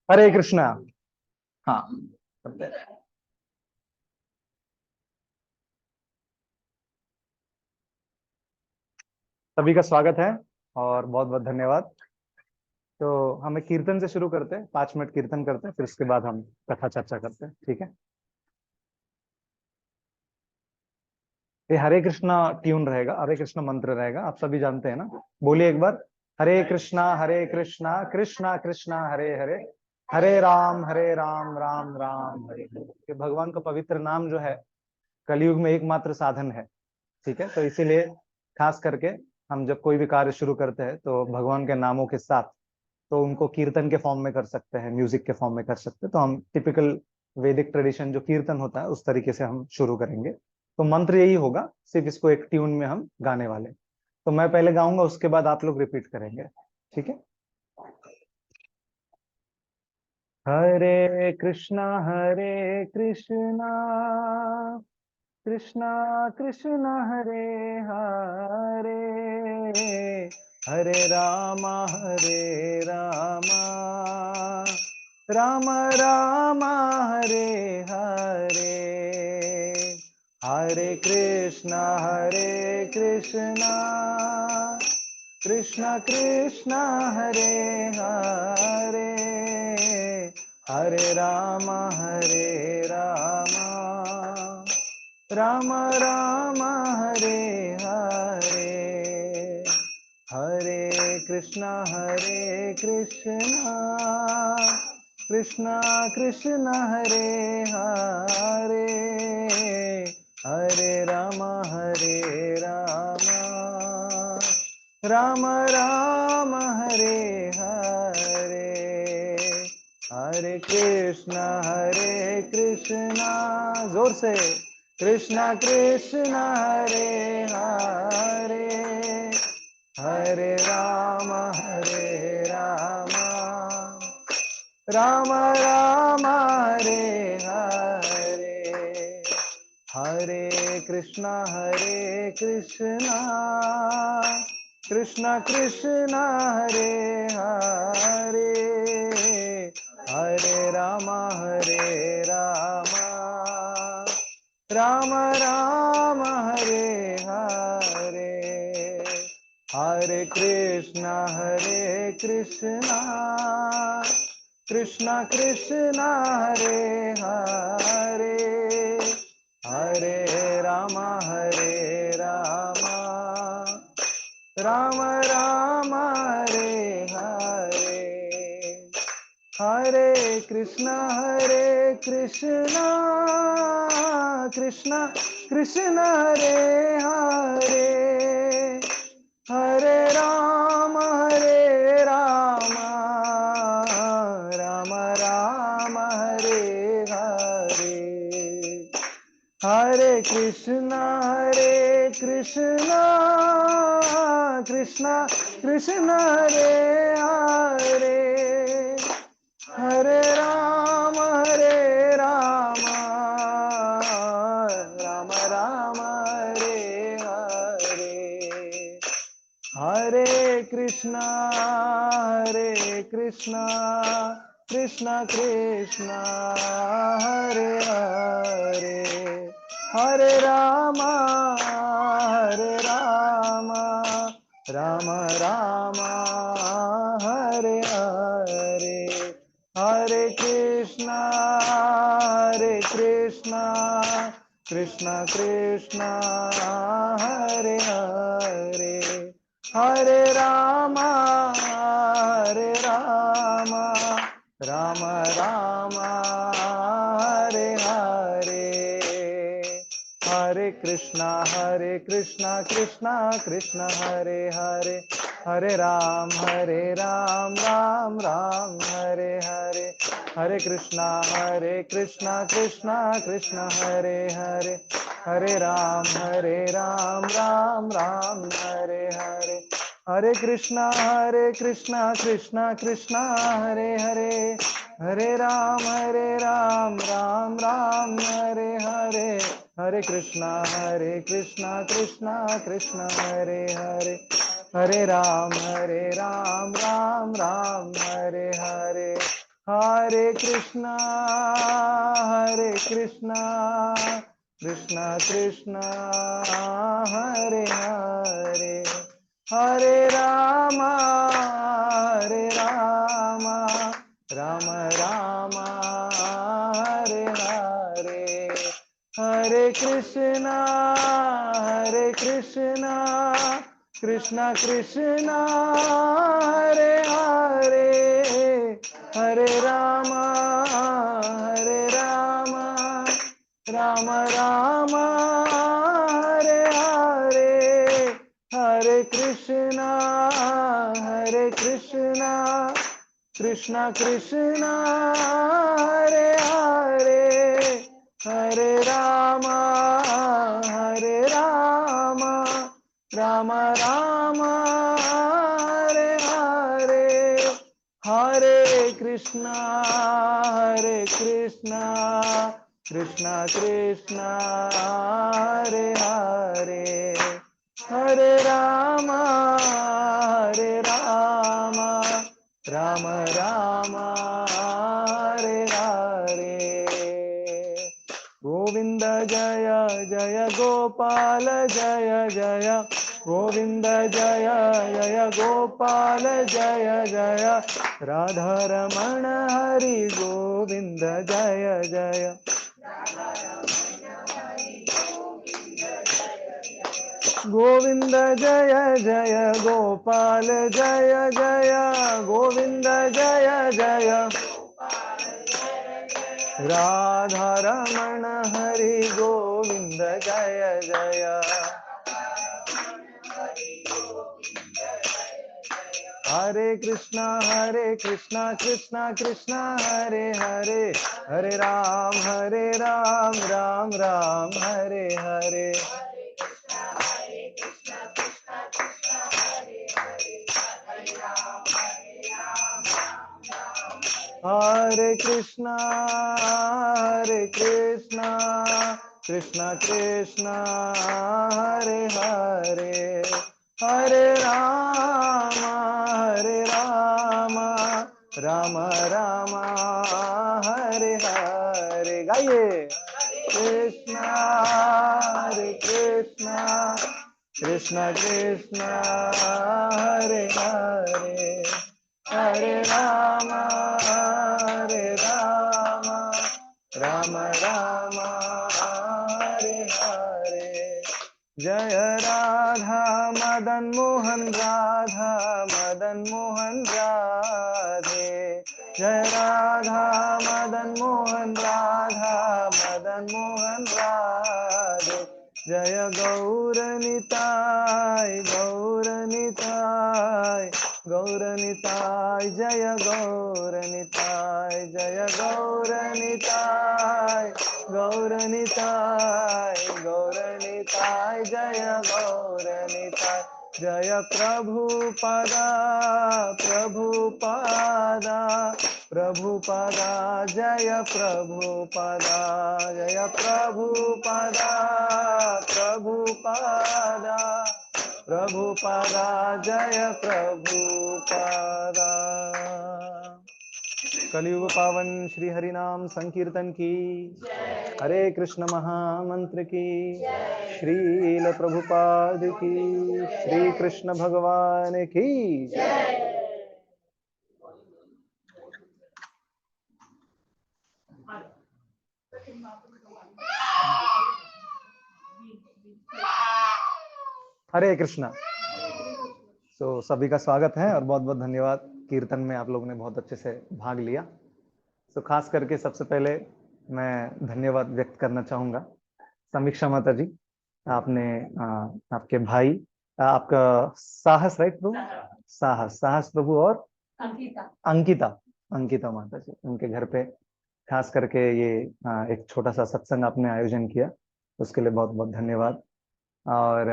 हरे कृष्णा। हाँ, करते हैं। सभी का स्वागत है और बहुत बहुत धन्यवाद। तो हमें कीर्तन से शुरू करते हैं, 5 मिनट कीर्तन करते हैं, फिर उसके बाद हम कथा चर्चा करते हैं, ठीक है। ये हरे कृष्णा ट्यून रहेगा, हरे कृष्णा मंत्र रहेगा, आप सभी जानते हैं ना। बोलिए एक बार। हरे कृष्णा कृष्णा कृष्णा हरे हरे, हरे राम राम राम हरे हरे। ये भगवान का पवित्र नाम जो है कलयुग में एकमात्र साधन है, ठीक है। तो इसीलिए खास करके हम जब कोई भी कार्य शुरू करते हैं तो भगवान के नामों के साथ, तो उनको कीर्तन के फॉर्म में कर सकते हैं, म्यूजिक के फॉर्म में कर सकते हैं। तो हम टिपिकल वैदिक ट्रेडिशन जो कीर्तन होता है उस तरीके से हम शुरू करेंगे। तो मंत्र यही होगा, सिर्फ इसको एक ट्यून में हम गाने वाले। तो मैं पहले गाऊंगा, उसके बाद आप लोग रिपीट करेंगे, ठीक है। हरे कृष्णा कृष्णा कृष्णा हरे हरे, हरे रामा राम राम हरे हरे, हरे कृष्णा कृष्णा कृष्णा हरे हरे, हरे राम राम राम हरे हरे, हरे कृष्णा कृष्णा कृष्णा हरे हरे, हरे राम राम राम हरे हरे, हरे कृष्णा जोर से, कृष्णा कृष्णा हरे हरे, हरे राम राम राम हरे हरे, हरे कृष्णा कृष्णा कृष्णा हरे हरे, हरे राम राम राम हरे हरे, हरे कृष्णा कृष्णा कृष्णा हरे हरे, हरे राम राम राम हरे हरे, हरे कृष्णा कृष्णा कृष्णा हरे हरे, हरे राम राम राम हरे हरे, हरे कृष्णा कृष्णा कृष्णा हरे हरे, हरे राम राम राम हरे हरे, हरे कृष्णा कृष्णा कृष्णा हरे हरे, हरे राम राम राम हरे हरे, हरे कृष्णा कृष्णा कृष्णा हरे हरे, हरे राम राम राम हरे हरे, हरे कृष्णा कृष्णा कृष्णा हरे हरे, हरे राम राम राम हरे हरे, हरे कृष्णा कृष्णा कृष्णा हरे हरे, हरे राम राम राम हरे हरे, हरे कृष्णा कृष्णा कृष्णा हरे हरे, हरे राम राम राम हरे हरे, हरे कृष्णा कृष्णा कृष्णा हरे हरे, हरे राम राम राम हरे हरे, हरे कृष्णा कृष्णा कृष्णा हरे हरे, हरे राम राम राम हरे हरे, हरे कृष्णा कृष्णा कृष्णा हरे हरे, हरे राम राम राम हरे हरे, हरे कृष्णा कृष्णा कृष्णा हरे हरे, हरे राम राम राम हरे हरे, हरे कृष्णा कृष्णा कृष्णा हरे हरे, हरे राम राम राम हरे हरे, गोविंद जय जय गोपाल जय जय, गोविंद जय जय गोपाल जय जय, राधा रमण हरि गोविंद जय जय, गोविंद जय जय गोपाल जय जय, गोविंद जय जय, राधा रमण हरि गोविंद जय जय, हरे कृष्णा कृष्णा कृष्णा हरे हरे, हरे राम राम राम हरे हरे, हरे कृष्णा कृष्णा कृष्णा हरे हरे, हरे राम राम राम हरे हरे, गाइए, कृष्णा हरे कृष्णा कृष्णा हरे हरे, हरे राम राम राम हरे हरे, जय राधा मदन मोहन राधे, जय राधा मदन मोहन राधे, जय गौरनिताय जय गौरनिताय जय गौरनिताय, जय प्रभुपदा जय प्रभुपदा जय प्रभुपदा। कलियुग पावन श्री हरि नाम संकीर्तन की, हरे कृष्ण महामंत्र की, श्रील प्रभुपाद की, श्री कृष्ण भगवान की जय। हरे कृष्णा। तो सभी का स्वागत है और बहुत बहुत धन्यवाद। कीर्तन में आप लोगों ने बहुत अच्छे से भाग लिया। तो खास करके सबसे पहले मैं धन्यवाद व्यक्त करना चाहूंगा समीक्षा माता जी। आपने आपके भाई आपका साहस, राइट प्रभु, साहस प्रभु और अंकिता अंकिता माता जी, उनके घर पे खास करके ये एक छोटा सा सत्संग आपने आयोजन किया, उसके लिए बहुत बहुत धन्यवाद। और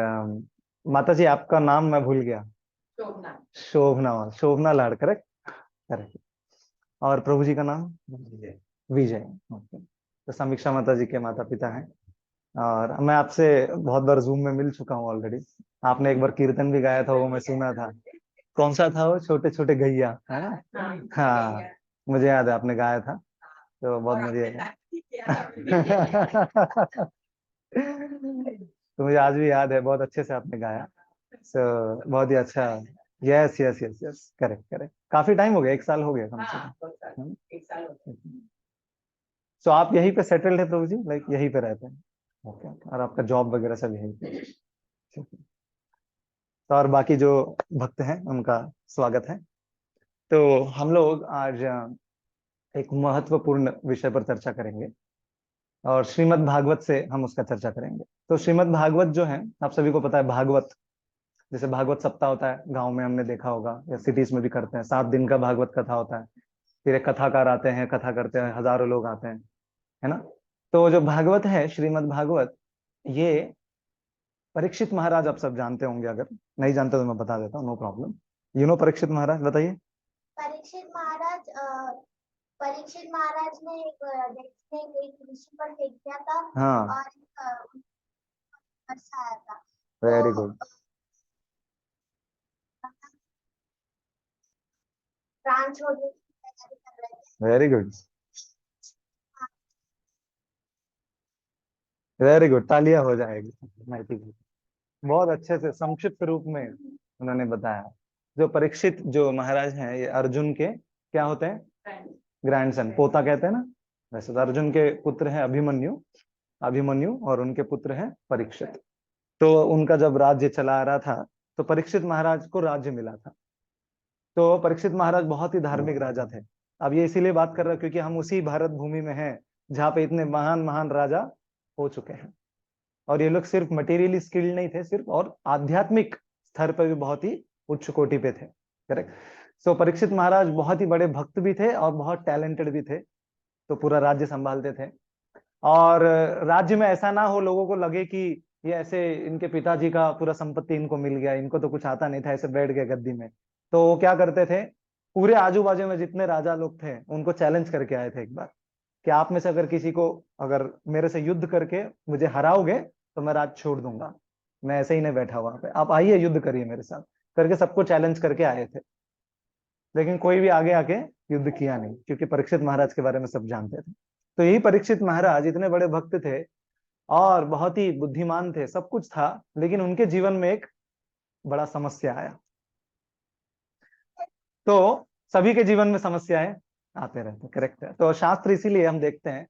माता जी आपका नाम मैं भूल गया। शोभना लाड, करेक्ट करेक्ट। और प्रभु जी का नाम विजय। ओके। तो समीक्षा माता जी के माता पिता हैं और मैं आपसे बहुत बार जूम में मिल चुका हूँ ऑलरेडी। आपने एक बार कीर्तन भी गाया था, वो मैं सुना था। कौन सा था वो, छोटे छोटे गैया, है ना? हाँ, मुझे याद है आपने गाया था, तो बहुत मजे तो मुझे आज भी याद है, बहुत अच्छे से आपने गाया। सो बहुत ही अच्छा। Yes yes yes yes, correct correct. काफी टाइम हो गया, 1 साल हो गया कम से कम। सो आप यहीं पे सेटल्ड है प्रभु जी, लाइक यहीं पे रहते हैं? ओके, और आपका जॉब वगैरह सब यहीं पे? ठीक है। तो और बाकी जो भक्त हैं उनका स्वागत है। तो हम लोग आज एक महत्वपूर्ण विषय पर चर्चा करेंगे, और श्रीमद् भागवत से हम उसका चर्चा करेंगे। तो श्रीमद् भागवत जो है, आप सभी को पता है, भागवत जैसे भागवत सप्ताह होता है गांव में, हमने देखा होगा, या सिटीज में भी करते हैं, 7 दिन का भागवत कथा होता है। फिर एक कथाकार आते हैं, कथा करते हैं, हजारों लोग आते हैं, है ना? तो जो भागवत है, श्रीमद् भागवत, ये परीक्षित महाराज, आप सब जानते होंगे, अगर नहीं जानते तो मैं बता देता हूँ, no problem. You know Parikshit Maharaj, बताइए। परीक्षित महाराज परीक्षित महाराज ने एक ऋषि पर फेंक दिया था। हाँ, और वर्षा आया था। वेरी तो गुड, प्राण छोड़ने की तैयारी कर रहे थे। वेरी गुड, वेरी गुड, तालियां हो जाएगी। नहीं, ठीक है। बहुत अच्छे से संक्षिप्त रूप में उन्होंने बताया। जो परीक्षित जो महाराज हैं, ये अर्जुन के क्या होते हैं? ग्रैंडसन, पोता कहते हैं ना। वैसे तो अर्जुन के पुत्र हैं अभिमन्यु, अभिमन्यु, और उनके पुत्र हैं परीक्षित। तो उनका जब राज्य चला आ रहा था, तो परीक्षित महाराज को राज्य मिला था। तो परीक्षित महाराज बहुत ही धार्मिक राजा थे। अब ये इसीलिए बात कर रहा हूं क्योंकि हम उसी भारत भूमि में हैं जहाँ पे इतने महान महान राजा हो चुके हैं। और ये लोग सिर्फ मटेरियली स्किल्ड नहीं थे सिर्फ, और आध्यात्मिक स्तर पर भी बहुत ही उच्च कोटि पे थे। करेक्ट। सो परीक्षित महाराज बहुत ही बड़े भक्त भी थे और बहुत टैलेंटेड भी थे। तो पूरा राज्य संभालते थे। और राज्य में ऐसा ना हो लोगों को लगे कि ये ऐसे इनके पिताजी का पूरा संपत्ति इनको मिल गया, इनको तो कुछ आता नहीं था, ऐसे बैठ गए गद्दी में। तो वो क्या करते थे, पूरे आजू बाजू में जितने राजा लोग थे उनको चैलेंज करके आए थे एक बार, कि आप में से अगर किसी को, अगर मेरे से युद्ध करके मुझे हराओगे तो मैं राज छोड़ दूंगा, मैं ऐसे ही नहीं बैठा वहां पे, आप आइए युद्ध करिए मेरे साथ। करके सबको चैलेंज करके आए थे। लेकिन कोई भी आगे आके युद्ध किया नहीं, क्योंकि परीक्षित महाराज के बारे में सब जानते थे। तो यही परीक्षित महाराज इतने बड़े भक्त थे और बहुत ही बुद्धिमान थे, सब कुछ था, लेकिन उनके जीवन में एक बड़ा समस्या आया। तो सभी के जीवन में समस्याएं आते रहते, करेक्ट है। तो शास्त्र इसीलिए हम देखते हैं,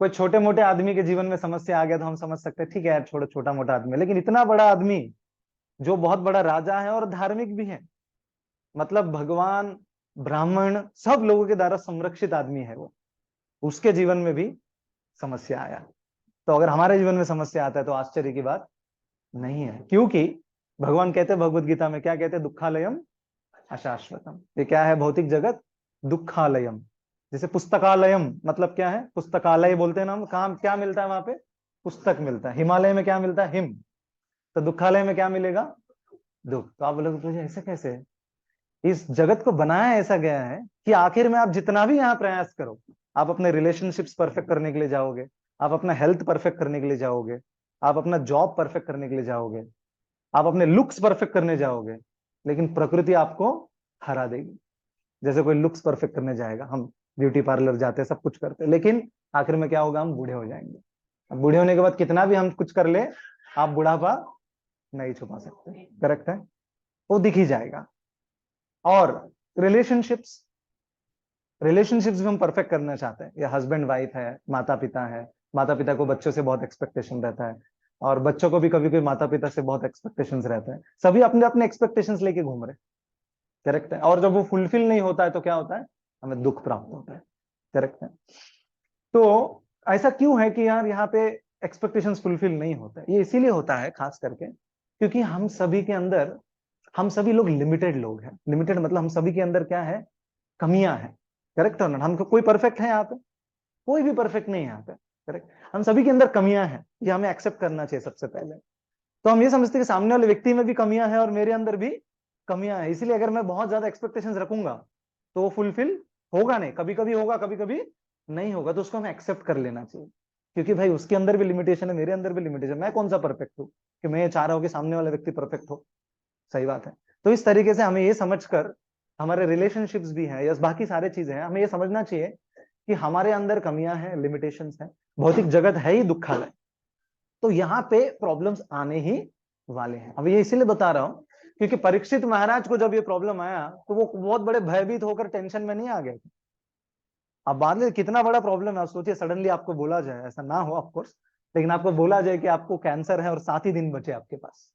कोई छोटे मोटे आदमी के जीवन में समस्या आ गया तो हम समझ सकते हैं ठीक है यार, छोड़ो, छोटा मोटा आदमी। लेकिन इतना बड़ा आदमी जो बहुत बड़ा राजा है और धार्मिक भी है, मतलब भगवान, ब्राह्मण, सब लोगों के द्वारा संरक्षित आदमी है वो, उसके जीवन में भी समस्या आया। तो अगर हमारे जीवन में समस्या आता है तो आश्चर्य की बात नहीं है, क्योंकि भगवान कहते हैं भगवत गीता में, क्या कहते हैं? दुखालयम अशाश्वतम। ये क्या है? भौतिक जगत दुखालयम। जैसे पुस्तकालयम मतलब क्या है? पुस्तकालय बोलते हैं ना हम, कहाँ क्या मिलता है वहां पे? पुस्तक मिलता है। हिमालय में क्या मिलता है? हिम। तो दुखालय में क्या मिलेगा? दुख। तो आप बोलोगे मुझे ऐसे कैसे? इस जगत को बनाया ऐसा गया है कि आखिर में आप जितना भी यहाँ प्रयास करो, आप अपने रिलेशनशिप्स परफेक्ट करने के लिए जाओगे, आप अपना हेल्थ परफेक्ट करने के लिए जाओगे, आप अपना जॉब परफेक्ट करने के लिए जाओगे, आप अपने लुक्स परफेक्ट करने जाओगे, लेकिन प्रकृति आपको हरा देगी। जैसे कोई लुक्स परफेक्ट करने जाएगा, हम ब्यूटी पार्लर जाते हैं, सब कुछ करते हैं, लेकिन आखिर में क्या होगा? हम बूढ़े हो जाएंगे। अब बूढ़े होने के बाद कितना भी हम कुछ कर ले, आप बुढ़ापा नहीं छुपा सकते, करेक्ट है? वो दिख ही जाएगा। और रिलेशनशिप्स, रिलेशनशिप्स भी हम परफेक्ट करना चाहते हैं, या हस्बैंड वाइफ है, माता पिता है, माता पिता को बच्चों से बहुत एक्सपेक्टेशन रहता है, और बच्चों को भी कभी कभी माता पिता से बहुत एक्सपेक्टेशंस रहते हैं, सभी अपने अपने एक्सपेक्टेशंस लेके घूम रहे, करेक्ट है? और जब वो फुलफिल नहीं होता है तो क्या होता है? हमें दुख प्राप्त होता है, करेक्ट है? तो ऐसा क्यों है कि यार यहाँ पे एक्सपेक्टेशंस फुलफिल नहीं होता है? ये इसीलिए होता है खास करके क्योंकि हम सभी के अंदर, हम सभी लोग लिमिटेड लोग हैं। लिमिटेड मतलब हम सभी के अंदर क्या है? कमियां हैं, करेक्ट है ना? हम कोई परफेक्ट है यहाँ पे? कोई भी परफेक्ट नहीं है यहाँ पे, करेक्ट? हम सभी के अंदर कमियां हैं, ये हमें एक्सेप्ट करना चाहिए सबसे पहले। तो हम ये समझते हैं कि सामने वाले व्यक्ति में भी कमियां हैं और मेरे अंदर भी कमियां हैं, इसलिए अगर मैं बहुत ज्यादा एक्सपेक्टेशंस रखूंगा तो वो फुलफिल होगा नहीं, कभी कभी होगा, कभी कभी नहीं होगा, तो उसको हमें एक्सेप्ट कर लेना चाहिए। क्योंकि भाई उसके अंदर भी लिमिटेशन है, मेरे अंदर भी लिमिटेशन, मैं कौन सा परफेक्ट हूँ कि मैं ये चाह रहा हूँ कि सामने वाला व्यक्ति परफेक्ट हो। सही बात है। तो इस तरीके से हमें ये समझकर, हमारे रिलेशनशिप्स भी हैं या बाकी सारे चीजें हैं, हमें ये समझना चाहिए कि हमारे अंदर कमियां हैं, लिमिटेशंस हैं, भौतिक जगत है ही दुखालय, तो यहाँ पे प्रॉब्लम्स आने ही वाले हैं। अब ये इसीलिए बता रहा हूँ क्योंकि परीक्षित महाराज को जब ये प्रॉब्लम आया तो वो बहुत बड़े भयभीत होकर टेंशन में नहीं आ गए थे। अब बाद में कितना बड़ा प्रॉब्लम है, आप सोचिए सडनली आपको बोला जाए, ऐसा ना हो ऑफ कोर्स, लेकिन आपको बोला जाए कि आपको कैंसर है और 7 ही दिन बचे आपके पास।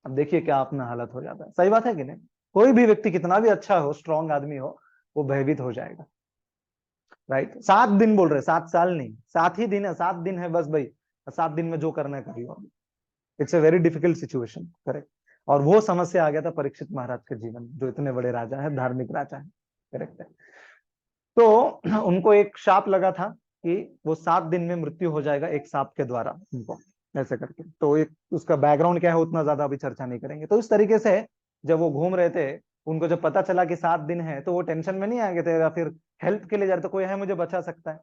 अब देखिए क्या अपना हालत हो जाता है। सही बात है कि नहीं? कोई भी व्यक्ति कितना भी अच्छा हो, स्ट्रांग आदमी हो, वो भयभीत हो जाएगा। राइट? 7 दिन बोल रहे, 7 साल नहीं, 7 ही दिन है, 7 दिन है बस भाई, 7 दिन में जो करना है करिए। It's a very difficult situation. Correct? और वो समस्या आ गया था परीक्षित महाराज के जीवन में, जो इतने बड़े राजा है, धार्मिक राजा है। करेक्ट है? तो उनको एक शाप लगा था कि वो 7 दिन में मृत्यु हो जाएगा एक सांप के द्वारा उनको, ऐसे करके। तो एक उसका बैकग्राउंड क्या है उतना ज्यादा अभी चर्चा नहीं करेंगे। तो इस तरीके से जब वो घूम रहे थे, उनको जब पता चला कि 7 दिन है, तो वो टेंशन में नहीं आ गए थे या फिर हेल्प के लिए जा रहे थे, कोई है मुझे बचा सकता है,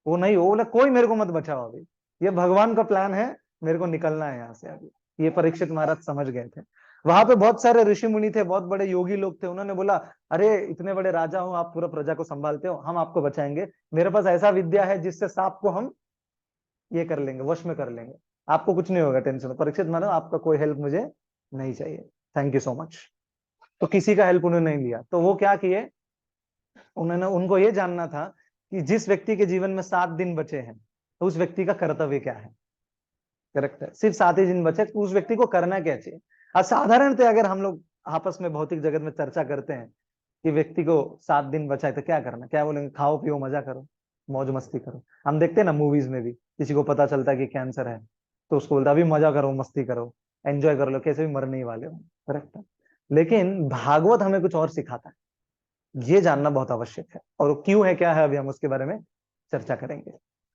वो नहीं, वो बोला कोई मेरे को मत बचाओ अभी, ये भगवान का प्लान है, मेरे को निकलना है यहाँ से अभी। ये परीक्षित महाराज समझ गए थे। वहां पे बहुत सारे ऋषि मुनि थे, बहुत बड़े योगी लोग थे, उन्होंने बोला अरे इतने बड़े राजा हो आप, पूरा प्रजा को संभालते हो, हम आपको बचाएंगे, मेरे पास ऐसा विद्या है जिससे सांप को हम ये कर लेंगे, वश में कर लेंगे, आपको कुछ नहीं होगा, टेंशन। परीक्षित महाराज आपका कोई हेल्प मुझे नहीं चाहिए, थैंक यू सो मच। तो किसी का हेल्प उन्होंने नहीं लिया। तो वो क्या किए, उन्होंने, उनको ये जानना था कि जिस व्यक्ति के जीवन में 7 दिन बचे हैं तो उस व्यक्ति का कर्तव्य क्या है। करेक्ट है? सिर्फ 7 ही दिन बचे, तो उस व्यक्ति को करना क्या चाहिए। अब साधारणतः अगर हम लोग आपस में भौतिक जगत में चर्चा करते हैं कि व्यक्ति को 7 दिन बचा है तो क्या करना, क्या बोलेंगे, खाओ पियो मजा करो, मौज मस्ती करो। हम देखते हैं ना मूवीज में भी, किसी को पता चलता है कि कैंसर है तो उसको बोलता है अभी मजा करो, मस्ती करो, एंजॉय कर लो, कैसे भी मरने ही वाले हो। करेक्ट है? लेकिन भागवत हमें कुछ और सिखाता है, ये जानना बहुत आवश्यक है, और क्यों है क्या है अभी हम उसके बारे में चर्चा करेंगे।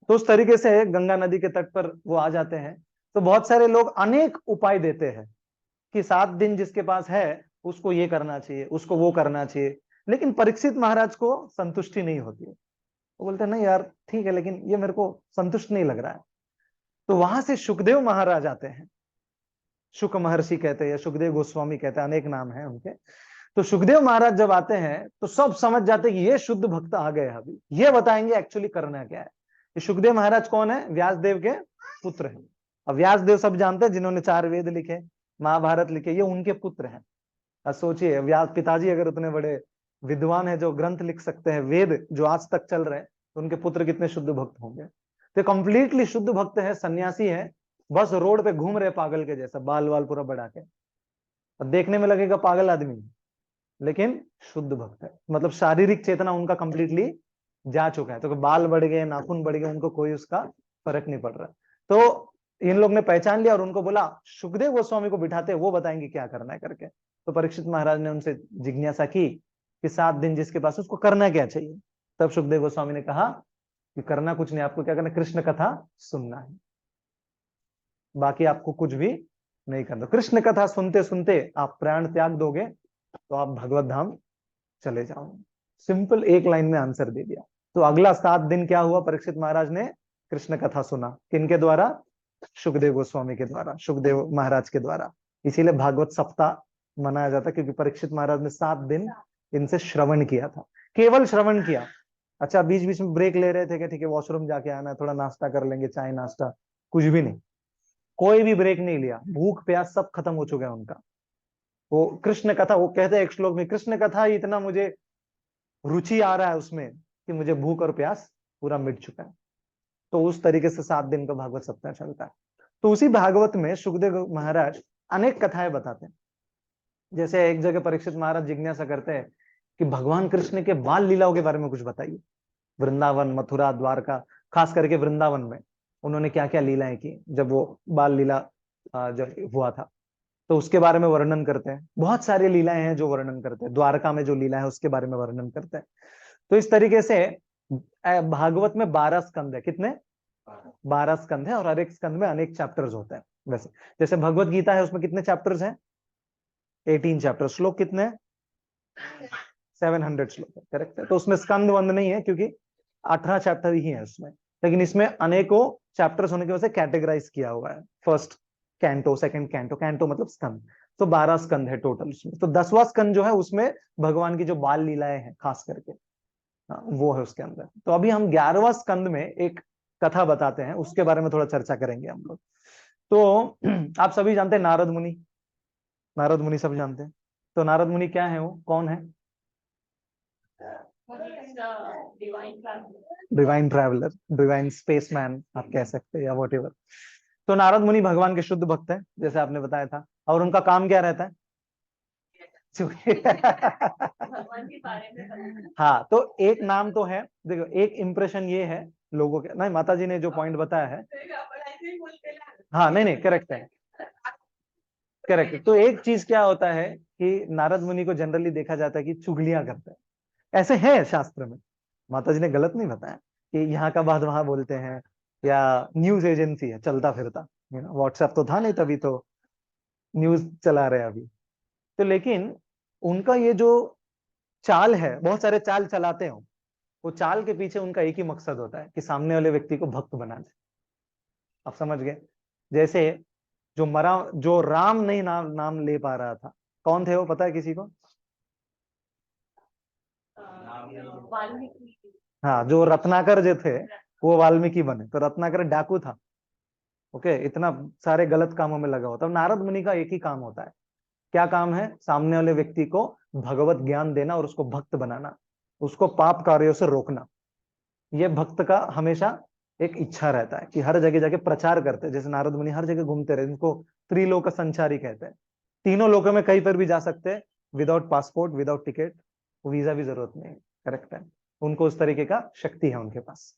तो उस तरीके से गंगा नदी के तट पर वो आ जाते हैं, तो बहुत सारे लोग अनेक उपाय देते हैं कि 7 दिन जिसके पास है उसको ये करना चाहिए, उसको वो करना चाहिए, लेकिन परीक्षित महाराज को संतुष्टि नहीं होती है। वो बोलते हैं नहीं यार ठीक है, लेकिन ये मेरे को संतुष्ट नहीं लग रहा है। तो वहां से सुखदेव महाराज आते हैं, शुक महर्षि कहते हैं या सुखदेव गोस्वामी कहते हैं, अनेक नाम है उनके। तो सुखदेव महाराज जब आते हैं तो सब समझ जाते हैं कि ये शुद्ध भक्त आ गए, अभी ये बताएंगे एक्चुअली करना क्या है। ये सुखदेव महाराज कौन है? व्यासदेव के पुत्र हैं। अब व्यासदेव सब जानते हैं, जिन्होंने 4 वेद लिखे, महाभारत लिखे, ये उनके पुत्र हैं। अब सोचिए, व्यास पिताजी अगर उतने बड़े विद्वान है जो ग्रंथ लिख सकते हैं, वेद जो आज तक चल रहे हैं, तो उनके पुत्र कितने शुद्ध भक्त होंगे। तो कंप्लीटली शुद्ध भक्त है, सन्यासी है, बस रोड पे घूम रहे पागल के जैसा, बाल वाल पूरा बढ़ा के, और देखने में लगेगा पागल आदमी, लेकिन शुद्ध भक्त है। मतलब शारीरिक चेतना उनका कंप्लीटली जा चुका है, तो बाल बढ़ गए, नाखून बढ़ गए, उनको कोई उसका फर्क नहीं पड़ रहा। तो इन लोग ने पहचान लिया और उनको बोला सुखदेव गोस्वामी को बिठाते, वो बताएंगे क्या करना है करके। तो परीक्षित महाराज ने उनसे जिज्ञासा की कि 7 दिन जिसके पास, उसको करना क्या चाहिए। तब सुखदेव गोस्वामी ने कहा कि करना कुछ नहीं, आपको क्या करना, कृष्ण कथा सुनना है, बाकी आपको कुछ भी नहीं करना। कृष्ण कथा सुनते सुनते आप प्राण त्याग दोगे तो आप भगवत धाम चले जाओगे। सिंपल, एक लाइन में आंसर दे दिया। तो अगला 7 दिन क्या हुआ, परीक्षित महाराज ने कृष्ण कथा सुना, किनके द्वारा? सुखदेव गोस्वामी के द्वारा, सुखदेव महाराज के द्वारा। इसीलिए भागवत सप्ताह मनाया जाता है, क्योंकि परीक्षित महाराज ने 7 दिन इनसे श्रवण किया था, केवल श्रवण किया। अच्छा, बीच बीच में ब्रेक ले रहे थे कि ठीक है वॉशरूम जाके आना है, थोड़ा नाश्ता कर लेंगे, चाय नाश्ता, कुछ भी नहीं, कोई भी ब्रेक नहीं लिया। भूख प्यास सब खत्म हो चुका है उनका। वो कृष्ण कथा, वो कहते हैं एक श्लोक में, कृष्ण कथा ही इतना मुझे रुचि आ रहा है उसमें कि मुझे भूख और प्यास पूरा मिट चुका है। तो उस तरीके से 7 दिन का भागवत सप्ताह चलता है। तो उसी भागवत में सुखदेव महाराज अनेक कथाएं बताते हैं। जैसे एक जगह परीक्षित महाराज जिज्ञासा करते हैं कि भगवान कृष्ण के बाल लीलाओं के बारे में कुछ बताइए। वृंदावन, मथुरा, द्वारका, खास करके वृंदावन में उन्होंने क्या क्या लीलाएं की जब वो बाल लीला जब हुआ था, तो उसके बारे में वर्णन करते हैं। बहुत सारी लीलाएं हैं जो वर्णन करते हैं, द्वारका में जो लीला है उसके बारे में वर्णन करते हैं। तो इस तरीके से भागवत में 12 स्कंद है। कितने? 12 स्कंद है, और हर एक स्कंद में अनेक चैप्टर्स होते हैं। वैसे जैसे भगवत गीता है, उसमें कितने चैप्टर्स हैं? 18 चैप्टर। श्लोक कितने हैं? 700 श्लोक है। करेक्ट है? तो उसमें स्कंद वंद नहीं है, क्योंकि 18 चैप्टर ही है उसमें। लेकिन इसमें अनेकों चैप्टर्स होने की वजह से कैटेगराइज किया हुआ है। First canto, second canto, canto मतलब स्कंद, तो 12 स्कंद है टोटल उसमें। तो 10वां स्कंद जो है उसमें भगवान की जो बाल लीलाएं हैं खास करके, हाँ, वो है उसके अंदर। तो अभी हम 11वां स्कंद में एक कथा बताते हैं, उसके बारे में थोड़ा चर्चा करेंगे हम लोग। तो आप सभी जानते हैं नारद मुनि, नारद मुनि सब जानते हैं। तो नारद मुनि क्या है, वो कौन है? डिवाइन ट्रैवलर, डिवाइन स्पेसमैन आप कह सकते हैं, या वॉट एवर। तो नारद मुनि भगवान के शुद्ध भक्त हैं, जैसे आपने बताया था। और उनका काम क्या रहता है? भगवान के बारे में हाँ, तो एक नाम तो है, देखो एक इंप्रेशन ये है लोगों के, नहीं माता जी ने जो पॉइंट बताया है, हाँ नहीं नहीं करेक्ट है, करेक्ट। तो एक चीज क्या होता है कि नारद मुनि को जनरली देखा जाता है कि चुगलियां करते हैं, ऐसे है शास्त्र में। माता जी ने गलत नहीं बताया कि यहाँ का बात वहां बोलते हैं, या न्यूज एजेंसी है चलता फिरता, व्हाट्सएप तो था नहीं तभी तो न्यूज चला रहे अभी। तो लेकिन उनका ये जो चाल है, बहुत सारे चाल चलाते हो, वो चाल के पीछे उनका एक ही मकसद होता है कि सामने वाले व्यक्ति को भक्त बना दे। आप समझ गए? जैसे जो राम नहीं नाम ले पा रहा था, कौन थे वो, पता है किसी को? वाल्मीकि। हाँ, जो रत्नाकर जो थे वो वाल्मीकि बने। तो रत्नाकर डाकू था, ओके, इतना सारे गलत कामों में लगा होता है। नारद मुनि का एक ही काम होता है, क्या काम है? सामने वाले व्यक्ति को भगवत ज्ञान देना और उसको भक्त बनाना, उसको पाप कार्यों से रोकना। ये भक्त का हमेशा एक इच्छा रहता है कि हर जगह जाके प्रचार करते हैं। जैसे नारद मुनि हर जगह घूमते रहे, इनको त्रिलोक संचारी कहते हैं। तीनों लोकों में कहीं पर भी जा सकते हैं, without passport, without ticket, visa भी जरूरत नहीं है। करेक्ट है, उनको उस तरीके का शक्ति है उनके पास।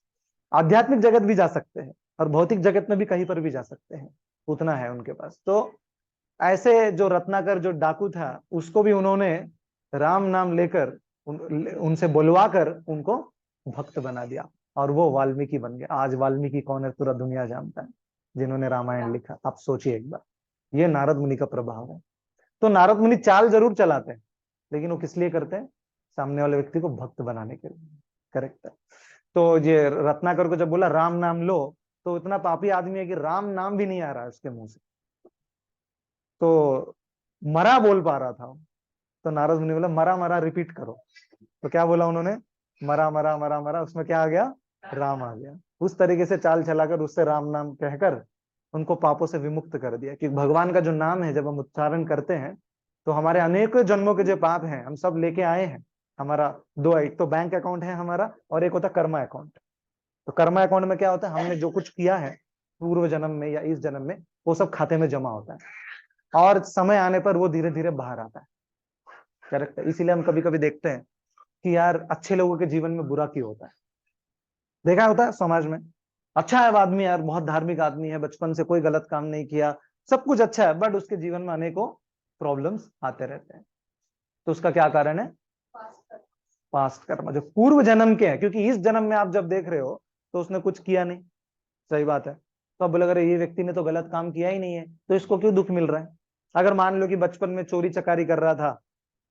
आध्यात्मिक जगत भी जा सकते हैं और भौतिक जगत में भी कहीं पर भी जा सकते हैं, उतना है उनके पास। तो ऐसे जो रत्नाकर जो डाकू था, उसको भी उन्होंने राम नाम लेकर उनसे बुलवा कर उनको भक्त बना दिया, और वो वाल्मीकि बन गया। आज वाल्मीकि कौन है पूरा दुनिया जानता है, जिन्होंने रामायण लिखा। आप सोचिए एक बार, ये नारद मुनि का प्रभाव है। तो नारद मुनि चाल जरूर चलाते हैं, लेकिन वो किस लिए करते हैं? सामने वाले व्यक्ति को भक्त बनाने के लिए। करेक्ट है। तो ये रत्नाकर को जब बोला राम नाम लो, तो इतना पापी आदमी है कि राम नाम भी नहीं आ रहा है उसके मुंह से, तो मरा बोल पा रहा था। तो नारद मुनि बोला मरा मरा रिपीट करो। तो क्या बोला उन्होंने? मरा मरा मरा मरा, उसमें क्या आ गया? राम आ गया। उस तरीके से चाल चलाकर उससे राम नाम कहकर उनको पापों से विमुक्त कर दिया। कि भगवान का जो नाम है जब हम उच्चारण करते हैं, तो हमारे अनेकों जन्मों के जो पाप हैं हम सब लेके आए हैं। हमारा दो, एक तो बैंक अकाउंट है हमारा, और एक होता है कर्मा अकाउंट। तो कर्मा अकाउंट में क्या होता है? हमने जो कुछ किया है पूर्व जन्म में या इस जन्म में, वो सब खाते में जमा होता है, और समय आने पर वो धीरे धीरे बाहर आता है। करेक्ट है। इसीलिए हम कभी कभी देखते हैं कि यार अच्छे लोगों के जीवन में बुरा क्यों होता है। देखा होता है समाज में, अच्छा है आदमी, यार बहुत धार्मिक आदमी है, बचपन से कोई गलत काम नहीं किया, सब कुछ अच्छा है, बट उसके जीवन में अनेकों प्रॉब्लम्स आते रहते हैं। तो उसका क्या कारण है? पास्ट कर्म, जो पूर्व जन्म के हैं। क्योंकि इस जन्म में आप जब देख रहे हो तो उसने कुछ किया नहीं, सही बात है। तो अब बोले अगर ये व्यक्ति ने तो गलत काम किया ही नहीं है, तो इसको क्यों दुख मिल रहा है? अगर मान लो कि बचपन में चोरी चकारी कर रहा था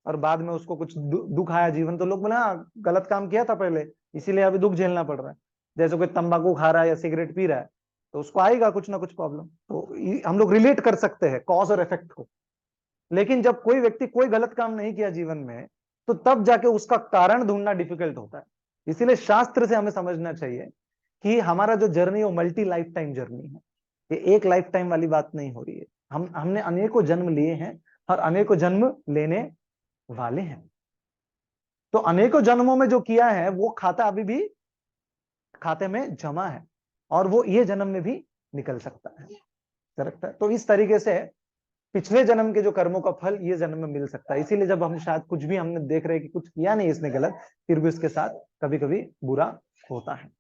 और बाद में उसको कुछ दुख आया जीवन, तो लोग बोले हाँ गलत काम किया था पहले, इसीलिए अभी दुख झेलना पड़ रहा है। जैसे कोई तंबाकू खा रहा है या सिगरेट पी रहा है, तो उसको आएगा कुछ ना कुछ प्रॉब्लम। तो हम लोग रिलेट कर सकते हैं कॉज और इफेक्ट को। लेकिन जब कोई व्यक्ति कोई गलत काम नहीं किया जीवन में, तो तब जाके उसका कारण ढूंढना डिफिकल्ट होता है। इसीलिए शास्त्र से हमें समझना चाहिए कि हमारा जो जर्नी है वो मल्टी लाइफ टाइम जर्नी है। ये एक लाइफ टाइम वाली बात नहीं हो रही है। हमने अनेकों जन्म लिए हैं और अनेकों जन्म लेने वाले हैं। तो अनेकों जन्मों में जो किया है वो खाता अभी भी खाते में जमा है, और वो ये जन्म में भी निकल सकता है। करेक्ट है। तो इस तरीके से पिछले जन्म के जो कर्मों का फल ये जन्म में मिल सकता है। इसीलिए जब हम शायद कुछ भी हमने देख रहे हैं कि कुछ किया नहीं इसने गलत, फिर भी उसके साथ कभी कभी बुरा होता है।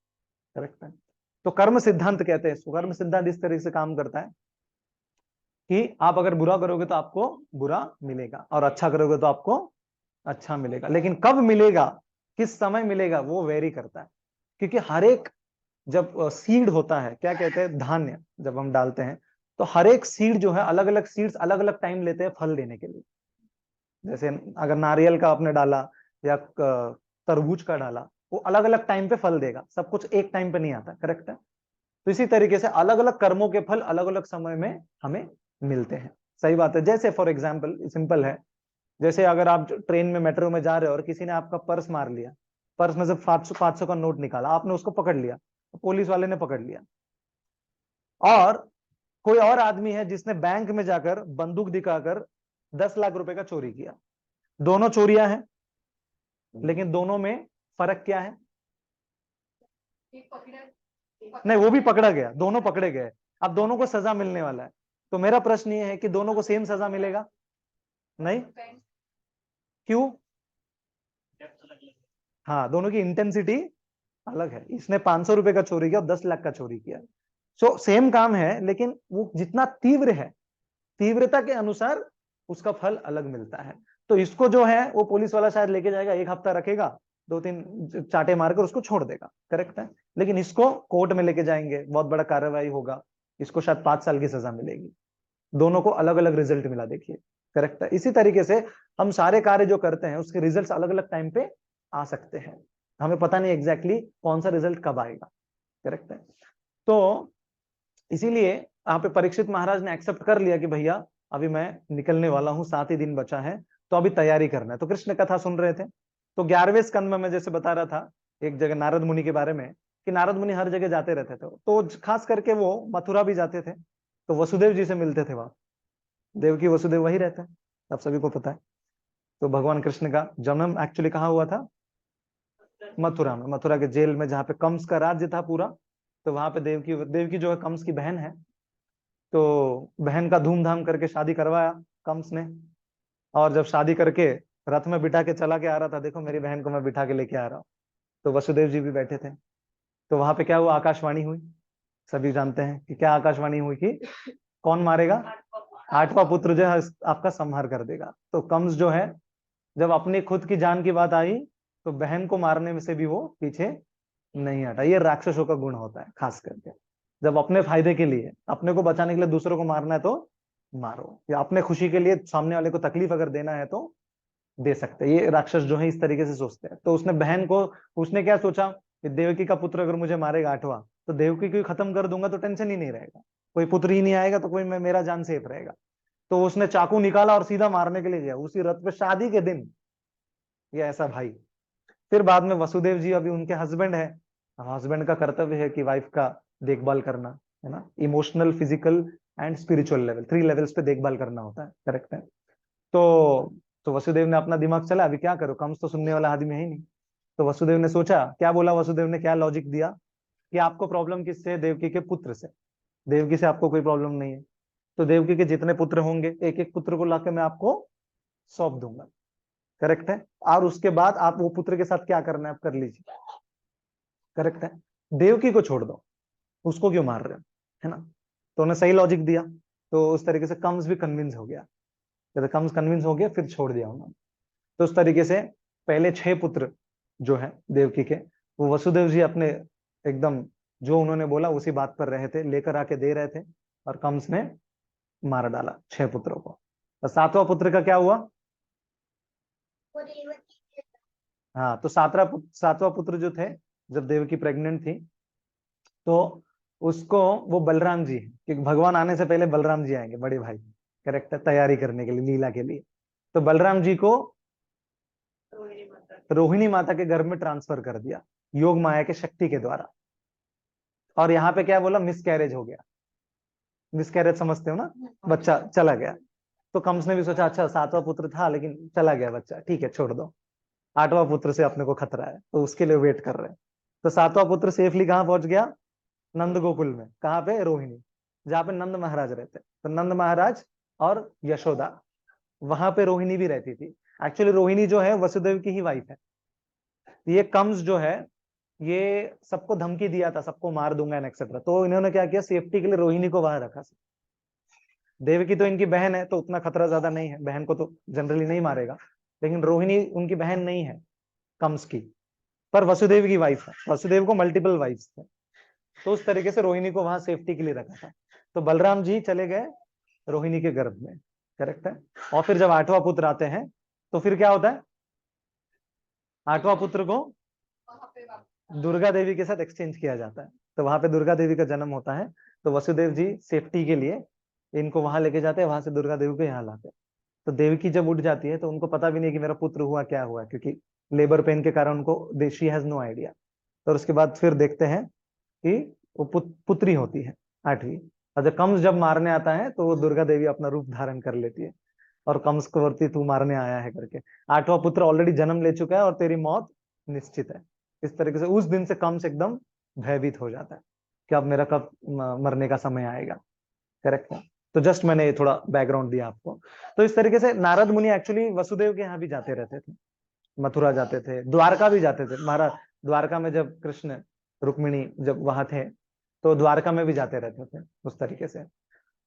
करेक्ट है। तो कर्म सिद्धांत कहते हैं इसको। कर्म सिद्धांत इस तरीके से काम करता है कि आप अगर बुरा करोगे तो आपको बुरा मिलेगा, और अच्छा करोगे तो आपको अच्छा मिलेगा। लेकिन कब मिलेगा, किस समय मिलेगा, वो वेरी करता है। क्योंकि हर एक जब सीड होता है, क्या कहते हैं, धान्य जब हम डालते हैं, तो हर एक सीड जो है, अलग अलग सीड्स अलग अलग टाइम लेते हैं फल देने के लिए। जैसे अगर नारियल का आपने डाला या तरबूज का डाला, वो अलग अलग टाइम पे फल देगा, सब कुछ एक टाइम पे नहीं आता, करेक्ट है। तो इसी तरीके से अलग अलग कर्मों के फल अलग अलग समय में हमें मिलते हैं। सही बात है। जैसे फॉर एग्जाम्पल सिंपल है, जैसे अगर आप ट्रेन में मेट्रो में जा रहे हो और किसी ने आपका पर्स मार लिया, पर्स में से 500 का नोट निकाला, आपने उसको पकड़ लिया, पुलिस वाले ने पकड़ लिया। और कोई और आदमी है जिसने बैंक में जाकर बंदूक दिखाकर 10 लाख रुपए का चोरी किया। दोनों चोरियां हैं, लेकिन दोनों में फर्क क्या है? एक पकड़ा नहीं, वो भी पकड़ा गया, दोनों पकड़े गए, अब दोनों को सजा मिलने वाला है। तो मेरा प्रश्न ये है कि दोनों को सेम सजा मिलेगा? नहीं। क्यों? हाँ, दोनों की इंटेंसिटी अलग है। इसने 500 रुपए का चोरी किया और 10 लाख का चोरी किया। सो सेम काम है, लेकिन वो जितना तीव्र है, तीव्रता के अनुसार उसका फल अलग मिलता है। तो इसको जो है वो पुलिस वाला शायद लेके जाएगा, 1 हफ्ता रखेगा, 2-3 चाटे मारकर उसको छोड़ देगा, करेक्ट है। लेकिन इसको कोर्ट में लेके जाएंगे, बहुत बड़ा कार्रवाई होगा, इसको शायद 5 साल की सजा मिलेगी। दोनों को अलग अलग रिजल्ट मिला, देखिए, करेक्ट है। इसी तरीके से हम सारे कार्य जो करते हैं उसके रिजल्ट अलग अलग टाइम पे आ सकते हैं, हमें पता नहीं एग्जैक्टली कौन सा रिजल्ट कब आएगा, करेक्ट है। तो इसीलिए यहाँ पे परीक्षित महाराज ने एक्सेप्ट कर लिया कि भैया अभी मैं निकलने वाला हूँ, 7 ही दिन बचा है, तो अभी तैयारी करना है। तो कृष्ण कथा सुन रहे थे। तो 11वें स्कंद में मैं जैसे बता रहा था एक जगह नारद मुनि के बारे में, कि नारद मुनि हर जगह जाते रहते थे, तो खास करके वो मथुरा भी जाते थे, तो वसुदेव जी से मिलते थे वहां। देवकी वसुदेव वही रहते हैं, आप सभी को पता है। तो भगवान कृष्ण का जन्म एक्चुअली कहाँ हुआ था? मथुरा में, मथुरा के जेल में, जहाँ पे कंस का राज्य था पूरा। तो वहां पे देवकी जो है कंस की बहन है, तो बहन का धूमधाम करके शादी करवाया कंस ने। और जब शादी करके रथ में बिठा के चला के आ रहा था, देखो मेरी बहन को मैं बिठा के लेके आ रहा हूँ, तो वसुदेव जी भी बैठे थे। तो वहां पे क्या हुआ? आकाशवाणी हुई। सभी जानते हैं कि क्या आकाशवाणी हुई कि कौन मारेगा? 8वां पुत्र जो है आपका संहार कर देगा। तो कंस जो है, जब अपनी खुद की जान की बात आई, तो बहन को मारने में से भी वो पीछे नहीं हटा। ये राक्षसों का गुण होता है, खास करके जब अपने फायदे के लिए, अपने को बचाने के लिए दूसरों को मारना है तो मारो, या अपने खुशी के लिए सामने वाले को तकलीफ अगर देना है तो दे सकते हैं। ये राक्षस जो है इस तरीके से सोचते हैं। तो उसने बहन को, उसने क्या सोचा कि देवकी का पुत्र अगर मुझे मारेगा 8वां, तो देवकी को खत्म कर दूंगा तो टेंशन ही नहीं रहेगा, कोई पुत्र ही नहीं आएगा, तो कोई मेरा जान सेफ रहेगा। तो उसने चाकू निकाला और सीधा मारने के लिए गया उसी रथ पे, शादी के दिन। ये ऐसा भाई। फिर बाद में वसुदेव जी अभी उनके हस्बैंड है, हस्बैंड का कर्तव्य है कि वाइफ का देखभाल करना, है ना, emotional, physical and spiritual level, 3 levels पे देखभाल करना होता है, करेक्ट है। तो वसुदेव ने अपना दिमाग चला, अभी क्या करो, कंस तो सुनने वाला आदमी है ही नहीं। तो वसुदेव ने सोचा, क्या बोला वसुदेव ने, क्या लॉजिक दिया कि आपको प्रॉब्लम किससे है? देवकी के पुत्र से। देवकी से आपको कोई प्रॉब्लम नहीं है, तो देवकी के जितने पुत्र होंगे एक एक पुत्र को लाकर मैं आपको सौंप दूंगा, करेक्ट है। और उसके बाद आप वो पुत्र के साथ क्या करना है आप कर लीजिए, करेक्ट है। देवकी को छोड़ दो, उसको क्यों मार रहे हो, है ना। तो उन्हें सही लॉजिक दिया। तो उस तरीके से कंस भी कन्विंस हो गया। जब कंस कन्विंस हो गया फिर छोड़ दिया उन्होंने। तो उस तरीके से पहले 6 पुत्र जो है देवकी के, वो वसुदेव जी अपने एकदम जो उन्होंने बोला उसी बात पर रहे थे, लेकर आके दे रहे थे, और कंस ने मार डाला 6 पुत्रों को। और 7वां पुत्र का क्या हुआ? वो रेवती के हाँ, तो 7वां पुत्र जो थे, जब देवकी प्रेग्नेंट थी, तो उसको वो बलराम जी, क्योंकि भगवान आने से पहले बलराम जी आएंगे, बड़े भाई, करेक्ट है, तैयारी करने के लिए, लीला के लिए। तो बलराम जी को रोहिणी माता के गर्भ में ट्रांसफर कर दिया, योग माया के शक्ति के द्वारा। और यहाँ पे क्या बोला? मिस कैरेज हो गया। मिस कैरेज समझते हो ना, बच्चा चला गया। तो कंस ने भी सोचा, अच्छा 7वां पुत्र था लेकिन चला गया बच्चा, ठीक है छोड़ दो, 8वां पुत्र से अपने को खतरा है, तो उसके लिए वेट कर रहे हैं। तो 7वां पुत्र सेफली कहाँ पहुंच गया? नंद गोकुल में। कहाँ पे? रोहिणी, जहाँ पे नंद महाराज रहते। तो नंद महाराज और यशोदा, वहां पे रोहिणी भी रहती थी। एक्चुअली रोहिणी जो है वसुदेव की ही वाइफ है। ये कंस जो है, ये सबको धमकी दिया था, सबको मार दूंगा एंड एक्सेट्रा। तो इन्होंने क्या किया, सेफ्टी के लिए रोहिणी को वहां रखा। देवकी तो इनकी बहन है, तो उतना खतरा ज्यादा नहीं है, बहन को तो जनरली नहीं मारेगा। लेकिन रोहिणी उनकी बहन नहीं है कंस की, पर वसुदेव की वाइफ है। वसुदेव को मल्टीपल वाइफ्स थे, तो उस तरीके से रोहिणी को वहां सेफ्टी के लिए रखा था। तो बलराम जी चले गए रोहिणी के गर्भ में, करेक्ट है। और फिर जब 8वां पुत्र आते हैं, तो फिर क्या होता है? 8वां पुत्र को दुर्गा देवी के साथ एक्सचेंज किया जाता है। तो वहां पे दुर्गा देवी का जन्म होता है। तो वसुदेव जी सेफ्टी के लिए इनको वहां लेके जाते हैं, वहां से दुर्गा देवी को यहाँ लाते हैं। तो देवकी जब उठ जाती है तो उनको पता भी नहीं कि मेरा पुत्र हुआ क्या हुआ, क्योंकि लेबर पेन के कारण उनको शी हैज नो आइडिया। तो उसके बाद फिर देखते हैं कि वो पुत्री होती है 8वीं। और जब कंस जब मारने आता है तो वो दुर्गा देवी अपना रूप धारण कर लेती है और कंस को बोलती तू मारने आया है करके, 8वां पुत्र ऑलरेडी जन्म ले चुका है और तेरी मौत निश्चित है। इस तरीके से उस दिन से कंस एकदम भयभीत हो जाता है कि अब मेरा कब मरने का समय आएगा। करेक्ट है। तो जस्ट मैंने ये थोड़ा बैकग्राउंड दिया आपको। तो इस तरीके से नारद मुनि एक्चुअली वसुदेव के यहाँ भी जाते रहते थे, मथुरा जाते थे, द्वारका भी जाते थे। महाराज द्वारका में जब कृष्ण रुक्मिणी जब वहां थे तो द्वारका में भी जाते रहते थे उस तरीके से।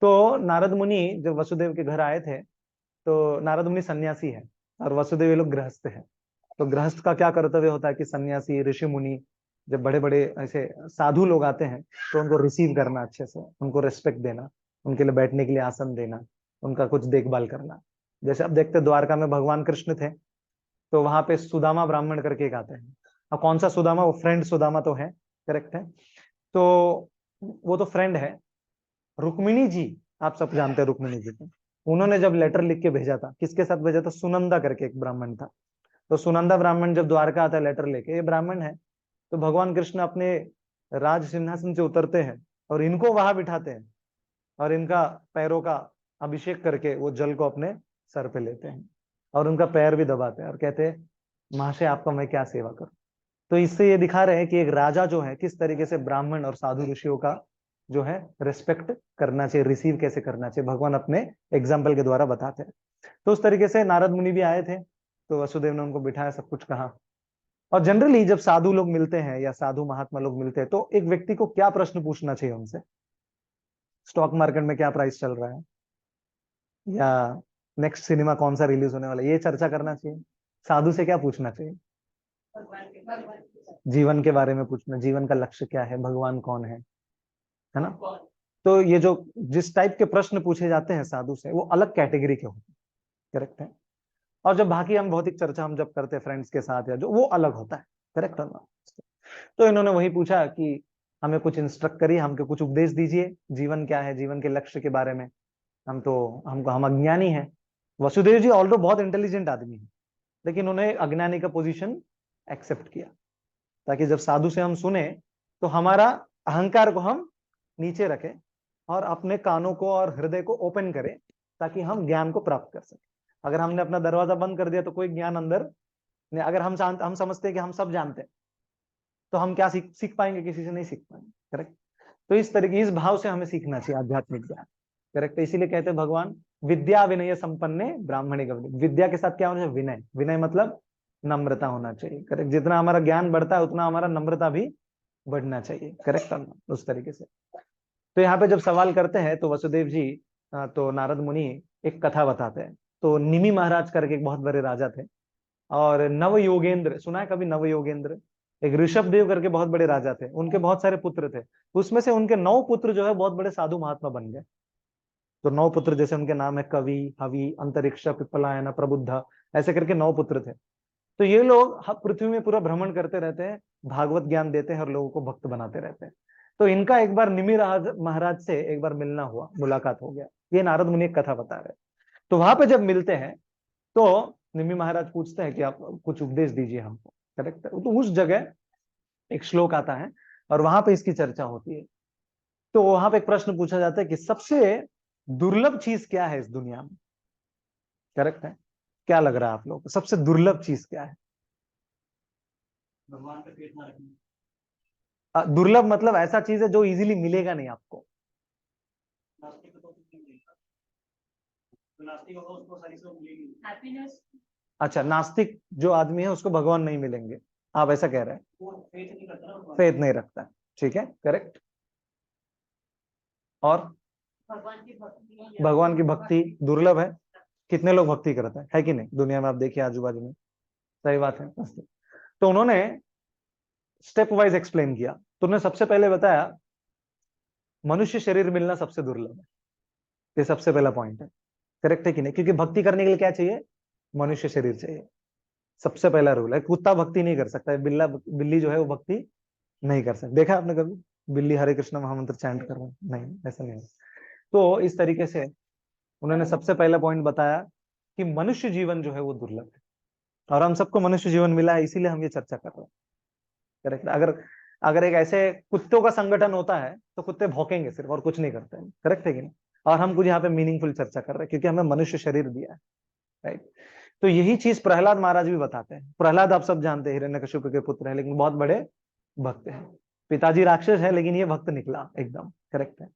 तो नारद मुनि जब वसुदेव के घर आए थे तो नारद मुनि सन्यासी है और वसुदेव ये लोग गृहस्थ है। तो गृहस्थ का क्या कर्तव्य होता है कि सन्यासी ऋषि मुनि जब बड़े बड़े ऐसे साधु लोग आते हैं तो उनको रिसीव करना, अच्छे से उनको रिस्पेक्ट देना, उनके लिए बैठने के लिए आसन देना, उनका कुछ देखभाल करना। जैसे अब देखते द्वारका में भगवान कृष्ण थे तो वहां पे सुदामा ब्राह्मण करके एक आते हैं। अब कौन सा सुदामा? वो फ्रेंड सुदामा तो है, करेक्ट है। तो वो तो फ्रेंड है। रुक्मिणी जी, आप सब जानते हैं रुक्मिणी जी को। उन्होंने जब लेटर लिख के भेजा था, किसके साथ भेजा था? सुनंदा करके एक ब्राह्मण था। तो सुनंदा ब्राह्मण जब द्वारका आता है लेटर लेके, ये ब्राह्मण है, तो भगवान कृष्ण अपने राज सिंहासन से उतरते हैं और इनको वहां बिठाते हैं और इनका पैरों का अभिषेक करके वो जल को अपने सर पे लेते हैं और उनका पैर भी दबाते हैं और कहते हैं महाशय आपका मैं क्या सेवा करूं। तो इससे ये दिखा रहे हैं कि एक राजा जो है किस तरीके से ब्राह्मण और साधु ऋषियों का जो है रिस्पेक्ट करना चाहिए, रिसीव कैसे करना चाहिए, भगवान अपने एग्जाम्पल के द्वारा बताते हैं। तो उस तरीके से नारद मुनि भी आए थे तो वसुदेव ने उनको बिठाया, सब कुछ कहा। और जनरली जब साधु लोग मिलते हैं या साधु महात्मा लोग मिलते हैं तो एक व्यक्ति को क्या प्रश्न पूछना चाहिए उनसे? स्टॉक मार्केट में क्या प्राइस चल रहा है, या नेक्स्ट सिनेमा कौन सा रिलीज होने वाला है, ये चर्चा करना चाहिए। साधु से क्या पूछना चाहिए? जीवन के बारे में पूछना, जीवन का लक्ष्य क्या है, भगवान कौन है ना। तो ये जो जिस टाइप के प्रश्न पूछे जाते हैं साधु से, वो अलग कैटेगरी के होते हैं, करेक्ट है। और जब बाकी हम भौतिक चर्चा हम जब करते हैं फ्रेंड्स के साथ या जो, वो अलग होता है, करेक्ट है ना। तो इन्होंने वही पूछा कि हमें कुछ इंस्ट्रक्ट करिए, हमको कुछ उपदेश दीजिए, जीवन क्या है, जीवन के लक्ष्य के बारे में। हम अज्ञानी हैं। वसुदेव जी ऑल्दो बहुत इंटेलिजेंट आदमी है, लेकिन उन्हें अज्ञानी का पोजीशन एक्सेप्ट किया ताकि जब साधु से हम सुने तो हमारा अहंकार को हम नीचे रखें और अपने कानों को और हृदय को ओपन करें ताकि हम ज्ञान को प्राप्त कर सकें। अगर हमने अपना दरवाजा बंद कर दिया तो कोई ज्ञान अंदर नहीं। अगर हम समझते हैं कि हम सब जानते हैं तो हम क्या सीख पाएंगे? किसी से नहीं सीख पाएंगे, करेक्ट। तो इस तरीके, इस भाव से हमें सीखना चाहिए आध्यात्मिक ज्ञान, करेक्ट। इसीलिए कहते हैं भगवान विद्या विनय संपन्ने ब्राह्मणे गम्य। विद्या के साथ क्या होना चाहिए? विनय। विनय मतलब नम्रता होना चाहिए, करेक्ट। जितना हमारा ज्ञान बढ़ता है उतना हमारा नम्रता भी बढ़ना चाहिए, करेक्ट। उस तरीके से तो यहाँ पे जब सवाल करते हैं तो वसुदेव जी तो नारद मुनि एक कथा बताते हैं। तो निमि महाराज करके एक बहुत बड़े राजा थे और नव योगेंद्र, सुना है कभी? नव योगेंद्र एक ऋषभ देव करके बहुत बड़े राजा थे, उनके बहुत सारे पुत्र थे। उसमें से उनके 9 पुत्र जो है बहुत बड़े साधु महात्मा बन गए। तो 9 पुत्र, जैसे उनके नाम है कवि, हवि, अंतरिक्ष, पिप्पलायन, प्रबुद्ध, ऐसे करके 9 पुत्र थे। तो ये लोग पृथ्वी में पूरा भ्रमण करते रहते हैं, भागवत ज्ञान देते हैं और लोगों को भक्त बनाते रहते हैं। तो इनका एक बार निमि महाराज से एक बार मिलना हुआ, मुलाकात हो गया। ये नारद मुनि एक कथा बता रहे। तो वहां पे जब मिलते हैं तो निमि महाराज पूछते हैं कि आप कुछ उपदेश दीजिए हमको, करेक्ट। तो उस जगह एक श्लोक आता है और वहां पे इसकी चर्चा होती है। तो वहां पे एक प्रश्न पूछा जाता है कि सबसे दुर्लभ चीज क्या है इस दुनिया में, करेक्ट है। क्या लग रहा है आप लोग को सबसे दुर्लभ चीज क्या है? भगवान का पेट ना रखना। दुर्लभ मतलब ऐसा चीज है जो इजीली मिलेगा नहीं आपको। नास्तिक को तो कुछ नहीं मिलेगा, तो नास्तिक होगा उसको सारी चीजें मिलेगी। हैप्पीनेस। अच्छा, नास्तिक जो आदमी है उसको भगवान नहीं मिलेंगे, आप ऐसा कह रहे हैं? वो फेथ नहीं करता ना, फेथ नहीं रखता है, ठीक है, करेक्ट। और भगवान की भक्ति दुर्लभ है। कितने लोग भक्ति करते हैं, है कि नहीं? दुनिया में आप देखिए आजू बाजू में, सही बात है। तो उन्होंने स्टेप वाइज एक्सप्लेन किया। तो उन्होंने सबसे पहले बताया मनुष्य शरीर मिलना सबसे दुर्लभ है। ये सबसे पहला पॉइंट है, करेक्ट है कि नहीं? क्योंकि भक्ति करने के लिए क्या चाहिए? मनुष्य शरीर चाहिए। सबसे पहला रूल है। कुत्ता भक्ति नहीं कर सकता है, बिल्ली जो है वो भक्ति नहीं कर सकती। देखा आपने कभी बिल्ली हरे कृष्ण महामंत्र चैंट कर रहा है? नहीं, ऐसा नहीं है। तो इस तरीके से उन्होंने सबसे पहला पॉइंट बताया कि मनुष्य जीवन जो है वो दुर्लभ है, और हम सबको मनुष्य जीवन मिला है, इसीलिए हम ये चर्चा कर रहे हैं। करेक्ट। अगर अगर एक ऐसे कुत्तों का संगठन होता है तो कुत्ते भौंकेंगे सिर्फ और कुछ नहीं करते हैं। करेक्ट है कि नहीं? और हम कुछ यहाँ पे मीनिंगफुल चर्चा कर रहे हैं क्योंकि हमें मनुष्य शरीर दिया है। राइट। तो यही चीज प्रहलाद महाराज भी बताते हैं। प्रहलाद आप सब जानते हैं हिरण्यकशिप के पुत्र है, लेकिन बहुत बड़े भक्त हैं। पिताजी राक्षस है लेकिन ये भक्त निकला एकदम। करेक्ट है।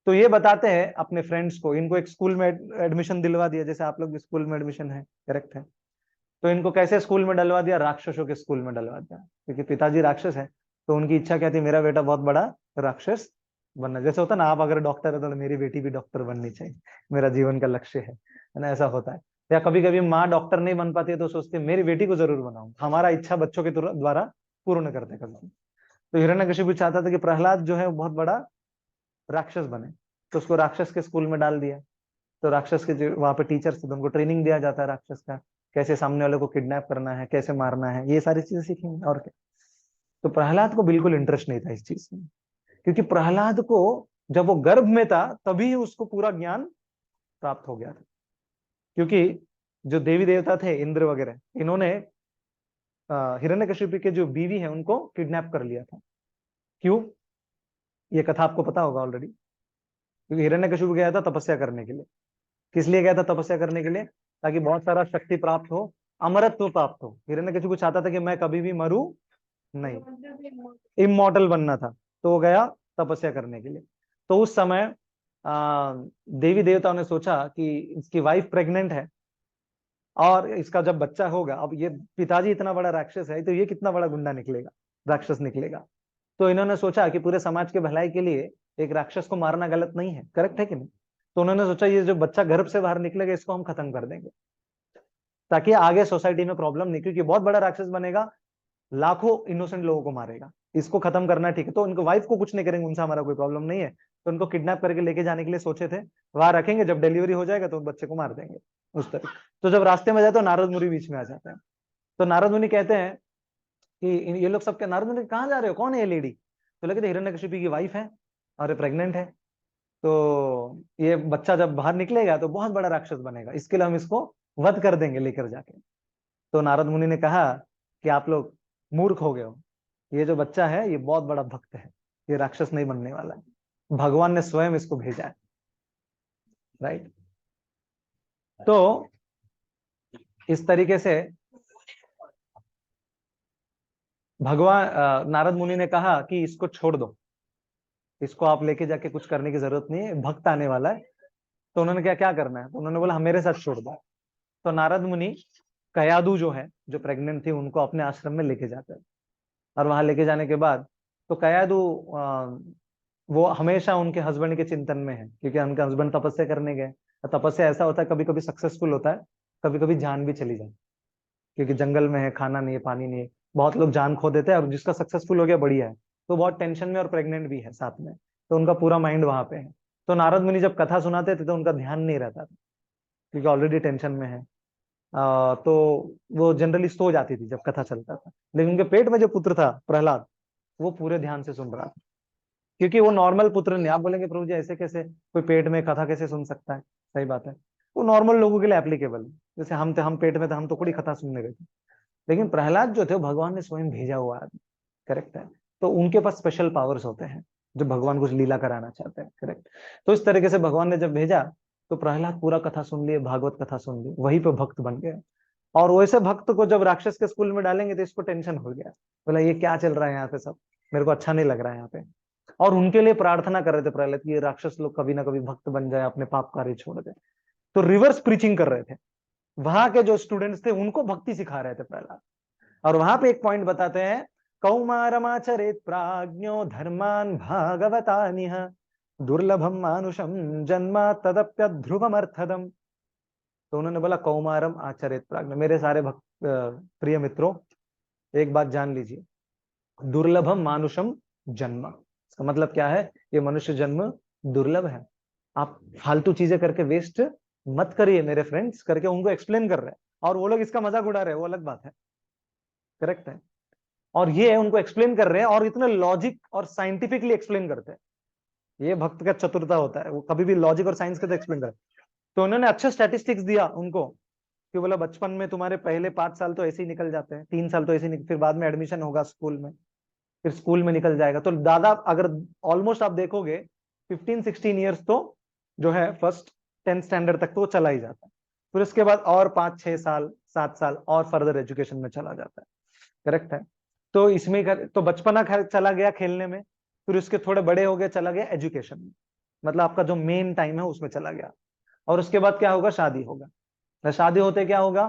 तो ये बताते हैं अपने फ्रेंड्स को, इनको एक स्कूल में एडमिशन दिलवा दिया, जैसे आप लोग भी स्कूल में एडमिशन है। करेक्ट है। तो इनको कैसे स्कूल में डलवा दिया? राक्षसों के स्कूल में डलवा दिया, क्योंकि पिताजी राक्षस है। तो उनकी इच्छा क्या थी? मेरा बेटा बहुत बड़ा राक्षस बनना। जैसे होता ना, आप अगर डॉक्टर है तो मेरी बेटी भी डॉक्टर बननी चाहिए, मेरा जीवन का लक्ष्य है ना, ऐसा होता है। या कभी कभी माँ डॉक्टर नहीं बन पाती है तो सोचती है मेरी बेटी को जरूर बनाऊं। हमारा इच्छा बच्चों के द्वारा पूर्ण करते कभी। तो हिरण्यकशिपु चाहता था कि प्रहलाद जो है वो बहुत बड़ा राक्षस बने, तो उसको राक्षस के स्कूल में डाल दिया। तो राक्षस के जो वहां पे टीचर्स थे, तो उनको ट्रेनिंग दिया जाता है राक्षस का, कैसे सामने वाले को किडनैप करना है, कैसे मारना है, ये सारी चीजें सीखेंगे और क्या। तो प्रहलाद को बिल्कुल इंटरेस्ट नहीं था इस चीज में, क्योंकि प्रहलाद को जब वो गर्भ में था तभी उसको पूरा ज्ञान प्राप्त हो गया था। क्योंकि जो देवी देवता थे इंद्र वगैरह, इन्होंने हिरण्यकशिपु के जो बीवी है उनको किडनैप कर लिया था। क्यों? ये कथा आपको पता होगा ऑलरेडी। क्योंकि हिरण्यकशिपु गया था तपस्या करने के लिए। किस लिए गया था तपस्या करने के लिए? ताकि बहुत सारा शक्ति प्राप्त हो, अमरत्व प्राप्त हो। हिरण्यकशिपु चाहता था कि मैं कभी भी मरूं नहीं, इमॉर्टल बनना था। तो वो गया तपस्या करने के लिए। तो उस समय देवी देवताओं ने सोचा कि इसकी वाइफ प्रेग्नेंट है और इसका जब बच्चा होगा, अब ये पिताजी इतना बड़ा राक्षस है तो ये कितना बड़ा गुंडा निकलेगा, राक्षस निकलेगा। तो इन्होंने सोचा कि पूरे समाज के भलाई के लिए एक राक्षस को मारना गलत नहीं है। करेक्ट है कि नहीं? तो उन्होंने सोचा ये जो बच्चा गर्भ से बाहर निकलेगा इसको हम खत्म कर देंगे, ताकि आगे सोसाइटी में प्रॉब्लम नहीं, क्योंकि बहुत बड़ा राक्षस बनेगा, लाखों इनोसेंट लोगों को मारेगा। इसको खत्म करना ठीक है। तो उनको वाइफ को कुछ नहीं करेंगे, उनसे हमारा कोई प्रॉब्लम नहीं है। तो उनको किडनैप करके लेके जाने के लिए सोचे थे, वहां रखेंगे, जब डिलीवरी हो जाएगा तो बच्चे को मार देंगे उस तरह। तो जब रास्ते में जाए तो नारद मुनि बीच में आ जाते हैं। तो नारद मुनि कहते हैं कि ये लोग सब क्या, नारद मुनि कहाँ जा रहे हो, कौन है ये लेडी? तो लगे हिरण्यकशिपु की वाइफ है और ये प्रेग्नेंट है, तो ये बच्चा जब बाहर निकलेगा तो बहुत बड़ा राक्षस बनेगा, इसके लिए हम इसको वध कर देंगे लेकर जाके। तो नारद मुनि ने कहा कि आप लोग मूर्ख हो गए हो, ये जो बच्चा है ये बहुत बड़ा भक्त है, ये राक्षस नहीं बनने वाला है, भगवान ने स्वयं इसको भेजा है। राइट। तो इस तरीके से भगवान नारद मुनि ने कहा कि इसको छोड़ दो, इसको आप लेके जाके कुछ करने की जरूरत नहीं है, भक्त आने वाला है। तो उन्होंने क्या क्या करना है? तो उन्होंने बोला हम मेरे साथ छोड़ दो। तो नारद मुनि कयादू जो है, जो प्रेग्नेंट थी, उनको अपने आश्रम में लेके जाते हैं। और वहां लेके जाने के बाद तो कयादू वो हमेशा उनके हस्बैंड के चिंतन में है, क्योंकि उनके हस्बैंड तपस्या करने गए। तपस्या ऐसा होता है, कभी कभी सक्सेसफुल होता है, कभी कभी जान भी चली जाती, क्योंकि जंगल में है, खाना नहीं है, पानी नहीं है, बहुत लोग जान खो देते हैं। और जिसका सक्सेसफुल हो गया बढ़िया है, तो बहुत टेंशन में और प्रेग्नेंट भी है साथ में, तो उनका पूरा माइंड वहां पे है। तो नारद मुनि जब कथा सुनाते थे तो उनका ध्यान नहीं रहता था, क्योंकि ऑलरेडी टेंशन में है। तो वो जनरली सो जाती थी जब कथा चलता था। लेकिन उनके पेट में जो पुत्र था प्रहलाद, वो पूरे ध्यान से सुन रहा था, क्योंकि वो नॉर्मल पुत्र नहीं। आप बोलेंगे प्रभु जी ऐसे कैसे, कोई पेट में कथा कैसे सुन सकता है? सही बात है, वो नॉर्मल लोगों के लिए एप्लीकेबल है। जैसे हम थे, हम पेट में थे, हम तो कोई कथा सुनने गए थे। लेकिन प्रहलाद जो थे भगवान ने स्वयं भेजा हुआ आदमी। करेक्ट है। तो उनके पास स्पेशल पावर्स होते हैं जब भगवान कुछ लीला कराना चाहते हैं। करेक्ट। तो इस तरीके से भगवान ने जब भेजा तो प्रहलाद पूरा कथा सुन लिए, भागवत कथा सुन ली, वहीं पे भक्त बन गया। और वैसे भक्त को जब राक्षस के स्कूल में डालेंगे तो इसको टेंशन हो गया, बोला ये क्या चल रहा है यहाँ पे, सब मेरे को अच्छा नहीं लग रहा है यहाँ पे। और उनके लिए प्रार्थना कर रहे थे प्रहलाद कि ये राक्षस लोग कभी ना कभी भक्त बन जाए, अपने पाप कार्य छोड़ दे। तो रिवर्स प्रीचिंग कर रहे थे, वहां के जो स्टूडेंट्स थे उनको भक्ति सिखा रहे थे प्रहलाद। और वहां पे एक पॉइंट बताते हैं, कौमारमाचरेत प्राज्ञो धर्मान भागवतानिह दुर्लभम मानुषम जन्मा तदप्यध्रुवमर्थदम। तो उन्होंने बोला कौमारम आचरित प्राज्ञ, मेरे सारे भक्त प्रिय मित्रों, एक बात जान लीजिए, दुर्लभम मानुषम जन्म, इसका मतलब क्या है? ये मनुष्य जन्म दुर्लभ है। आप फालतू चीजें करके वेस्ट मत करिए मेरे फ्रेंड्स, करके उनको एक्सप्लेन कर रहे हैं। और वो लोग इसका मजाक उड़ा रहे हैं, वो अलग बात है। करेक्ट है। और ये उनको एक्सप्लेन कर रहे हैं और इतना लॉजिक और साइंटिफिकली एक्सप्लेन करते हैं। ये भक्त का चतुरता होता है, वो कभी भी लॉजिक और साइंस के साथ एक्सप्लेन करे। तो उन्होंने अच्छा स्टैटिस्टिक्स दिया उनको कि बोला बचपन में तुम्हारे पहले 5 साल तो ऐसे ही निकल जाते हैं, 3 साल तो ऐसे ही फिर बाद में एडमिशन होगा स्कूल में, फिर स्कूल में निकल जाएगा। तो दादा अगर ऑलमोस्ट आप देखोगे 15-16 ईयर्स तो जो है फर्स्ट 10th स्टैंडर्ड तक तो वो चला ही जाता है। फिर उसके बाद और 5-6 साल 7 साल और फर्दर एजुकेशन में चला जाता है। करेक्ट है। तो इसमें तो बचपना चला गया खेलने में, फिर उसके थोड़े बड़े हो गए चला गया एजुकेशन में, मतलब आपका जो मेन टाइम है उसमें चला गया। और उसके बाद क्या होगा, शादी होगा। शादी होते क्या होगा,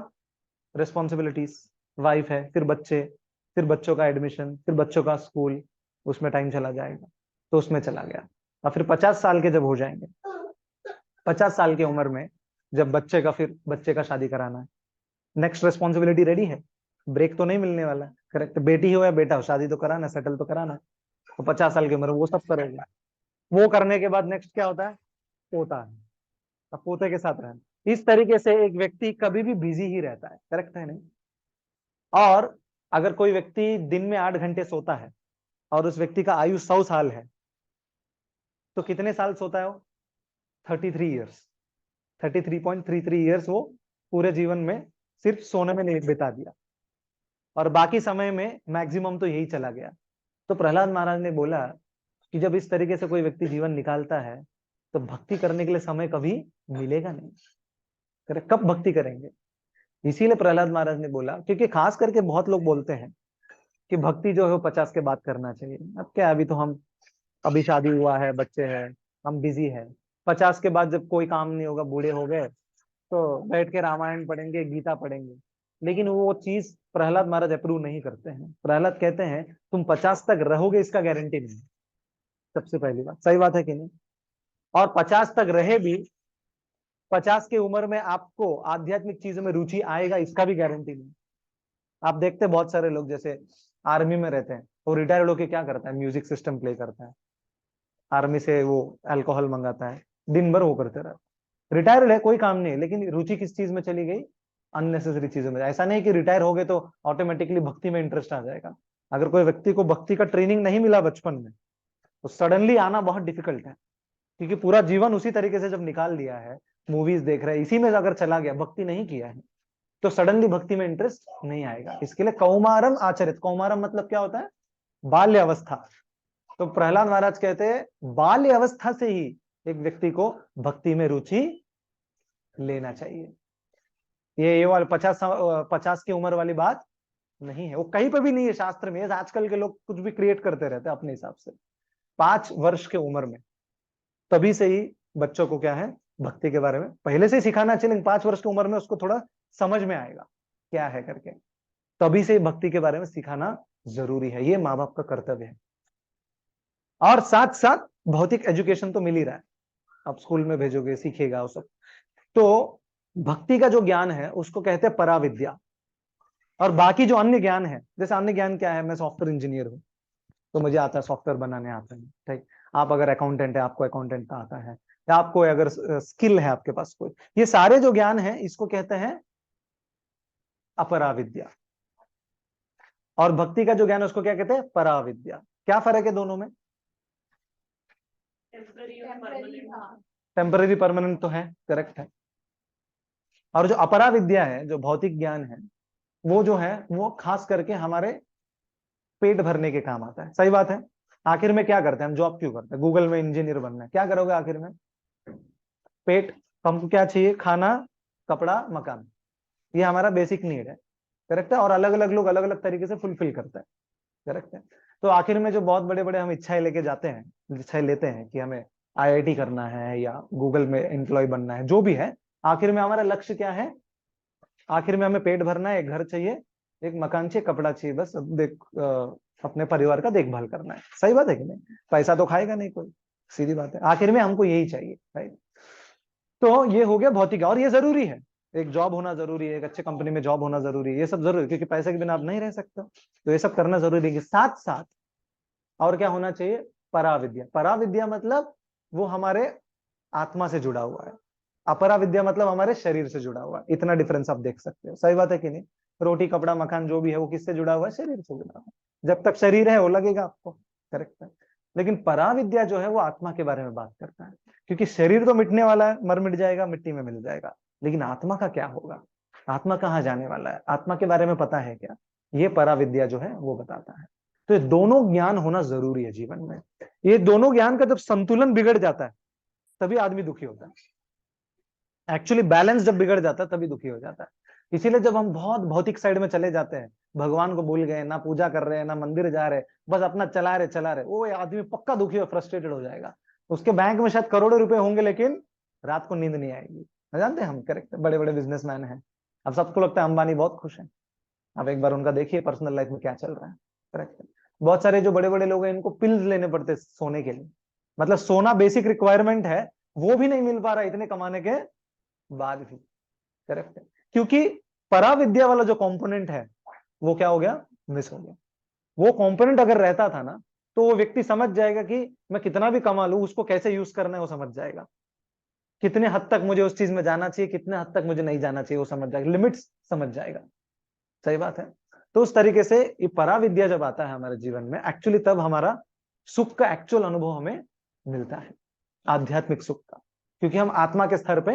रिस्पॉन्सिबिलिटीज, वाइफ है, फिर बच्चे, फिर बच्चों का एडमिशन, फिर बच्चों का स्कूल, उसमें टाइम चला जाएगा। तो उसमें चला गया। और फिर 50 साल के जब हो जाएंगे, 50 साल की उम्र में जब बच्चे का, फिर बच्चे का शादी कराना है, नेक्स्ट रिस्पॉन्सिबिलिटी रेडी है, ब्रेक तो नहीं मिलने वाला। करेक्ट, बेटी हो या बेटा हो, शादी तो कराना, सेटल तो कराना। तो 50 साल की उम्र में वो सब करेगा। वो करने के बाद नेक्स्ट क्या होता है, पोता है। अब पोते के साथ रहना। इस तरीके से एक व्यक्ति कभी भी बिजी ही रहता है। करेक्ट है नहीं। और अगर कोई व्यक्ति दिन में 8 घंटे सोता है और उस व्यक्ति का आयु 100 साल है, तो कितने साल सोता है वो, 33 ईयर्स, 33.33 ईयर्स वो पूरे जीवन में सिर्फ सोने में नहीं बिता दिया, और बाकी समय में मैक्सिमम तो यही चला गया। तो प्रहलाद महाराज ने बोला कि जब इस तरीके से कोई व्यक्ति जीवन निकालता है तो भक्ति करने के लिए समय कभी मिलेगा नहीं। कब भक्ति करेंगे। इसीलिए प्रहलाद महाराज ने बोला, क्योंकि खास करके बहुत लोग बोलते हैं कि भक्ति जो है वो 50 के बाद करना चाहिए। अब क्या, अभी तो हम, अभी शादी हुआ है, बच्चे हैं, हम बिजी है। 50 के बाद जब कोई काम नहीं होगा, बूढ़े हो गए, तो बैठ के रामायण पढ़ेंगे, गीता पढ़ेंगे। लेकिन वो चीज प्रहलाद महाराज अप्रूव नहीं करते हैं। प्रहलाद कहते हैं तुम 50 तक रहोगे इसका गारंटी नहीं। सबसे पहली बात, सही बात है कि नहीं। और 50 तक रहे भी, 50 की उम्र में आपको आध्यात्मिक चीजों में रुचि आएगा इसका भी गारंटी नहीं। आप देखते हैं बहुत सारे लोग जैसे आर्मी में रहते हैं, वो रिटायर्ड होके क्या करता है, म्यूजिक सिस्टम प्ले करता है, आर्मी से वो अल्कोहल मंगाता है, दिन भर वो करते रहते। रिटायर्ड है, कोई काम नहीं है, लेकिन रुचि किस चीज में चली गई, अननेसेसरी चीजों में। ऐसा नहीं कि रिटायर हो गए तो ऑटोमेटिकली भक्ति में इंटरेस्ट आ जाएगा। अगर कोई व्यक्ति को भक्ति का ट्रेनिंग नहीं मिला बचपन में, तो सडनली आना बहुत डिफिकल्ट है, क्योंकि पूरा जीवन उसी तरीके से जब निकाल दिया है, मूवीज देख रहे हैं, इसी में अगर चला गया, भक्ति नहीं किया है, तो सडनली भक्ति में इंटरेस्ट नहीं आएगा। इसके लिए कौमारम आचरित, कौमारम मतलब क्या होता है, बाल्य अवस्था। तो प्रहलाद महाराज कहते हैं बाल्य अवस्था से ही एक व्यक्ति को भक्ति में रुचि लेना चाहिए। ये वाला 50 की उम्र वाली बात नहीं है, वो कहीं पर भी नहीं है शास्त्र में। आजकल के लोग कुछ भी क्रिएट करते रहते हैं अपने हिसाब से। 5 वर्ष के उम्र में तभी से ही बच्चों को क्या है, भक्ति के बारे में पहले से ही सिखाना चाहिए, लेकिन 5 वर्ष की उम्र में उसको थोड़ा समझ में आएगा क्या है करके, तभी से भक्ति के बारे में सिखाना जरूरी है। ये माँ बाप का कर्तव्य है। और साथ साथ भौतिक एजुकेशन तो मिल ही रहा है, आप स्कूल में भेजोगे, सीखेगा वो सब। तो भक्ति का जो ज्ञान है उसको कहते हैं पराविद्या। और बाकी जो अन्य ज्ञान है, जैसे अन्य ज्ञान क्या है, मैं सॉफ्टवेयर इंजीनियर हूँ तो मुझे आता है, सॉफ्टवेयर बनाने आता है, ठीक। आप अगर अकाउंटेंट है, आपको अकाउंटेंट का आता है, या आपको अगर स्किल है आपके पास कोई, ये सारे जो ज्ञान है इसको कहते हैं अपराविद्या। और भक्ति का जो ज्ञान है उसको क्या कहते हैं, पराविद्या। क्या फर्क है दोनों में, टेम्पररी परमानेंट तो है, करेक्ट है। और जो अपराविद्या है, जो भौतिक ज्ञान है, वो जो है वो खास करके हमारे पेट भरने के काम आता है। सही बात है। आखिर में क्या करते हैं हम, जॉब क्यों करते हैं, गूगल में इंजीनियर बनना है, क्या करोगे आखिर में, पेट, हमको क्या चाहिए, खाना, कपड़ा, मकान, ये हमारा बेसिक नीड है। करेक्ट है। और अलग अलग लोग अलग अलग तरीके से फुलफिल करते हैं। करेक्ट है। तो आखिर में जो बहुत बड़े बड़े हम इच्छाएं लेके जाते हैं, इच्छाएं लेते हैं कि हमें आईआईटी करना है या गूगल में एम्प्लॉय बनना है, जो भी है, आखिर में हमारा लक्ष्य क्या है, आखिर में हमें पेट भरना है, एक घर चाहिए, एक मकान चाहिए, कपड़ा चाहिए, बस अपने परिवार का देखभाल करना है। सही बात है कि नहीं, पैसा तो खाएगा नहीं कोई, सीधी बात है। आखिर में हमको यही चाहिए, राइट। तो ये हो गया भौतिक, और ये जरूरी है, एक जॉब होना जरूरी है, एक अच्छे कंपनी में जॉब होना जरूरी है, ये सब जरूरी है, क्योंकि पैसे के बिना आप नहीं रह सकते। तो ये सब करना जरूरी है। साथ साथ और क्या होना चाहिए, पराविद्या। पराविद्या मतलब वो हमारे आत्मा से जुड़ा हुआ है, अपरा विद्या मतलब हमारे शरीर से जुड़ा हुआ, इतना डिफरेंस आप देख सकते हो। सही बात है कि नहीं? रोटी कपड़ा मकान जो भी है वो किससे जुड़ा हुआ है? शरीर से जुड़ा हुआ है। जब तक शरीर है वो लगेगा आपको, करेक्ट है। लेकिन परा विद्या जो है वो आत्मा के बारे में बात करता है, क्योंकि शरीर तो मिटने वाला है, मर मिट जाएगा, मिट्टी में मिल जाएगा, लेकिन आत्मा का क्या होगा? आत्मा कहाँ जाने वाला है? आत्मा के बारे में पता है क्या? ये परा विद्या जो है वो बताता है। तो ये दोनों ज्ञान होना जरूरी है जीवन में। ये दोनों ज्ञान का जब संतुलन बिगड़ जाता है तभी आदमी दुखी होता है। एक्चुअली बैलेंस जब बिगड़ जाता है तभी दुखी हो जाता है। इसीलिए जब हम बहुत भौतिक साइड में चले जाते हैं, भगवान को भूल गए, ना पूजा कर रहे हैं, ना मंदिर जा रहे, बस अपना चला रहे, वो आदमी पक्का दुखी और फ्रस्ट्रेटेड हो जाएगा। उसके बैंक में शायद करोड़ों रुपए होंगे लेकिन रात को नींद नहीं आएगी। जानते हैं हम, करेक्ट, बड़े बड़े बिजनेसमैन हैं, अब सबको लगता है अंबानी बहुत खुश है। आप एक बार उनका देखिए पर्सनल लाइफ में क्या चल रहा है, करेक्ट है। बहुत सारे जो बड़े बड़े लोग हैं इनको पिल्स लेने पड़ते हैं सोने के लिए, मतलब सोना बेसिक रिक्वायरमेंट है, वो भी नहीं मिल पा रहा इतने कमाने के बाद भी, करेक्ट है। क्योंकि परा विद्या वाला जो कंपोनेंट है वो क्या हो गया? मिस हो गया। वो कंपोनेंट अगर रहता था ना तो वो व्यक्ति समझ जाएगा कि मैं कितना भी कमा लूं उसको कैसे यूज करना है, वो समझ जाएगा। कितने हद तक मुझे उस चीज में जाना चाहिए, कितने हद तक मुझे नहीं जाना चाहिए, वो समझ जाएगा, लिमिट्स समझ जाएगा। सही बात है। तो उस तरीके से ये परा विद्या जब आता है हमारे जीवन में, एक्चुअली तब हमारा सुख का एक्चुअल अनुभव हमें मिलता है, आध्यात्मिक सुख का, क्योंकि हम आत्मा के स्तर पे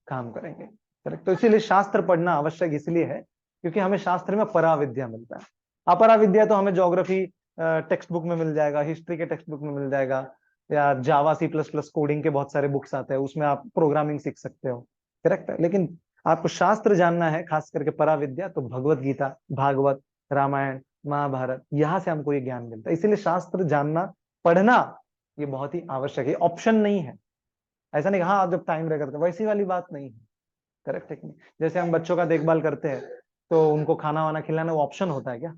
काम करेंगे, करेक्ट। तो इसीलिए शास्त्र पढ़ना आवश्यक इसलिए है क्योंकि हमें शास्त्र में परा विद्या मिलता है। अपरा विद्या तो हमें ज्योग्राफी टेक्स्ट बुक में मिल जाएगा, हिस्ट्री के टेक्स्ट बुक में मिल जाएगा, या जावा C++ कोडिंग के बहुत सारे बुक्स आते हैं, उसमें आप प्रोग्रामिंग सीख सकते हो, करेक्ट है। लेकिन आपको शास्त्र जानना है, खास करके परा विद्या, तो भगवत गीता, भागवत, रामायण, महाभारत, यहाँ से हमको ये ज्ञान मिलता है। इसीलिए शास्त्र जानना, पढ़ना ये बहुत ही आवश्यक है, ऑप्शन नहीं है। ऐसा नहीं हाँ जब टाइम रहेगा तो, वैसी वाली बात नहीं है, करेक्ट है कि नहीं? जैसे हम बच्चों का देखभाल करते हैं तो उनको खाना वाना खिलाना वो ऑप्शन होता है क्या?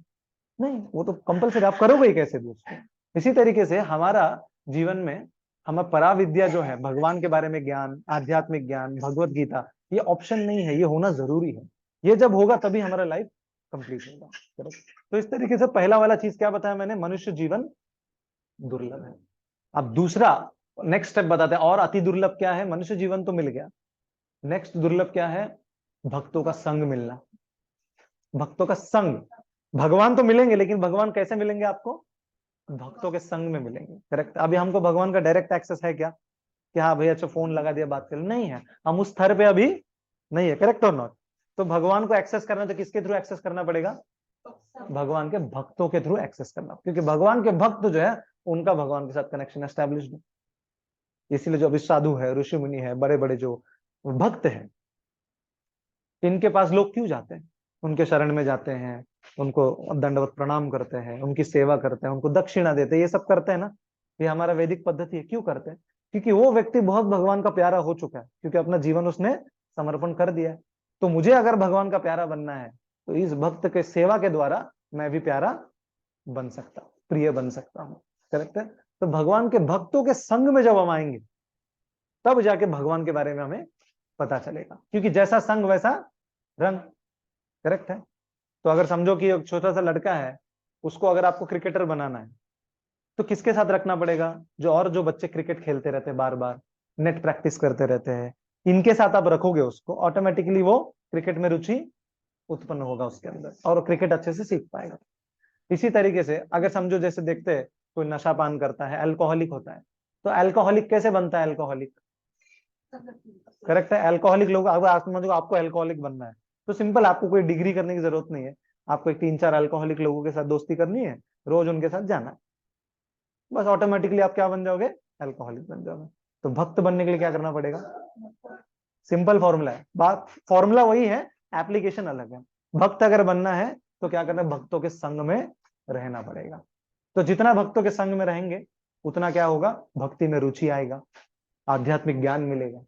नहीं, वो तो कंपलसरी, आप करोगे ही कैसे भी उसको। इसी तरीके से हमारा जीवन में हमें परा विद्या जो है, भगवान के बारे में ज्ञान, आध्यात्मिक ज्ञान, भगवत गीता, ये ऑप्शन नहीं है, ये होना जरूरी है। ये जब होगा तभी हमारा लाइफ कंप्लीट होगा, करेक्ट। तो इस तरीके से पहला वाला चीज क्या बताया मैंने? मनुष्य जीवन दुर्लभ है। अब दूसरा नेक्स्ट स्टेप बताते हैं, और अति दुर्लभ क्या है? मनुष्य जीवन तो मिल गया, नेक्स्ट दुर्लभ क्या है? भक्तों का संग मिलना। भक्तों का संग, भगवान तो मिलेंगे लेकिन भगवान कैसे मिलेंगे आपको? भक्तों के संग में मिलेंगे, करेक्ट। अभी हमको भगवान का डायरेक्ट एक्सेस है क्या कि हाँ भैया अच्छा फोन लगा दिया बात कर? नहीं है, हम उस स्तर पे अभी नहीं है, करेक्ट और नॉट? तो भगवान को एक्सेस करना तो किसके थ्रू एक्सेस करना पड़ेगा? भगवान के भक्तों के थ्रू एक्सेस करना, क्योंकि भगवान के भक्त जो है उनका भगवान के साथ कनेक्शन एस्टेब्लिश्ड है। इसीलिए जो अभी साधु है, ऋषि मुनि है, बड़े बड़े जो भक्त हैं, इनके पास लोग क्यों जाते हैं? उनके शरण में जाते हैं, उनको दंडवत प्रणाम करते हैं, उनकी सेवा करते हैं, उनको दक्षिणा देते हैं, ये सब करते हैं ना। ये हमारा वैदिक पद्धति है। क्यों करते हैं? क्योंकि वो व्यक्ति बहुत भगवान का प्यारा हो चुका है, क्योंकि अपना जीवन उसने समर्पण कर दिया है। तो मुझे अगर भगवान का प्यारा बनना है तो इस भक्त के सेवा के द्वारा मैं भी प्यारा बन सकता हूँ, प्रिय बन सकता हूँ, करेक्ट है। तो भगवान के भक्तों के संग में जब हम आएंगे तब जाके भगवान के बारे में हमें पता चलेगा, क्योंकि जैसा संग वैसा रंग, करेक्ट है। तो अगर समझो कि एक छोटा सा लड़का है, उसको अगर आपको क्रिकेटर बनाना है तो किसके साथ रखना पड़ेगा? जो बच्चे क्रिकेट खेलते रहते हैं, बार बार नेट प्रैक्टिस करते रहते हैं, इनके साथ आप रखोगे उसको, ऑटोमेटिकली वो क्रिकेट में रुचि उत्पन्न होगा उसके अंदर और क्रिकेट अच्छे से सीख पाएगा। इसी तरीके से अगर समझो, जैसे देखते हैं कोई नशा पान करता है, अल्कोहलिक होता है, तो अल्कोहलिक कैसे बनता है? अल्कोहलिक, करेक्ट है। अल्कोहलिक लोग, अगर आप समझो आपको अल्कोहलिक बनना है तो सिंपल, आपको कोई डिग्री करने की जरूरत नहीं है, आपको एक 3-4 अल्कोहलिक लोगों के साथ दोस्ती करनी है, रोज उनके साथ जाना है, बस ऑटोमेटिकली आप क्या बन जाओगे? अल्कोहलिक बन जाओगे। तो भक्त बनने के लिए क्या करना पड़ेगा? सिंपल फॉर्मूला है, बात फॉर्मूला वही है, एप्लीकेशन अलग है। भक्त अगर बनना है तो क्या करना है? भक्तों के संग में रहना पड़ेगा। तो जितना भक्तों के संग में रहेंगे उतना क्या होगा? भक्ति में रुचि आएगा, आध्यात्मिक ज्ञान मिलेगा।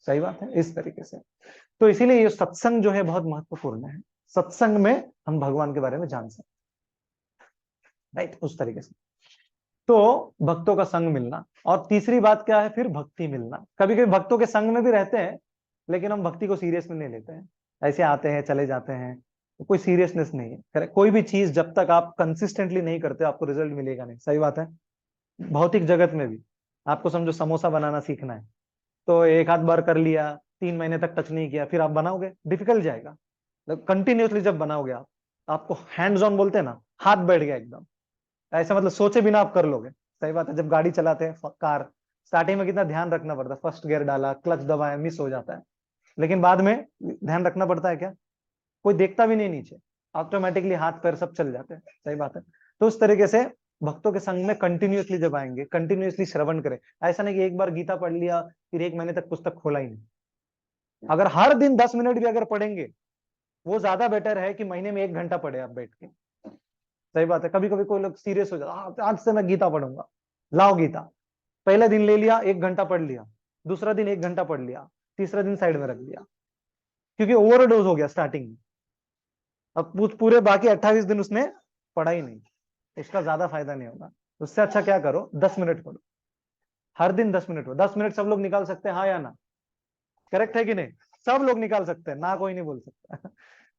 सही बात है, इस तरीके से। तो इसीलिए ये सत्संग जो है बहुत महत्वपूर्ण है। सत्संग में हम भगवान के बारे में जान सकते, राइट, उस तरीके से। तो भक्तों का संग मिलना, और तीसरी बात क्या है? फिर भक्ति मिलना। कभी कभी भक्तों के संग में भी रहते हैं लेकिन हम भक्ति को सीरियस में नहीं लेते हैं, ऐसे आते हैं चले जाते हैं, तो कोई सीरियसनेस नहीं है। करेक्ट, कोई भी चीज जब तक आप कंसिस्टेंटली नहीं करते आपको रिजल्ट मिलेगा नहीं। सही बात है। भौतिक जगत में भी आपको समझो समोसा बनाना सीखना है, तो एक आध बार कर लिया, 3 महीने तक टच नहीं किया, फिर आप बनाओगे, डिफिकल्ट जाएगा। कंटिन्यूअसली जब बनाओगे आप, आपको हैंड्स ऑन बोलते हैं ना, हाथ बैठ गया एकदम, ऐसा मतलब सोचे बिना आप कर लोगे। सही बात है, जब गाड़ी चलाते हैं कार, स्टार्टिंग में कितना ध्यान रखना पड़ता है, फर्स्ट गियर डाला, क्लच दबाया, मिस हो जाता है, लेकिन बाद में ध्यान रखना पड़ता है क्या, कोई देखता भी नहीं नीचे, ऑटोमेटिकली हाथ पैर सब चल जाते हैं। सही बात है। तो उस तरीके से भक्तों के संग में कंटिन्यूअसली जब आएंगे, कंटिन्यूअसली श्रवण करें। ऐसा नहीं कि एक बार गीता पढ़ लिया फिर 1 महीने तक पुस्तक खोला ही नहीं। अगर हर दिन 10 मिनट भी अगर पढ़ेंगे, वो ज्यादा बेटर है कि महीने में 1 घंटा पढ़े आप बैठ के। सही बात है। कभी कभी कोई लोग सीरियस हो जाता, आज से मैं गीता पढ़ूंगा, लाओ गीता, पहले दिन ले लिया 1 घंटा पढ़ लिया, दूसरा दिन 1 घंटा पढ़ लिया, तीसरा दिन साइड में रख दिया, क्योंकि ओवरडोज हो गया स्टार्टिंग में। अब पूरे बाकी 28 दिन उसने पढ़ा ही नहीं, उसका ज्यादा फायदा नहीं होगा। उससे अच्छा क्या करो, 10 मिनट पढ़ो, हर दिन 10 मिनट पढ़ो। 10 मिनट सब लोग निकाल सकते हैं, हाँ या ना? करेक्ट है कि नहीं? सब लोग निकाल सकते हैं, ना कोई नहीं बोल सकता।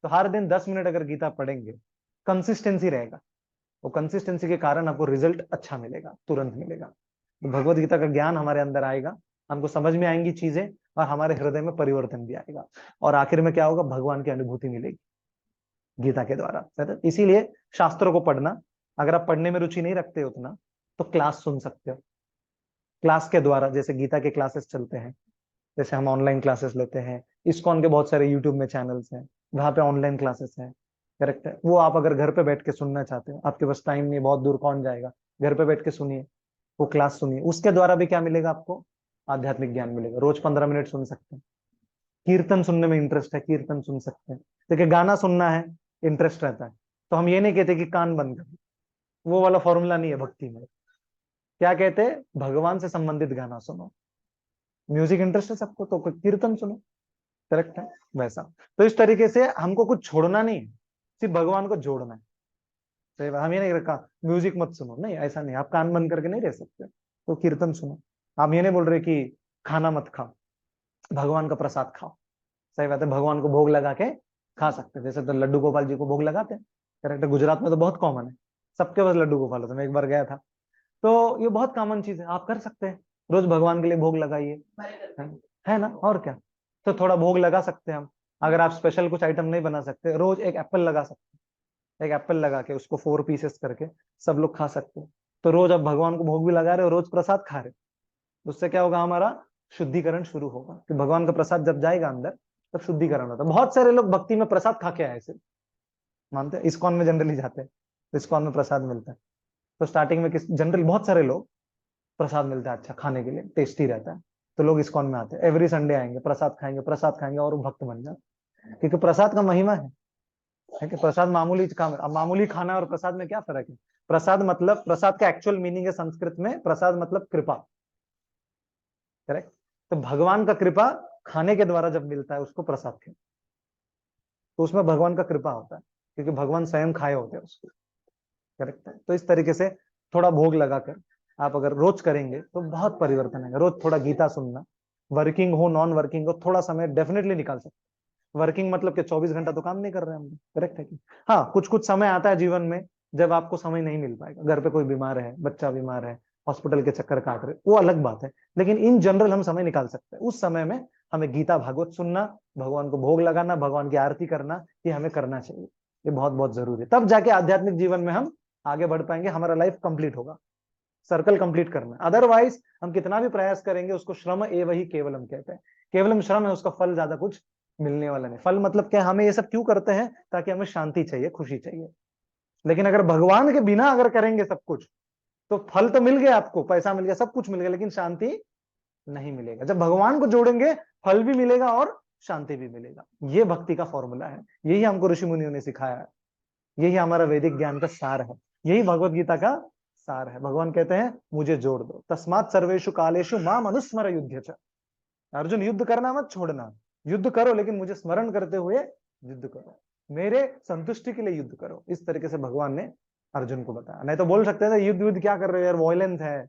तो हर दिन 10 मिनट अगर गीता पढ़ेंगे, कंसिस्टेंसी रहेगा, वो कंसिस्टेंसी के कारण आपको रिजल्ट अच्छा मिलेगा, तुरंत मिलेगा। तो भगवत गीता का ज्ञान हमारे अंदर आएगा, हमको समझ में आएंगी चीजें, और हमारे हृदय में परिवर्तन भी आएगा, और आखिर में क्या होगा, भगवान की अनुभूति मिलेगी गीता के द्वारा। इसीलिए शास्त्रों को पढ़ना, अगर आप पढ़ने में रुचि नहीं रखते उतना, तो क्लास सुन सकते हो। क्लास के द्वारा, जैसे गीता के क्लासेस चलते हैं, जैसे हम ऑनलाइन क्लासेस लेते हैं, इस्कॉन के बहुत सारे यूट्यूब में चैनल्स हैं, वहां पे ऑनलाइन क्लासेस हैं। करेक्ट है। वो आप अगर घर पे बैठ के सुनना चाहते हो, आपके पास टाइम नहीं, बहुत दूर कौन जाएगा, घर पे बैठ के सुनिए, वो क्लास सुनिए, उसके द्वारा भी क्या मिलेगा आपको, आध्यात्मिक ज्ञान मिलेगा। रोज 15 मिनट सुन सकते हैं। कीर्तन सुनने में इंटरेस्ट है, कीर्तन सुन सकते हैं। देखिए गाना सुनना है, इंटरेस्ट रहता है, तो हम ये नहीं कहते कि कान बंद कर, वो वाला फॉर्मूला नहीं है भक्ति में। क्या कहते हैं, भगवान से संबंधित गाना सुनो। म्यूजिक इंटरेस्ट है सबको, तो कीर्तन सुनो। करेक्ट है वैसा। तो इस तरीके से हमको कुछ छोड़ना नहीं, सिर्फ भगवान को जोड़ना है। सही बात। हम ये नहीं रखा म्यूजिक मत सुनो, नहीं, ऐसा नहीं, आप कान बंद करके नहीं रह सकते, तो कीर्तन सुनो। आप ये नहीं बोल रहे कि खाना मत खाओ, भगवान का प्रसाद खाओ। सही बात है, भगवान को भोग लगा के खा सकते हैं, जैसे तो लड्डू गोपाल जी को भोग लगाते हैं। करेक्ट है, गुजरात में तो बहुत कॉमन है, सबके पास लड्डू गोपाल होता है। मैं एक बार गया था, तो ये बहुत कॉमन चीज है, आप कर सकते हैं, रोज भगवान के लिए भोग लगाइए, है ना, और क्या। तो थोड़ा भोग लगा सकते हैं हम। अगर आप स्पेशल कुछ आइटम नहीं बना सकते, रोज एक एप्पल लगा सकते हैं, एक एप्पल लगा के उसको 4 पीसेस करके सब लोग खा सकते हैं। तो रोज आप भगवान को भोग भी लगा रहे हो, रोज प्रसाद खा रहे हो, उससे क्या होगा, हमारा शुद्धिकरण शुरू होगा। कि भगवान का प्रसाद जब जाएगा अंदर, तब शुद्धिकरण होता है। बहुत सारे लोग भक्ति में प्रसाद खा के आए सिर्फ, मानते हैं, इस्कॉन में जनरली जाते हैं, तो इस्कॉन में प्रसाद मिलता है। तो स्टार्टिंग में किस जनरल बहुत सारे लोग प्रसाद मिलता है, अच्छा खाने के लिए, टेस्टी रहता है, तो लोग इस्कॉन में आते हैं, एवरी संडे आएंगे, प्रसाद खाएंगे और भक्त बन जाते, क्योंकि प्रसाद का महिमा है कि प्रसाद मामूली काम, अब मामूली खाना और प्रसाद में क्या फर्क है। प्रसाद मतलब, प्रसाद का एक्चुअल मीनिंग है संस्कृत में, प्रसाद मतलब कृपा। करेक्ट। तो भगवान का कृपा खाने के द्वारा जब मिलता है, उसको प्रसाद कहते हैं, तो उसमें भगवान का कृपा होता है, क्योंकि भगवान स्वयं खाए होते हैं उसको। करेक्ट है। तो इस तरीके से थोड़ा भोग लगाकर आप अगर रोज करेंगे, तो बहुत परिवर्तन है। रोज थोड़ा गीता सुनना, वर्किंग हो नॉन वर्किंग हो, थोड़ा समय डेफिनेटली निकाल सकते। वर्किंग मतलब कि 24 घंटा तो काम नहीं कर रहे हम। करेक्ट है कि हाँ, कुछ कुछ समय आता है जीवन में जब आपको समय नहीं मिल पाएगा, घर पे कोई बीमार है, बच्चा बीमार है, हॉस्पिटल के चक्कर काट रहे, वो अलग बात है। लेकिन इन जनरल हम समय निकाल सकते हैं। उस समय में हमें गीता भागवत सुनना, भगवान को भोग लगाना, भगवान की आरती करना, ये हमें करना चाहिए। ये बहुत बहुत जरूरी है, तब जाके आध्यात्मिक जीवन में हम आगे बढ़ पाएंगे, हमारा लाइफ कंप्लीट होगा। सर्कल कंप्लीट करना, अदरवाइज हम कितना भी प्रयास करेंगे, उसको श्रम एव ही केवलम कहते हैं। केवलम श्रम है, उसका फल ज्यादा कुछ मिलने वाला नहीं। फल मतलब क्या, हमें ये सब क्यों करते हैं, ताकि हमें शांति चाहिए, खुशी चाहिए। लेकिन अगर भगवान के बिना अगर करेंगे सब कुछ, तो फल तो मिल गया, आपको पैसा मिल गया, सब कुछ मिल गया, लेकिन शांति नहीं मिलेगा। जब भगवान को जोड़ेंगे, फल भी मिलेगा और शांति भी मिलेगा। ये भक्ति का फॉर्मूला है, यही हमको ऋषि मुनियों ने सिखाया है, यही हमारा वैदिक ज्ञान का सार है, यही भगवत गीता का सार है। भगवान कहते हैं मुझे जोड़ दो, तस्मात् सर्वेषु कालेषु माम अनुस्मर युध्य च। अर्जुन, युद्ध करना मत छोड़ना, युद्ध करो, लेकिन मुझे स्मरण करते हुए युद्ध करो, मेरे संतुष्टि के लिए युद्ध करो। इस तरीके से भगवान ने अर्जुन को बताया। नहीं तो बोल सकते थे युद्ध युद्ध क्या कर रहे हो यार, वॉयलेंस है,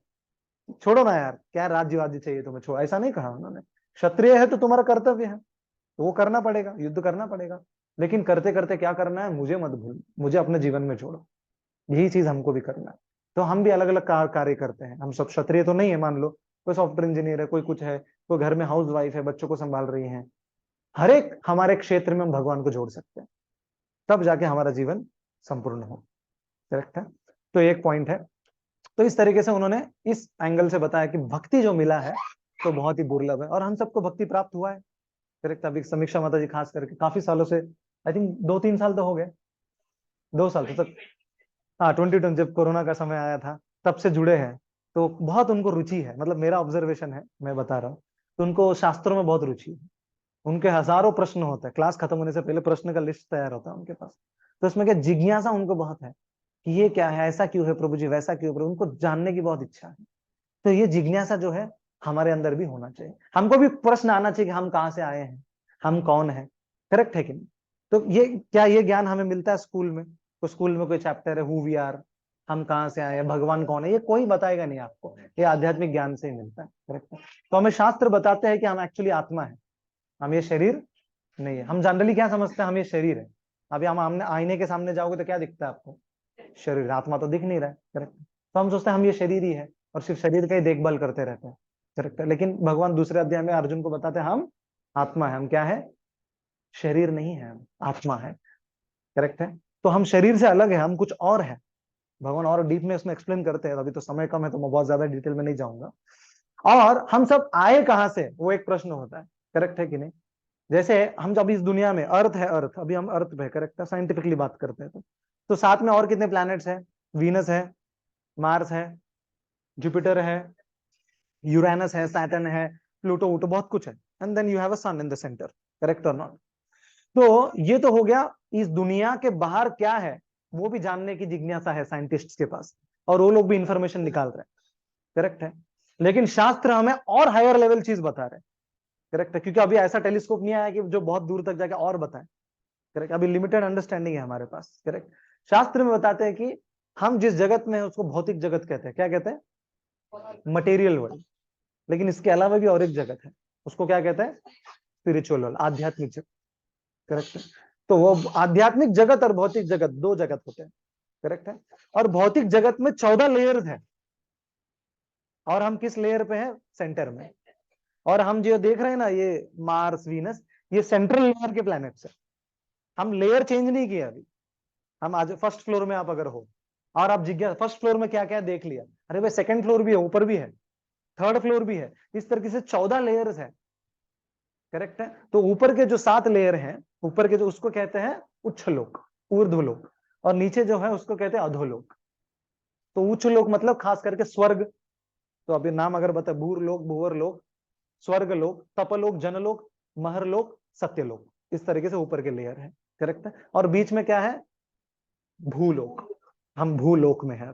छोड़ो ना यार, क्या राज्य वाद्य चाहिए तुम्हें, छोड़ो, ऐसा नहीं कहा उन्होंने। क्षत्रिय है तो तुम्हारा कर्तव्य है, तो वो करना पड़ेगा, युद्ध करना पड़ेगा, लेकिन करते करते क्या करना है, मुझे मत भूल, मुझे अपने जीवन में जोड़ो। यही चीज हमको भी करना है। तो हम भी अलग अलग कार्य करते हैं, हम सब क्षत्रिय तो नहीं है, मान लो कोई सॉफ्टवेयर इंजीनियर है, कोई कुछ है, कोई घर में हाउस वाइफ है, बच्चों को संभाल रही है, हर एक हमारे क्षेत्र में हम भगवान को जोड़ सकते हैं, तब जाके हमारा जीवन संपूर्ण हो। करेक्ट है। तो एक पॉइंट है। तो इस तरीके से उन्होंने इस एंगल से बताया कि भक्ति जो मिला है तो बहुत ही दुर्लभ है, और हम सबको भक्ति प्राप्त हुआ है। करेक्ट। अभी समीक्षा माता जी खास करके काफी सालों से, आई थिंक 2-3 साल तो हो गए, 2 साल तक, हाँ 2020 जब कोरोना का समय आया था तब से जुड़े हैं। तो बहुत उनको रुचि है, मतलब मेरा ऑब्जर्वेशन है, मैं बता रहा हूँ, तो उनको शास्त्रों में बहुत रुचि है। उनके हजारों प्रश्न होते हैं, क्लास खत्म होने से पहले प्रश्न का लिस्ट तैयार होता है उनके पास। तो उसमें क्या जिज्ञासा उनको बहुत है कि ये क्या है, ऐसा क्यों है प्रभु जी, वैसा क्यों प्रभु, उनको जानने की बहुत इच्छा है। तो ये जिज्ञासा जो है हमारे अंदर भी होना चाहिए, हमको भी प्रश्न आना चाहिए कि हम कहाँ से आए हैं, हम कौन है। करेक्ट है कि नहीं? तो ये क्या ये ज्ञान हमें मिलता है स्कूल में? तो स्कूल में कोई चैप्टर है हु वी आर, हम कहाँ से आए हैं, भगवान कौन है, ये कोई बताएगा नहीं आपको, ये आध्यात्मिक ज्ञान से ही मिलता है। करेक्ट है। तो हमें शास्त्र बताते हैं कि हम एक्चुअली आत्मा है, हम ये शरीर नहीं है। हम जनरली क्या समझते हैं, हम ये शरीर है। अभी हम आमने आईने के सामने जाओगे तो क्या दिखता है आपको? शरीर, आत्मा तो दिख नहीं रहा है। करेक्ट। तो हम सोचते हैं हम ये शरीर ही है और सिर्फ शरीर का ही देखभाल करते रहते हैं। करेक्ट है। लेकिन भगवान दूसरे अध्याय में अर्जुन को बताते हैं हम आत्मा है। हम क्या है? शरीर नहीं है, हम आत्मा है। करेक्ट है। तो हम शरीर से अलग है, हम कुछ और है। भगवान और डीप में उसमें एक्सप्लेन करते हैं, अभी तो समय कम है तो मैं बहुत ज्यादा डिटेल में नहीं जाऊंगा। और हम सब आए कहां से, वो एक प्रश्न होता है। करेक्ट है कि नहीं? जैसे हम जब इस दुनिया में, अर्थ है, अर्थ, अभी हम अर्थ पे, करेक्ट है, साइंटिफिकली बात करते हैं तो साथ में और कितने प्लैनेट्स हैं? वीनस है, मार्स है, जुपिटर है, यूरेनस है, सैटर्न है, प्लूटो वूटो, बहुत कुछ है। And then you have a sun in the center. Correct और नॉट? तो ये तो हो गया, इस दुनिया के बाहर क्या है वो भी जानने की जिज्ञासा है साइंटिस्ट के पास, और वो लोग भी इंफॉर्मेशन निकाल रहे हैं। करेक्ट है। लेकिन शास्त्र हमें और हायर लेवल चीज बता रहे हैं। करेक्ट है। क्योंकि अभी ऐसा टेलीस्कोप नहीं आया कि जो बहुत दूर तक जाके और बताए। करेक्ट। अभी लिमिटेड अंडरस्टैंडिंग है हमारे पास। करेक्ट। शास्त्र में बताते हैं कि हम जिस जगत में है उसको भौतिक जगत कहते हैं। क्या कहते हैं? Material world. लेकिन इसके अलावा भी और एक जगत है, उसको क्या कहते हैं? स्पिरिचुअल वर्ल्ड, आध्यात्मिक जगत। करेक्ट है। तो वो आध्यात्मिक जगत और भौतिक जगत, दो जगत होते हैं। करेक्ट है। और भौतिक जगत में 14 लेयर्स है, और हम किस लेयर पे हैं? सेंटर में। और हम जो देख रहे हैं ना, ये मार्स, वीनस, ये सेंट्रल लेयर के प्लैनेट्स है। हम लेयर चेंज नहीं किया अभी। हम आज फर्स्ट फ्लोर में आप अगर हो और आप जिज्ञासा, फर्स्ट फ्लोर में क्या क्या देख लिया, अरे भाई सेकंड फ्लोर भी है, ऊपर भी है, थर्ड फ्लोर भी है, इस तरीके से 14 लेयर्स है। करेक्ट है। तो ऊपर के जो 7 लेयर हैं, ऊपर के जो, उसको कहते हैं उच्च लोक, ऊर्ध्वलोक, और नीचे जो है उसको कहते हैं अधोलोक। तो उच्च लोक मतलब खास करके स्वर्ग, तो अभी नाम अगर बता, भूर लोक, भूवर लोक, स्वर्ग लोक, तपलोक, जनलोक, महरलोक, सत्यलोक, इस तरीके से ऊपर के लेयर है। करेक्ट है। और बीच में क्या है? भूलोक, हम भूलोक में है।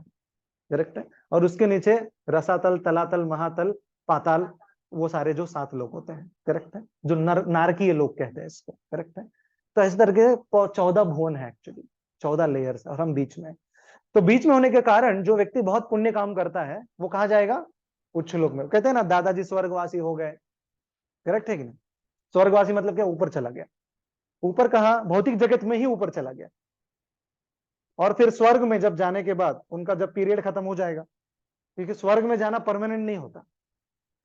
करेक्ट है। और उसके नीचे रसातल, तलातल, महातल, पाताल, वो सारे जो 7 लोक होते हैं। करेक्ट है। जो नारकीय लोक कहते हैं इसको। करेक्ट है। तो इस तरह के 14 भुवन है एक्चुअली, 14 लेयर्स, और हम बीच में। तो बीच में होने के कारण जो व्यक्ति बहुत पुण्य काम करता है वो कहा जाएगा? उच्च लोक में। कहते हैं ना दादाजी स्वर्गवासी हो गए। करेक्ट है कि नहीं? स्वर्गवासी मतलब क्या? ऊपर चला गया। ऊपर कहा? भौतिक जगत में ही ऊपर चला गया। और फिर स्वर्ग में जब जाने के बाद उनका जब पीरियड खत्म हो जाएगा, क्योंकि स्वर्ग में जाना परमानेंट नहीं होता।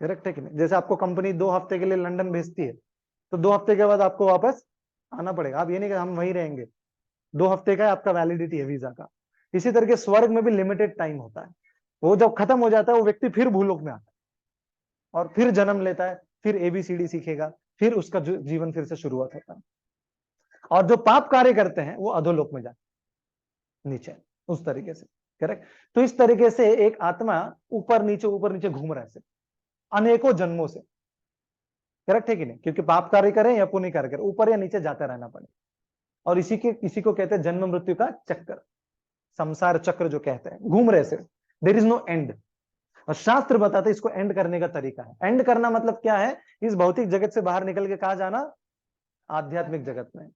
करेक्ट है कि नहीं? जैसे आपको कंपनी 2 हफ्ते के लिए लंदन भेजती है, तो 2 हफ्ते के बाद आपको वापस आना पड़ेगा। आप ये नहीं कि हम वहीं रहेंगे, 2 हफ्ते का आपका वैलिडिटी है वीजा का। इसी तरह स्वर्ग में भी लिमिटेड टाइम होता है। वो जब खत्म हो जाता है वो व्यक्ति फिर भूलोक में आता है और फिर जन्म लेता है, फिर ABCD सीखेगा, फिर उसका जीवन फिर से शुरुआत होता है। और जो पाप कार्य करते हैं वो अधोलोक में जाते हैं, नीचे, उस तरीके से। करेक्ट। तो इस तरीके से एक आत्मा ऊपर नीचे घूम रहा है अनेकों जन्मों से। करेक्ट है कि नहीं? क्योंकि पाप कार्य करें या पुण्य कार्य करें, ऊपर या नीचे जाते रहना पड़ेगा। और इसी को कहते हैं जन्म मृत्यु का चक्कर, संसार चक्र जो कहते हैं, घूम रहे सिर्फ, देयर इज नो एंड। और शास्त्र बताते हैं इसको एंड करने का तरीका है। एंड करना मतलब क्या है? इस भौतिक जगत से बाहर निकल के कहा जाना? आध्यात्मिक जगत में।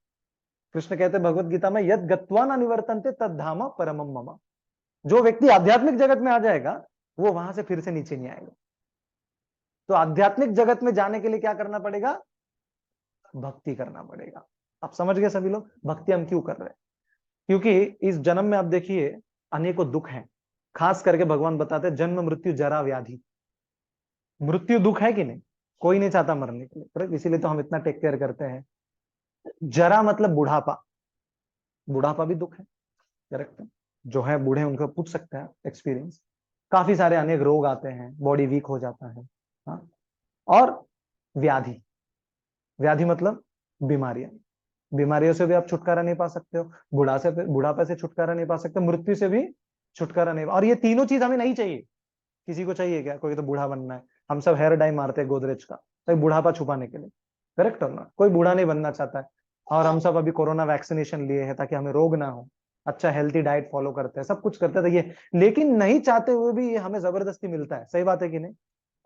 कृष्ण कहते हैं भगवत गीता में, यद गत्वा न निवर्तन्ते तद धाम परमम मम। जो व्यक्ति आध्यात्मिक जगत में आ जाएगा वो वहां से फिर से नीचे नहीं आएगा। तो आध्यात्मिक जगत में जाने के लिए क्या करना पड़ेगा? भक्ति करना पड़ेगा। आप समझ गए सभी लोग भक्ति हम क्यों कर रहे हैं? क्योंकि इस जन्म में आप देखिए अनेकों दुख हैं। खास करके भगवान बताते हैं जन्म मृत्यु जरा व्याधि, मृत्यु दुख है कि नहीं? कोई नहीं चाहता मरने के लिए, करेक्ट, इसीलिए तो हम इतना टेक केयर करते हैं। जरा मतलब बुढ़ापा, बुढ़ापा भी दुख है, करेक्ट है। जो है बूढ़े उनको पूछ सकते हैं एक्सपीरियंस। काफी सारे अनेक रोग आते हैं, बॉडी वीक हो जाता है। हाँ, और व्याधि, व्याधि मतलब बीमारियां, बीमारियों से भी आप छुटकारा नहीं पा सकते हो, बुढ़ापे से छुटकारा नहीं पा सकते, मृत्यु से भी छुटकारा नहीं। और ये तीनों चीज हमें नहीं चाहिए। किसी को चाहिए क्या? कोई तो बूढ़ा बनना है, हम सब हेयर डाई मारते हैं गोदरेज का, तो बुढ़ापा छुपाने के लिए, करेक्ट हो ना? कोई बूढ़ा नहीं बनना चाहता है। और हम सब अभी कोरोना वैक्सीनेशन लिए हैं ताकि हमें रोग ना हो, अच्छा हेल्थी डाइट फॉलो करते हैं, सब कुछ करते हैं, तो ये लेकिन नहीं चाहते हुए भी ये हमें जबरदस्ती मिलता है। सही बात है कि नहीं?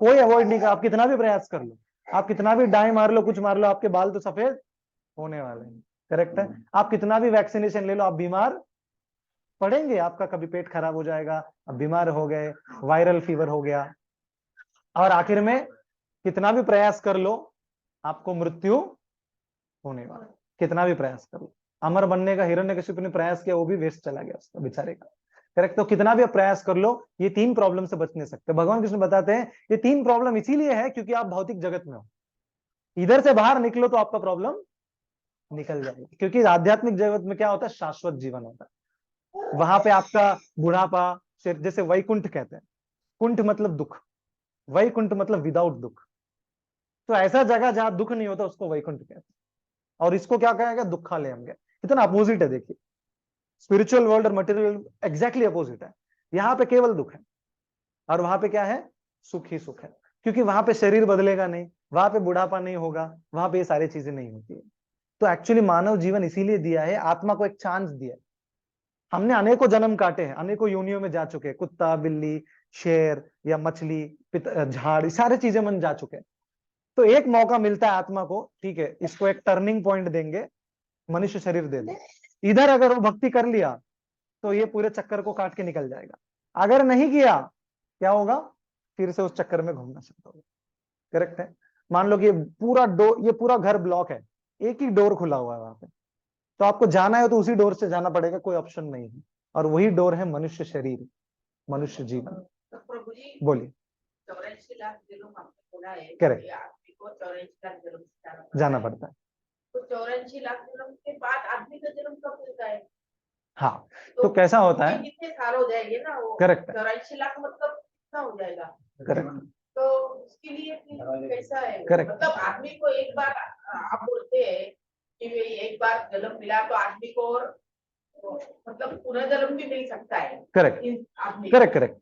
कोई अवॉइड नहीं कर, आप कितना भी प्रयास कर लो, आप कितना भी डाई मार लो, कुछ मार लो, आपके बाल तो सफेद होने वाले हैं, करेक्ट है। आप कितना भी वैक्सीनेशन ले लो, आप बीमार पड़ेंगे, आपका कभी पेट खराब हो जाएगा, अब बीमार हो गए, वायरल फीवर हो गया, और आखिर में कितना भी प्रयास कर लो आपको मृत्यु होने वाला, कितना भी प्रयास कर लो। अमर बनने का हिरण्यकशिपु ने प्रयास किया, वो भी वेस्ट चला गया उसका बेचारे का, करेक्ट। तो कितना भी आप प्रयास कर लो, ये तीन प्रॉब्लम से बच नहीं सकते। भगवान कृष्ण बताते हैं ये तीन प्रॉब्लम इसीलिए है क्योंकि आप भौतिक जगत में हो, इधर से बाहर निकलो तो आपका प्रॉब्लम निकल जाएगी। क्योंकि आध्यात्मिक जगत में क्या होता है? शाश्वत जीवन होता है। वहां पे आपका बुढ़ापा, जैसे वैकुंठ कहते हैं, कुंठ मतलब दुख, वैकुंठ मतलब विदाउट दुख, तो ऐसा जगह जहां दुख नहीं होता उसको वैकुंठ कहते हैं। और इसको क्या कहेगा? दुखालयम गया। कितना अपोजिट है देखिए, स्पिरिचुअल वर्ल्ड और मटेरियल एग्जैक्टली अपोजिट है। यहाँ पे केवल दुख है और वहां पे क्या है? सुख ही सुख है, क्योंकि वहां पे शरीर बदलेगा नहीं, वहां पे बुढ़ापा नहीं होगा, वहां पे ये सारी चीजें नहीं होती है। तो एक्चुअली मानव जीवन इसीलिए दिया है, आत्मा को एक चांस दिया है। हमने अनेकों जन्म काटे हैं, अनेकों योनियों में जा चुके हैं, कुत्ता, बिल्ली, शेर या मछली, झाड़, ये सारे चीजें मन जा चुके हैं। तो एक मौका मिलता है आत्मा को, ठीक है, इसको एक टर्निंग पॉइंट देंगे, मनुष्य शरीर दे दे। इधर अगर वो भक्ति कर लिया तो ये पूरे चक्कर को काट के निकल जाएगा। अगर नहीं किया क्या होगा? फिर से उस चक्कर में घूमना शुरू होगा, करेक्ट है। मान लो कि ये पूरा घर ब्लॉक है, एक ही डोर खुला हुआ है वहां पे, तो आपको जाना है तो उसी डोर से जाना पड़ेगा, कोई ऑप्शन नहीं है। और वही डोर है मनुष्य शरीर, मनुष्य जीवन। तो प्रभु जी, बोलिए। 84 लाख जन्म आपने बोला है Correct. कि आदमी को 84 लाख जन्म जाना पड़ता है। तो 84 लाख जन्म के बाद आदमी का जन्म कब होता है? हाँ, तो कैसा होता है? कितने साल हो जाएंगे ना वो? करेक्ट, 84 लाख मतलब कितना हो जाएगा? करेक्ट, तो उसके लिए फिर कैसा है? Correct. मतलब आदमी को एक बार, आप बोलते हैं कि भाई एक बार जन्म मिला तो आदमी को और मतलब पुनर्जन्म भी मिल सकता है। करेक्ट, आदमी करेक्ट, करेक्ट,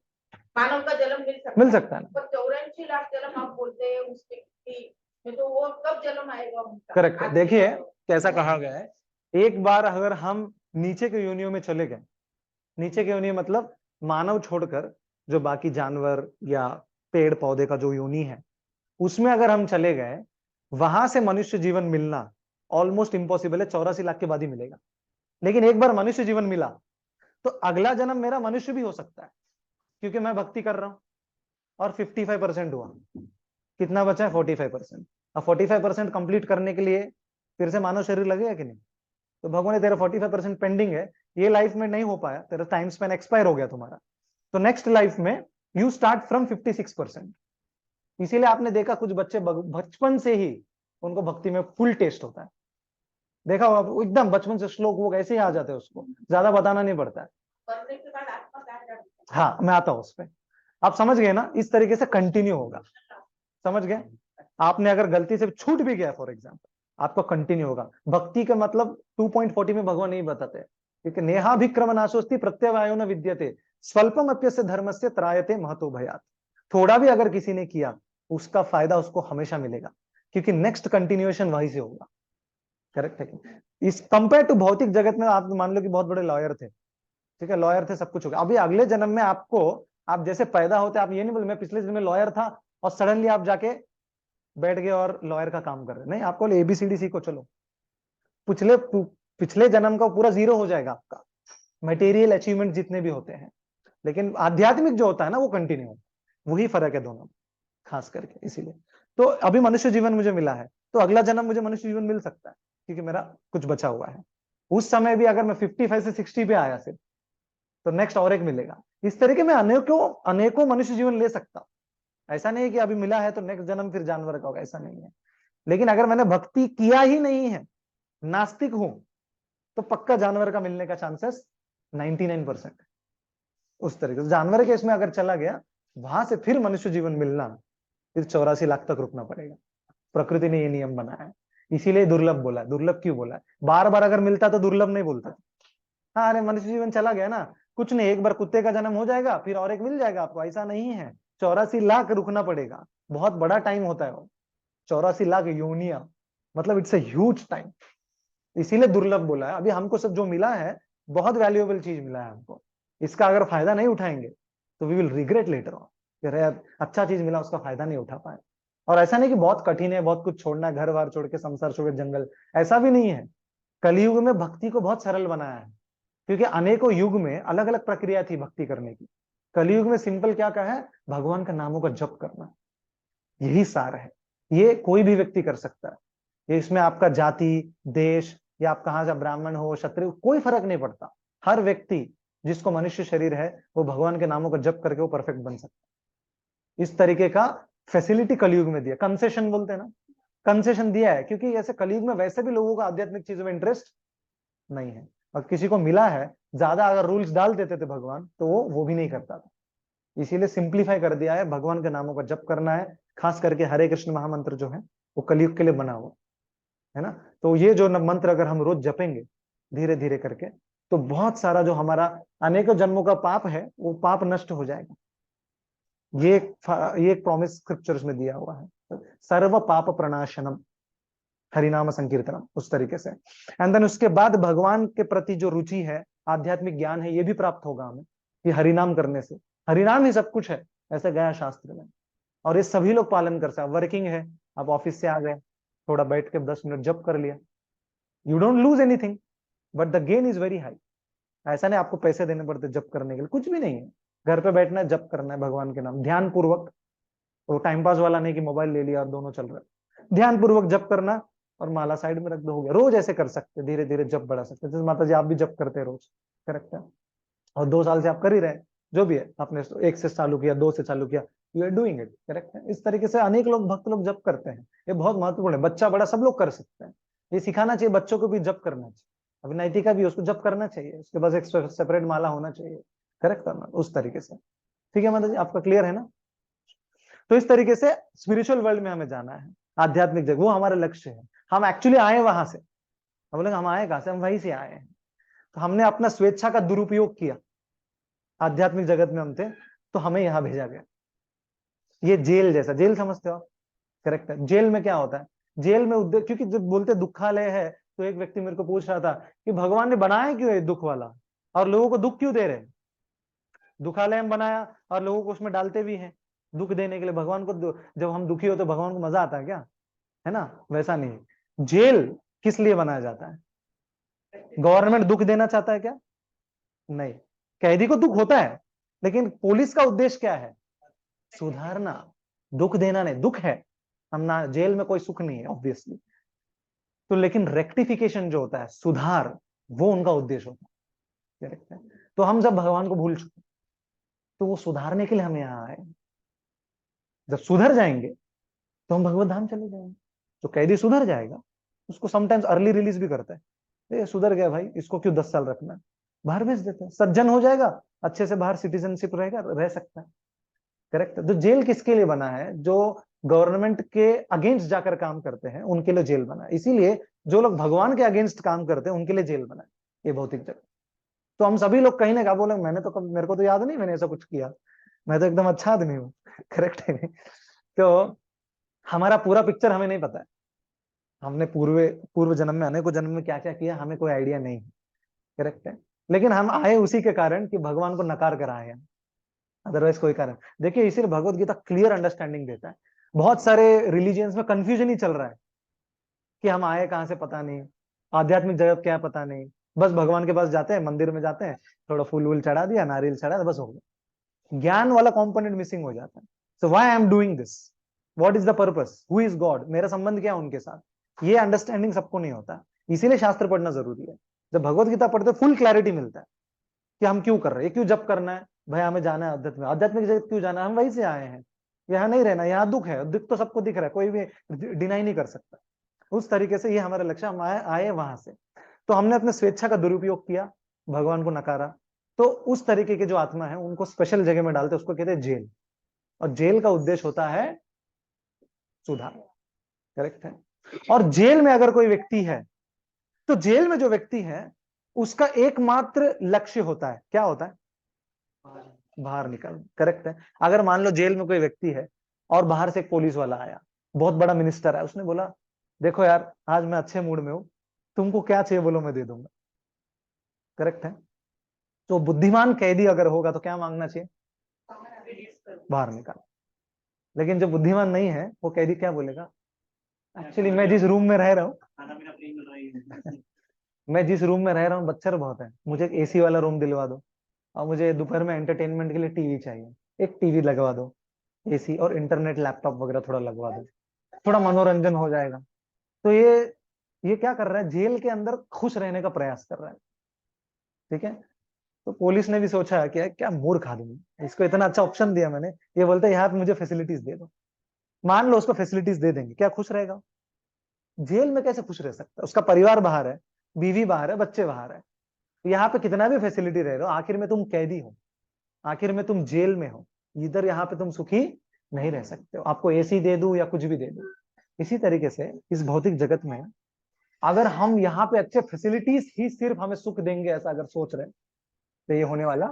मानव का जन्म मिल सकता है ना। पर 84 लाख जन्म आप बोलते हैं उस व्यक्ति में, तो वो कब जन्म आएगा उनका? करेक्ट, देखिए कैसा कहा गया है, एक बार अगर हम नीचे के योनियों में चले गए, नीचे के योनि मतलब मानव छोड़कर जो बाकी जानवर या पेड़ पौधे का जो योनि है उसमें अगर हम चले गए, वहां से मनुष्य जीवन मिलना ऑलमोस्ट इम्पॉसिबल है, 84 लाख के बाद ही मिलेगा। लेकिन एक बार मनुष्य जीवन मिला तो अगला जन्म मेरा मनुष्य भी हो सकता है, क्योंकि मैं भक्ति कर रहा हूं और 55% हुआ, कितना बचा है? 45%। अब 45% कंप्लीट करने के लिए फिर से मानव शरीर लगेगा कि नहीं? तो भगवान ने तेरा 45% पेंडिंग है, ये लाइफ में नहीं हो पाया, तेरा टाइम स्पेन एक्सपायर हो गया तुम्हारा, तो नेक्स्ट लाइफ में यू स्टार्ट फ्रॉम 56%। इसीलिए आपने देखा कुछ बच्चे बचपन से ही उनको भक्ति में फुल टेस्ट होता है, देखा होगा एकदम बचपन से श्लोक वो ऐसे ही आ जाते हैं, उसको ज्यादा बताना नहीं पड़ता है। मरने के बाद आत्मा कहाँ जाती है? हाँ, मैं आता हूँ उस पर, आप समझ गए ना? इस तरीके से कंटिन्यू होगा, समझ गए? आपने अगर गलती से छूट भी गया फॉर एग्जाम्पल, आपको कंटिन्यू होगा। भक्ति का मतलब 2.40 में भगवान नहीं बताते, क्योंकि नेहाभिक्रम नाशोस्ति प्रत्यवायो न विद्यते स्वल्पम अप्यस्य धर्मस्य त्रायते महतो भयात। थोड़ा भी अगर किसी ने किया उसका फायदा उसको हमेशा मिलेगा, क्योंकि नेक्स्ट कंटिन्यूएशन वहीं से होगा, करेक्ट है? इस कंपेयर टू भौतिक जगत में आप मान लो कि बहुत बड़े लॉयर थे, ठीक है, लॉयर थे, सब कुछ हो गया, अभी अगले जन्म में आपको, आप जैसे पैदा होते आप ये नहीं बोले मैं पिछले जन्म में लॉयर था और सडनली आप जाके बैठ गए और लॉयर का काम कर रहे, नहीं, आपको ABCD सीखो, चलो पिछले जन्म का पूरा जीरो हो जाएगा आपका मटेरियल अचीवमेंट जितने भी होते हैं, लेकिन आध्यात्मिक जो होता है ना वो कंटिन्यू होता है, वही फर्क है दोनों में खास करके। इसीलिए तो अभी मनुष्य जीवन मुझे मिला है, तो अगला जन्म मुझे मनुष्य जीवन मिल सकता है क्योंकि मेरा कुछ बचा हुआ है। उस समय भी अगर मैं 55 से 60 पे आया सिर्फ, तो नेक्स्ट और एक मिलेगा। इस तरीके में अनेकों मनुष्य जीवन ले सकता हूं, ऐसा नहीं है कि अभी मिला है तो नेक्स्ट जन्म फिर जानवर का होगा, ऐसा नहीं है। लेकिन अगर मैंने भक्ति किया ही नहीं है, नास्तिक हूं, तो पक्का जानवर का मिलने का चांसेस 99%। उस तरीके से जानवर के इसमें अगर चला गया, वहां से फिर मनुष्य जीवन मिलना फिर 84 लाख तक रुकना पड़ेगा। प्रकृति ने ये नियम बनाया है, इसीलिए दुर्लभ बोला है। दुर्लभ क्यों बोला है? बार बार अगर मिलता तो दुर्लभ नहीं बोलता। हाँ, अरे मनुष्य जीवन चला गया ना, कुछ नहीं, एक बार कुत्ते का जन्म हो जाएगा, फिर और एक मिल जाएगा आपको, ऐसा नहीं है। 84 लाख रुकना पड़ेगा, बहुत बड़ा टाइम होता है वो। 84 लाख योनिया, मतलब इट्स ए ह्यूज टाइम, इसीलिए दुर्लभ बोला है। अभी हमको सब जो मिला है, बहुत वैल्यूएबल चीज मिला है हमको, इसका अगर फायदा नहीं उठाएंगे तो we will regret later on, अरे यार अच्छा चीज मिला, उसका फायदा नहीं उठा पाए। और ऐसा नहीं कि बहुत कठिन है, बहुत कुछ छोड़ना है, घर बार छोड़ के, संसार छोड़ के, जंगल, ऐसा भी नहीं है। कलयुग में भक्ति को बहुत सरल बनाया है, क्योंकि अनेकों युग में अलग अलग प्रक्रिया थी भक्ति करने की। कलयुग में सिंपल क्या कहा है? भगवान का नामों का जप करना, यही सार है। ये कोई भी व्यक्ति कर सकता है, ये इसमें आपका जाति, देश, या आप कहां से ब्राह्मण हो, क्षत्रिय, कोई फर्क नहीं पड़ता। हर व्यक्ति जिसको मनुष्य शरीर है, वो भगवान के नामों का जप करके वो परफेक्ट बन सकता है। इस तरीके का फैसिलिटी कलयुग में दिया, कंसेशन बोलते हैं ना, कंसेशन दिया है, क्योंकि ऐसे कलयुग में वैसे भी लोगों का आध्यात्मिक चीजों में इंटरेस्ट नहीं है, और किसी को मिला है ज्यादा, अगर रूल्स डाल देते थे भगवान तो वो भी नहीं करता था। इसीलिए सिंप्लीफाई कर दिया है, भगवान के नामों का जप करना है। खास करके हरे कृष्ण महामंत्र जो है वो कलयुग के लिए बना हुआ है ना। तो ये जो मंत्र अगर हम रोज जपेंगे धीरे धीरे करके, तो बहुत सारा जो हमारा अनेकों जन्मों का पाप है, वो पाप नष्ट हो जाएगा। ये एक प्रॉमिस स्क्रिप्चर्स में दिया हुआ है, सर्व पाप प्रणाशनम हरिनाम संकीर्तनम, उस तरीके से। एंड देन उसके बाद भगवान के प्रति जो रुचि है, आध्यात्मिक ज्ञान है, ये भी प्राप्त होगा हमें, कि हरिनाम करने से, हरिनाम ही सब कुछ है, ऐसे गया शास्त्र में। और ये सभी लोग पालन कर सकते। वर्किंग है, आप ऑफिस से आ गए, थोड़ा बैठ के 10 मिनट जप कर लिया, you don't lose anything, but the gain is very high. ऐसा नहीं आपको पैसे देने पड़ते जप करने के लिए, कुछ भी नहीं है। घर पे बैठना है, जप करना है भगवान के नाम, ध्यान पूर्वक। वो टाइम पास वाला नहीं कि मोबाइल ले लिया और दोनों चल रहा है। ध्यान पूर्वक जप करना, और माला साइड में रख दो, हो गया। रोज ऐसे कर सकते, धीरे धीरे जप बढ़ा सकते। जैसे माता जी आप भी जप करते हैं रोज, करेक्ट है, और 2 साल से आप कर ही रहे, जो भी है, आपने 1 से चालू किया, 2 से चालू किया, you are doing it, correct है। इस तरीके से अनेक लोग, भक्त लोग जप करते हैं, ये बहुत महत्वपूर्ण है। बच्चा बड़ा सब लोग कर सकते हैं, ये सिखाना चाहिए बच्चों को भी जप करना चाहिए। अभी नैतिका भी, उसको जप करना चाहिए, उसके पास एक सेपरेट माला होना चाहिए, करेक्ट करना उस तरीके से। ठीक है माता जी, आपका क्लियर है ना? तो इस तरीके से स्पिरिचुअल वर्ल्ड में हमें जाना है, आध्यात्मिक जगह, वो हमारा लक्ष्य है। हम एक्चुअली आए वहां से, हम बोले हम आए कहां से? हम वहीं से आए हैं। तो हमने अपना स्वेच्छा का दुरुपयोग किया, आध्यात्मिक जगत में हम थे, तो हमें यहाँ भेजा गया। ये जेल जैसा, जेल समझते हो आप, करेक्ट है। जेल में क्या होता है? जेल में उद्देश्य, क्योंकि जब बोलते दुखालय है, तो एक व्यक्ति मेरे को पूछ रहा था कि भगवान ने बनाया क्यों है दुख वाला, और लोगों को दुख क्यों दे रहे हैं? दुखालय हम बनाया और लोगों को उसमें डालते भी हैं दुख देने के लिए। भगवान को जब हम दुखी हो तो भगवान को मजा आता है क्या? है ना? वैसा नहीं। जेल किस लिए बनाया जाता है? गवर्नमेंट दुख देना चाहता है क्या? नहीं, कैदी को दुख होता है, लेकिन पुलिस का उद्देश्य क्या है? सुधारना, दुख देना नहीं। दुख है, हम ना, जेल में कोई सुख नहीं है ऑब्वियसली, तो लेकिन रेक्टिफिकेशन जो होता है, सुधार, वो उनका उद्देश्य होता है। तो हम जब भगवान को भूल चुके, तो वो सुधारने के लिए हम यहाँ आए। जब सुधर जाएंगे तो हम भगवत धाम चले जाएंगे। तो कैदी सुधर जाएगा, उसको समटाइम्स अर्ली रिलीज भी करता है, ये सुधर गया भाई, इसको क्यों 10 साल रखना है, बाहर भेज देते हैं। सज्जन हो जाएगा, अच्छे से बाहर सिटीजनशिप रहेगा, रह सकता है, करेक्ट। तो जेल किसके लिए बना है? जो गवर्नमेंट के अगेंस्ट जाकर काम करते हैं, उनके लिए जेल बना है। इसीलिए जो लोग भगवान के अगेंस्ट काम करते हैं, उनके लिए जेल बना है ये भौतिक जगत। तो हम सभी लोग कहीं ना कहा बोले, मैंने तो कब, मेरे को तो याद नहीं मैंने ऐसा कुछ किया, मैं तो एकदम अच्छा आदमी हूँ, करेक्ट है नहीं? तो हमारा पूरा पिक्चर हमें नहीं पता है, हमने पूर्व जन्म में, अनेकों जन्म में क्या क्या किया, हमें कोई आइडिया नहीं है, करेक्ट है। लेकिन हम आए उसी के कारण कि भगवान को नकार कर आए हैं, अदरवाइज कोई कारण। देखिए, इसीलिए भगवत गीता क्लियर अंडरस्टैंडिंग देता है। बहुत सारे रिलीजियंस में कंफ्यूजन ही चल रहा है कि हम आए कहां से पता नहीं, आध्यात्मिक जगत क्या है पता नहीं, बस भगवान के पास जाते हैं, मंदिर में जाते हैं, थोड़ा फूल वूल चढ़ा दिया, नारियल चढ़ा दिया, बस हो गया। ज्ञान वाला कॉम्पोनेंट मिसिंग हो जाता है। So why I am doing this, what is the purpose, who is God, मेरा संबंध क्या है उनके साथ, ये अंडरस्टैंडिंग सबको नहीं होता। इसीलिए शास्त्र पढ़ना जरूरी है। जब भगवत गीता पढ़ते फुल क्लैरिटी मिलता है कि हम क्यों कर रहे हैं, क्यों जप करना है, भाई हमें जाना है आध्यात्मिक जगत, क्यों जाना है, हम वहीं से आए हैं, यहाँ नहीं रहना, यहाँ दुख है, दुख तो सबको दिख रहा है, कोई भी डिनाई नहीं कर सकता। उस तरीके से ये हमारा लक्ष्य, हम आए वहां से। तो हमने अपने स्वेच्छा का दुरुपयोग किया, भगवान को नकारा, तो उस तरीके के जो आत्मा है उनको स्पेशल जगह में डालते, उसको कहते हैं जेल। और जेल का उद्देश्य होता है सुधार, करेक्ट है। और जेल में अगर कोई व्यक्ति है, तो जेल में जो व्यक्ति है उसका एकमात्र लक्ष्य होता है, क्या होता है? बाहर निकलना, करेक्ट है। अगर मान लो जेल में कोई व्यक्ति है और बाहर से एक पुलिस वाला आया, बहुत बड़ा मिनिस्टर है, उसने बोला देखो यार आज मैं अच्छे मूड में हूं, तुमको क्या चाहिए बोलो मैं दे दूंगा, करेक्ट है। तो बुद्धिमान कैदी अगर होगा तो क्या मांगना चाहिए? बाहर निकाल। लेकिन जो बुद्धिमान नहीं है वो कैदी क्या बोलेगा? एक्चुअली मैं जिस रूम में रह रहा हूँ, खाना पीना फ्री मिल रही है। मैं जिस रूम में रह रहा हूँ मच्छर बहुत है, मुझे एक एसी वाला रूम दिलवा दो, और मुझे दोपहर में एंटरटेनमेंट के लिए टीवी चाहिए, एक टीवी लगवा दो, एसी और इंटरनेट लैपटॉप वगैरह थोड़ा लगवा दो, थोड़ा मनोरंजन हो जाएगा। तो ये क्या कर रहा है? जेल के अंदर खुश रहने का प्रयास कर रहा है, ठीक है। तो पुलिस ने भी सोचा कि क्या मूर्ख आदमी, इसको इतना अच्छा ऑप्शन दिया मैंने, ये बोलते हैं यहाँ पे मुझे फैसिलिटीज दे दो। मान लो उसको फैसिलिटीज दे देंगे, क्या खुश रहेगा? जेल में कैसे खुश रह सकता है? उसका परिवार बाहर है, बीवी बाहर है, बच्चे बाहर है, यहाँ पे कितना भी फैसिलिटी रह रहे हो, आखिर में तुम कैदी हो, आखिर में तुम जेल में हो, इधर यहाँ पे तुम सुखी नहीं रह सकते हो, आपको एसी दे दूं या कुछ भी दे दूं। इसी तरीके से इस भौतिक जगत में अगर हम यहाँ पे अच्छे फैसिलिटीज ही सिर्फ हमें सुख देंगे, ऐसा अगर सोच रहे हैं तो ये होने वाला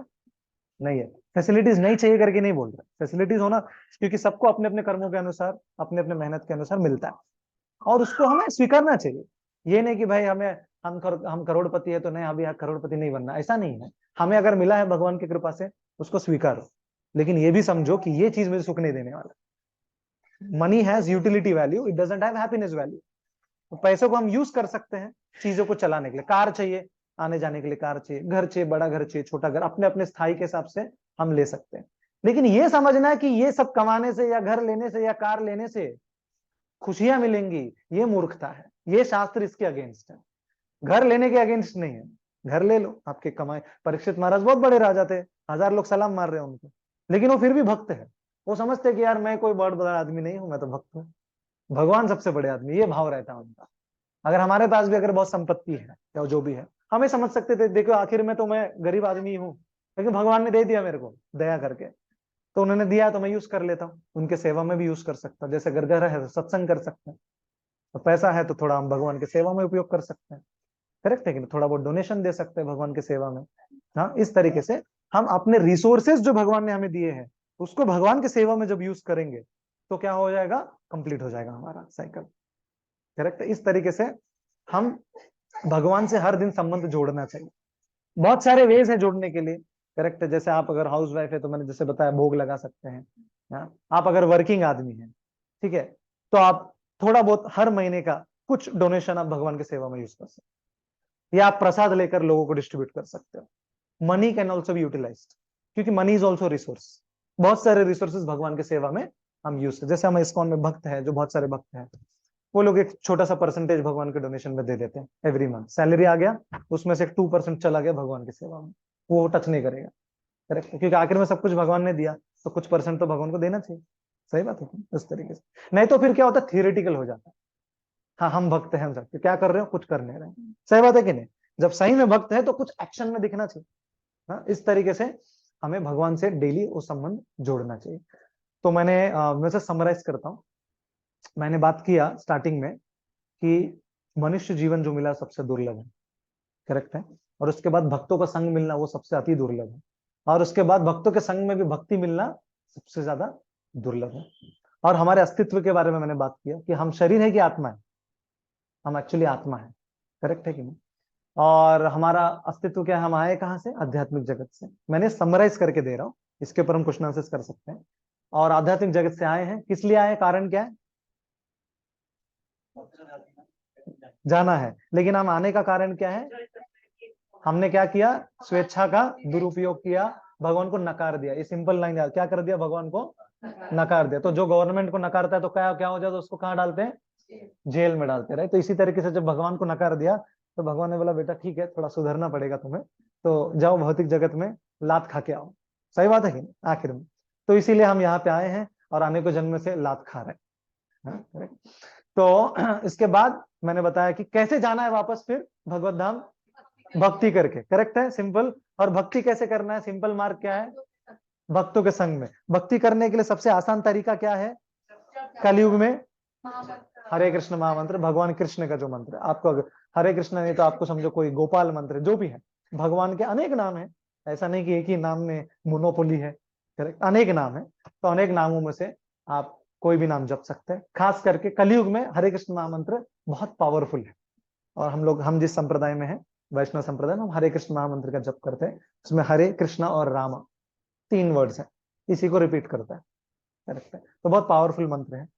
नहीं है। फैसिलिटीज नहीं चाहिए करके नहीं बोल रहे, फैसिलिटीज होना, क्योंकि सबको अपने अपने कर्मों के अनुसार, अपने अपने मेहनत के अनुसार मिलता है, और उसको हमें स्वीकारना चाहिए। ये नहीं कि भाई हमें हम करोड़पति है तो नहीं, अभी करोड़पति नहीं बनना, ऐसा नहीं है। हमें अगर मिला है भगवान की कृपा से, उसको स्वीकारो, लेकिन ये भी समझो कि ये चीज मुझे सुख नहीं देने वाला। Money has utility value, it doesn't have happiness value. तो पैसों को हम यूज कर सकते हैं चीजों को चलाने के लिए, कार चाहिए आने जाने के लिए, कार चाहिए, घर चाहिए, बड़ा घर चाहिए, छोटा घर, अपने अपने स्थाई के हिसाब से हम ले सकते हैं। लेकिन ये समझना है कि ये सब कमाने से या घर लेने से या कार लेने से खुशियां मिलेंगी, ये मूर्खता है। ये शास्त्र इसके अगेंस्ट है, घर लेने के अगेंस्ट नहीं है। घर ले लो, आपके कमाए। परीक्षित महाराज बहुत बड़े राजा थे, 1000 लोग सलाम मार रहे हैं उनको, लेकिन वो फिर भी भक्त है। वो समझते कि यार मैं कोई बहुत बड़ा आदमी नहीं हूं, मैं तो भक्त हूँ, भगवान सबसे बड़े आदमी, ये भाव रहता है उनका। अगर हमारे पास भी अगर बहुत संपत्ति है या जो भी है, हमें समझ सकते थे देखो आखिर में तो मैं गरीब आदमी हूँ, लेकिन भगवान ने दे दिया मेरे को दया करके, तो उन्होंने दिया तो मैं यूज कर लेता हूँ, उनके सेवा में भी यूज कर सकता हूँ। जैसे घर है तो सत्संग कर सकते हैं, तो पैसा है तो थोड़ा हम भगवान की सेवा में उपयोग कर सकते हैं, करेक्ट है कि नहीं? थोड़ा बहुत डोनेशन दे सकते हैं भगवान की सेवा में। हाँ, इस तरीके से हम अपने रिसोर्सेज जो भगवान ने हमें दिए हैं उसको भगवान की सेवा में जब यूज करेंगे तो क्या हो जाएगा? कंप्लीट हो जाएगा हमारा साइकिल, करेक्ट है। इस तरीके से हम भगवान से हर दिन संबंध जोड़ना चाहिए। बहुत सारे वेज है जोड़ने के लिए, करेक्ट है। जैसे आप अगर हाउस वाइफ है तो मैंने जैसे बताया भोग लगा सकते हैं। हाँ? आप अगर वर्किंग आदमी है, ठीक है, तो आप थोड़ा बहुत हर महीने का कुछ डोनेशन आप भगवान की सेवा में यूज कर सकते हैं, या आप प्रसाद लेकर लोगों को डिस्ट्रीब्यूट कर सकते हो। Money can also be utilized, क्योंकि मनी इज ऑल्सो रिसोर्स। बहुत सारे रिसोर्सेज भगवान की सेवा में हम यूज करते, जैसे हम इस्कॉन में भक्त हैं, जो बहुत सारे भक्त हैं, वो लोग एक छोटा सा परसेंटेज भगवान के डोनेशन में दे देते हैं एवरी मंथ। सैलरी आ गया, उसमें से 2% चला गया भगवान की सेवा में, वो टच नहीं करेगा, करेक्ट, क्योंकि आखिर में सब कुछ भगवान ने दिया, तो कुछ परसेंट तो भगवान को देना चाहिए। सही बात है इस तरीके से, नहीं तो फिर क्या होता है? थियोरेटिकल हो जाता है। हाँ हम भक्त हैं, हम सब क्या कर रहे हो? कुछ कर नहीं रहे। सही बात है कि नहीं? जब सही में भक्त है तो कुछ एक्शन में दिखना चाहिए। हाँ, इस तरीके से हमें भगवान से डेली वो संबंध जोड़ना चाहिए। तो मैं से समराइज करता हूँ। मैंने बात किया स्टार्टिंग में कि मनुष्य जीवन जो मिला सबसे दुर्लभ है, करेक्ट है। और उसके बाद भक्तों का संग मिलना वो सबसे अति दुर्लभ है, और उसके बाद भक्तों के संग में भी भक्ति मिलना सबसे ज्यादा दुर्लभ है। और हमारे अस्तित्व के बारे में मैंने बात किया कि हम शरीर है कि आत्मा है? हम एक्चुअली आत्मा है, करेक्ट है कि नहीं? और हमारा अस्तित्व क्या है? हम आए कहाँ से? आध्यात्मिक जगत से। मैंने समराइज करके दे रहा हूँ, इसके ऊपर हम क्वेश्चन आंसर्स कर सकते हैं। और आध्यात्मिक जगत से आए हैं, किस लिए आए? कारण क्या है? जाना है, लेकिन हम आने का कारण क्या है? हमने क्या किया? स्वेच्छा का दुरुपयोग किया, भगवान को नकार दिया। ये सिंपल लाइन याद, क्या कर दिया? भगवान को नकार दिया। तो जो गवर्नमेंट को नकारता है तो क्या क्या हो जाता है? उसको कहाँ डालते हैं? जेल में डालते रहे। तो इसी तरीके से जब भगवान को नकार दिया तो भगवान ने बोला बेटा ठीक है, थोड़ा सुधरना पड़ेगा तुम्हें, तो जाओ भौतिक जगत में लात खा के आओ। सही बात है कि नहीं? आखिर में तो इसीलिए हम यहाँ पे आए हैं, और अनेकों जन्म से लात खा रहा है। हाँ, correct? तो इसके बाद मैंने बताया कि कैसे जाना है वापस फिर भगवत धाम, भक्ति करके। करेक्ट है, सिंपल। और भक्ति कैसे करना है, सिंपल मार्ग क्या है, भक्तों के संग में। भक्ति करने के लिए सबसे आसान तरीका क्या है, कलयुग में हरे कृष्ण महामंत्र, भगवान कृष्ण का जो मंत्र है। आपको अगर हरे कृष्ण नहीं तो आपको समझो कोई गोपाल मंत्र जो भी है, भगवान के अनेक नाम है, ऐसा नहीं कि एक ही नाम में मोनोपोली है। करेक्ट, अनेक नाम है, तो अनेक नामों में से आप कोई भी नाम जप सकते हैं। खास करके कलयुग में हरे कृष्ण महामंत्र बहुत पावरफुल है। और हम जिस संप्रदाय में है, वैष्णव संप्रदाय में, हम हरे कृष्ण महामंत्र का जप करते हैं। उसमें हरे कृष्णा और रामा 3 वर्ड्स है, इसी को रिपीट करता है। करेक्ट है, तो बहुत पावरफुल मंत्र है।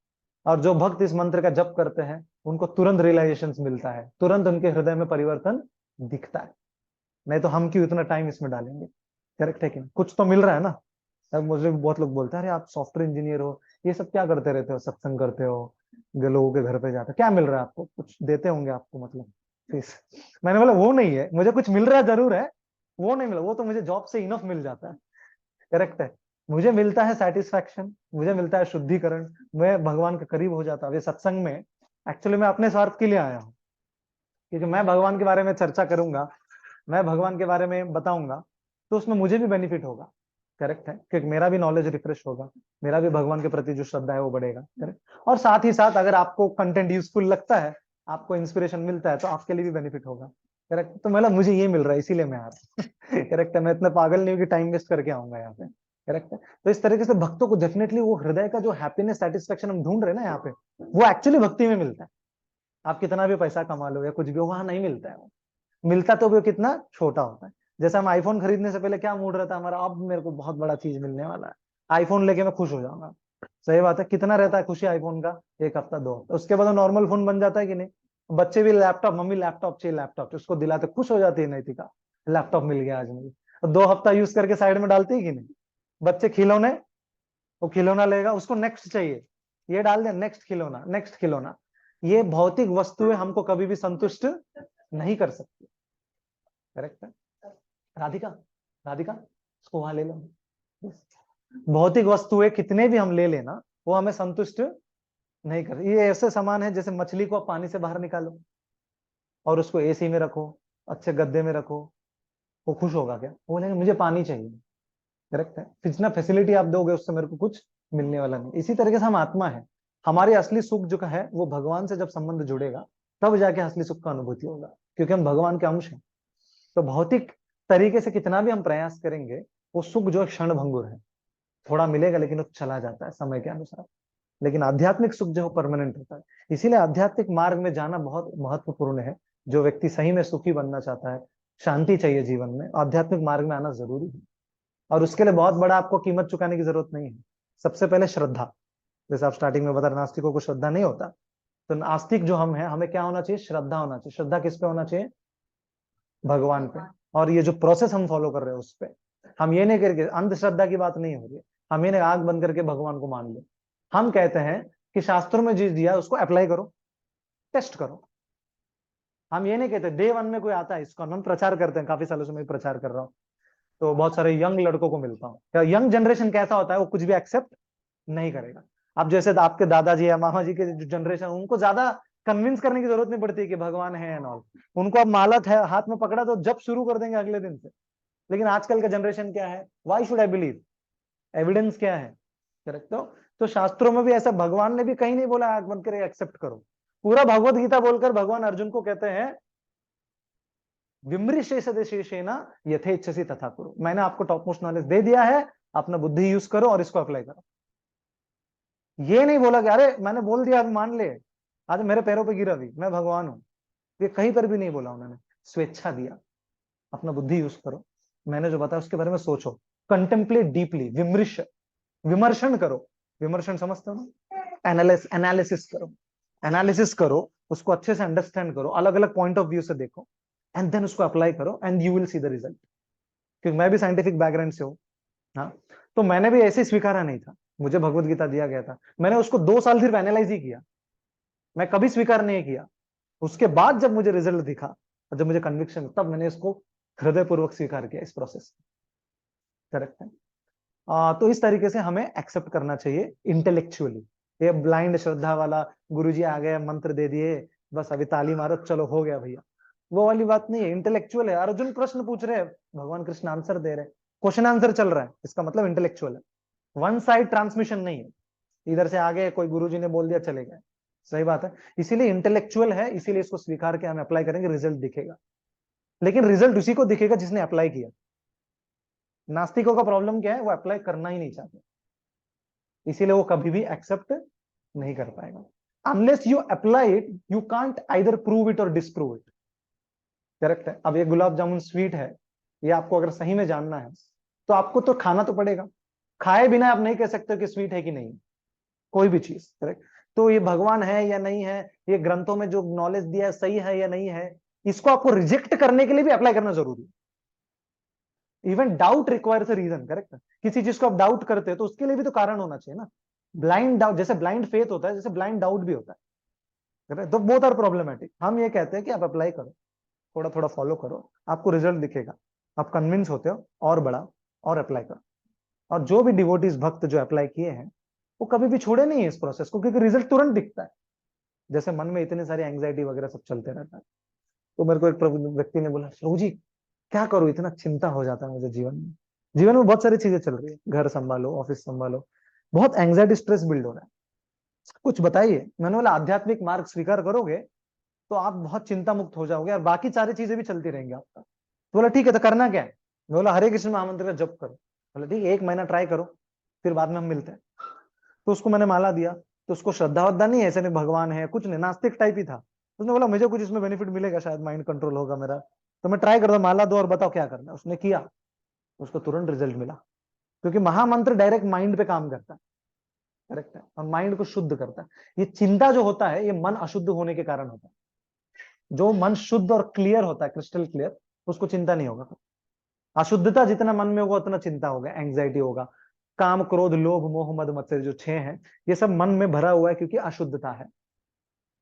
और जो भक्त इस मंत्र का जप करते हैं उनको तुरंत रियलाइजेशन मिलता है, तुरंत उनके हृदय में परिवर्तन दिखता है। नहीं तो हम क्यों इतना टाइम इसमें डालेंगे। करेक्ट है कि नहीं, कुछ तो मिल रहा है ना। अब मुझे बहुत लोग बोलते हैं अरे आप सॉफ्टवेयर इंजीनियर हो, ये सब क्या करते रहते हो, सत्संग करते हो, लोगों के घर पे जाते हो, क्या मिल रहा है आपको, कुछ देते होंगे आपको मतलब फीस। मैंने बोला वो नहीं है, मुझे कुछ मिल रहा जरूर है, वो नहीं मिला, वो तो मुझे जॉब से इनफ मिल जाता है। करेक्ट है, मुझे मिलता है सेटिस्फैक्शन, मुझे मिलता है शुद्धिकरण, मैं भगवान के करीब हो जाता हूँ। ये सत्संग में एक्चुअली मैं अपने स्वार्थ के लिए आया हूँ, क्योंकि मैं भगवान के बारे में चर्चा करूंगा, मैं भगवान के बारे में बताऊंगा, तो उसमें मुझे भी बेनिफिट होगा। करेक्ट है, क्योंकि मेरा भी नॉलेज रिफ्रेश होगा, मेरा भी भगवान के प्रति जो श्रद्धा है वो बढ़ेगा। करेक्ट, और साथ ही साथ अगर आपको कंटेंट यूजफुल लगता है, आपको इंस्पिरेशन मिलता है, तो आपके लिए भी बेनिफिट होगा। करेक्ट, तो मतलब मुझे ये मिल रहा है इसीलिए मैं आ रहा हूँ। करेक्ट है, मैं इतना पागल नहीं हूँ कि टाइम वेस्ट करके आऊंगा यहाँ पे। करेक्ट है, तो इस तरीके से भक्तों को डेफिनेटली वो हृदय का जो हैप्पीनेस सेटिस्फेक्शन हम ढूंढ रहे हैं ना यहाँ पे, वो एक्चुअली भक्ति में मिलता है। आप कितना भी पैसा कमा लो या कुछ भी हो, वहां नहीं मिलता है। वो मिलता तो भी कितना छोटा होता है। जैसे हम आईफोन खरीदने से पहले क्या मूड रहता है हमारा, अब मेरे को बहुत बड़ा चीज मिलने वाला है, आईफोन लेके मैं खुश हो जाऊंगा। सही बात है, कितना रहता है खुशी आईफोन का, 1 हफ्ता 2 हफ्ता, उसके बाद नॉर्मल फोन बन जाता है कि नहीं। बच्चे भी लैपटॉप, मम्मी लैपटॉप चाहिए, लैपटॉप उसको दिलाते खुश हो जाती है नैतिका, लैपटॉप मिल गया आज मुझे। 2 हफ्ता यूज करके साइड में डालती है कि नहीं। बच्चे खिलौने, वो खिलौना लेगा, उसको नेक्स्ट चाहिए, ये डाल दे, नेक्स्ट खिलौना, नेक्स्ट खिलौना। ये भौतिक वस्तुएं हमको कभी भी संतुष्ट नहीं कर सकती। करेक्ट है, राधिका, राधिका इसको वहां ले लो। भौतिक वस्तुएं कितने भी हम ले लेना, वो हमें संतुष्ट नहीं कर। ये ऐसे समान है जैसे मछली को आप पानी से बाहर निकालो और उसको एसी में रखो, अच्छे गद्दे में रखो, वो खुश होगा क्या, वो बोलेंगे मुझे पानी चाहिए। करेक्ट है, जितना फैसिलिटी आप दोगे उससे मेरे को कुछ मिलने वाला नहीं। इसी तरीके से हम आत्मा है, हमारी असली सुख जो है वो भगवान से जब संबंध जुड़ेगा तब जाके असली सुख का अनुभूति होगा, क्योंकि हम भगवान के अंश हैं। तो भौतिक तरीके से कितना भी हम प्रयास करेंगे, वो सुख जो क्षण भंगुर है, थोड़ा मिलेगा लेकिन वो चला जाता है समय के अनुसार। लेकिन आध्यात्मिक सुख जो परमानेंट होता है। इसीलिए आध्यात्मिक मार्ग में जाना बहुत महत्वपूर्ण है। जो व्यक्ति सही में सुखी बनना चाहता है, शांति चाहिए जीवन में, आध्यात्मिक मार्ग में आना जरूरी है। और उसके लिए बहुत बड़ा आपको कीमत चुकाने की जरूरत नहीं है। सबसे पहले श्रद्धा, जैसे आप स्टार्टिंग में बता रहे नास्तिकों को श्रद्धा नहीं होता, तो नास्तिक जो हम हैं, हमें क्या होना चाहिए, श्रद्धा होना चाहिए। श्रद्धा किस पे होना चाहिए, भगवान पे। और ये जो प्रोसेस हम फॉलो कर रहे हैं उस पे, हम ये नहीं करके, अंधश्रद्धा की बात नहीं हो रही है, हम ये नहीं आंख बंद करके भगवान को मान लो। हम कहते हैं कि शास्त्रों में जिस दिया उसको अप्लाई करो, टेस्ट करो। हम ये नहीं कहते डे 1 में कोई आता है, इसको हम प्रचार करते हैं, काफी सालों से मैं प्रचार कर रहा हूँ, तो बहुत सारे यंग लड़कों को मिलता हूँ। यंग जनरेशन कैसा होता है, वो कुछ भी एक्सेप्ट नहीं करेगा। अब जैसे आपके दादाजी या मामा जी के जो जनरेशन, उनको ज्यादा कन्विंस करने की जरूरत नहीं पड़ती कि भगवान है एंड ऑल। उनको अब माला है हाथ में पकड़ा तो जब शुरू कर देंगे अगले दिन से। लेकिन आजकल का जनरेशन क्या है, why should I believe, evidence क्या है। करेक्ट, तो शास्त्रों में भी ऐसा भगवान ने भी कहीं नहीं बोला आंख बंद करके एक्सेप्ट करो। पूरा भगवत गीता बोलकर भगवान अर्जुन को कहते हैं विमृशेषदेशेषेण यथेच्छसि तथा कुरु। मैंने आपको टॉप मोस्ट नॉलेज दे दिया है, अपना बुद्धि यूज करो और इसको अप्लाई करो। ये नहीं बोला कि अरे मैंने बोल दिया अब मान ले, आज मेरे पैरों पे गिरा भी, मैं भगवान हूं। ये कहीं पर भी नहीं बोला उन्होंने, स्वेच्छा दिया, अपना बुद्धि यूज करो, मैंने जो बताया उसके बारे में सोचो, कंटेम्पलेट डीपली, विमर्शन करो। विमर्शन समझते हो ना, एनालिसिस करो, एनालिसिस करो, उसको अच्छे से अंडरस्टैंड करो, अलग अलग पॉइंट ऑफ व्यू से देखो, एंड देन उसको अप्लाई करो, and you will see the result. क्योंकि मैं भी साइंटिफिक बैकग्राउंड से हूँ, हाँ, तो मैंने भी ऐसे स्वीकारा नहीं था। मुझे भगवत गीता दिया गया था, मैंने उसको 2 साल सिर्फ एनालाइज ही किया, मैं कभी स्वीकार नहीं किया। उसके बाद जब मुझे रिजल्ट दिखा और जब मुझे कन्विक्शन, तब मैंने इसको हृदयपूर्वक स्वीकार किया, इस प्रोसेस। करेक्ट है, तो इस तरीके से हमें एक्सेप्ट करना चाहिए इंटेलेक्चुअली। ये ब्लाइंड श्रद्धा वाला गुरुजी आ गए मंत्र दे दिए बस अभी ताली मारो चलो हो गया भैया, वो वाली बात नहीं है। इंटेलेक्चुअल है, अर्जुन प्रश्न पूछ रहे हैं, भगवान कृष्ण आंसर दे रहे हैं, क्वेश्चन आंसर चल रहा है, इसका मतलब इंटेलेक्चुअल है। वन साइड ट्रांसमिशन नहीं है, इधर से आगे कोई गुरुजी ने बोल दिया चले गए, सही बात है। इसीलिए इंटेलेक्चुअल है, इसीलिए इसको स्वीकार के हम अप्लाई करेंगे, रिजल्ट दिखेगा। लेकिन रिजल्ट उसी को दिखेगा जिसने अप्लाई किया। नास्तिकों का प्रॉब्लम क्या है, वो अप्लाई करना ही नहीं चाहते, इसीलिए वो कभी भी एक्सेप्ट नहीं कर पाएगा। Unless you apply it you can't either prove it और डिसप्रूव इट। करेक्ट है। अब ये गुलाब जामुन स्वीट है, ये आपको अगर सही में जानना है तो आपको तो खाना तो पड़ेगा, खाए बिना आप नहीं कह सकते कि स्वीट है कि नहीं, कोई भी चीज। करेक्ट। तो ये भगवान है या नहीं है, ये ग्रंथों में जो नॉलेज दिया है सही है या नहीं है, इसको आपको रिजेक्ट करने के लिए भी अप्लाई करना जरूरी है। Even doubt requires a reason. Correct. किसी चीज को आप डाउट करते हैं तो उसके लिए भी तो कारण होना चाहिए ना। ब्लाइंड डाउट, जैसे ब्लाइंड फेथ होता है, जैसे ब्लाइंड डाउट भी होता है। करेक्ट। तो बोथ आर प्रॉब्लमेटिक। हम ये कहते हैं कि आप अप्लाई करो, थोड़ा थोड़ा फॉलो करो, आपको रिजल्ट दिखेगा, आप कन्विंस होते हो और बढ़ाओ और अप्लाई करो। और जो भी डिवोटीज भक्त जो अप्लाई किए हैं वो कभी भी छोड़े नहीं है इस प्रोसेस को, क्योंकि रिजल्ट तुरंत दिखता है। जैसे मन में इतनी सारी एंग्जाइटी वगैरह सब चलते रहता है, तो मेरे को एक व्यक्ति ने बोला प्रभु जी क्या करूं, इतना चिंता हो जाता है मुझे जीवन में। जीवन में बहुत सारी चीजें चल रही है, घर संभालो, ऑफिस संभालो, बहुत एंग्जाइटी स्ट्रेस बिल्ड हो रहा है, कुछ बताइए। मैंने बोला आध्यात्मिक मार्ग स्वीकार करोगे तो आप बहुत चिंता मुक्त हो जाओगे और बाकी सारी चीजें भी चलती रहेंगी आपका। तो बोला ठीक है, तो करना क्या है। मैं बोला हरे कृष्ण महामंत्र का जप करो। बोला ठीक है, 1 महीना ट्राई करो, फिर बाद में हम मिलते हैं। तो उसको मैंने माला दिया, तो उसको श्रद्धा वद्धा नहीं है, ऐसे नहीं भगवान है कुछ नहीं, नास्तिक टाइप ही था। उसने बोला मुझे कुछ इसमें बेनिफिट मिलेगा, शायद माइंड कंट्रोल होगा मेरा, तो मैं ट्राई करता, माला दो और बताओ क्या करना है। उसने किया, उसको तुरंत रिजल्ट मिला, क्योंकि महामंत्र डायरेक्ट माइंड पे काम करता है। करेक्ट है। और माइंड को शुद्ध करता है। ये चिंता जो होता है ये मन अशुद्ध होने के कारण होता है। जो मन शुद्ध और क्लियर होता है, क्रिस्टल क्लियर, उसको चिंता नहीं होगा। अशुद्धता जितना मन में होगा उतना चिंता होगा, एंग्जाइटी होगा। काम क्रोध लोभ मोह मद मत्सर जो 6 हैं, ये सब मन में भरा हुआ है क्योंकि अशुद्धता है।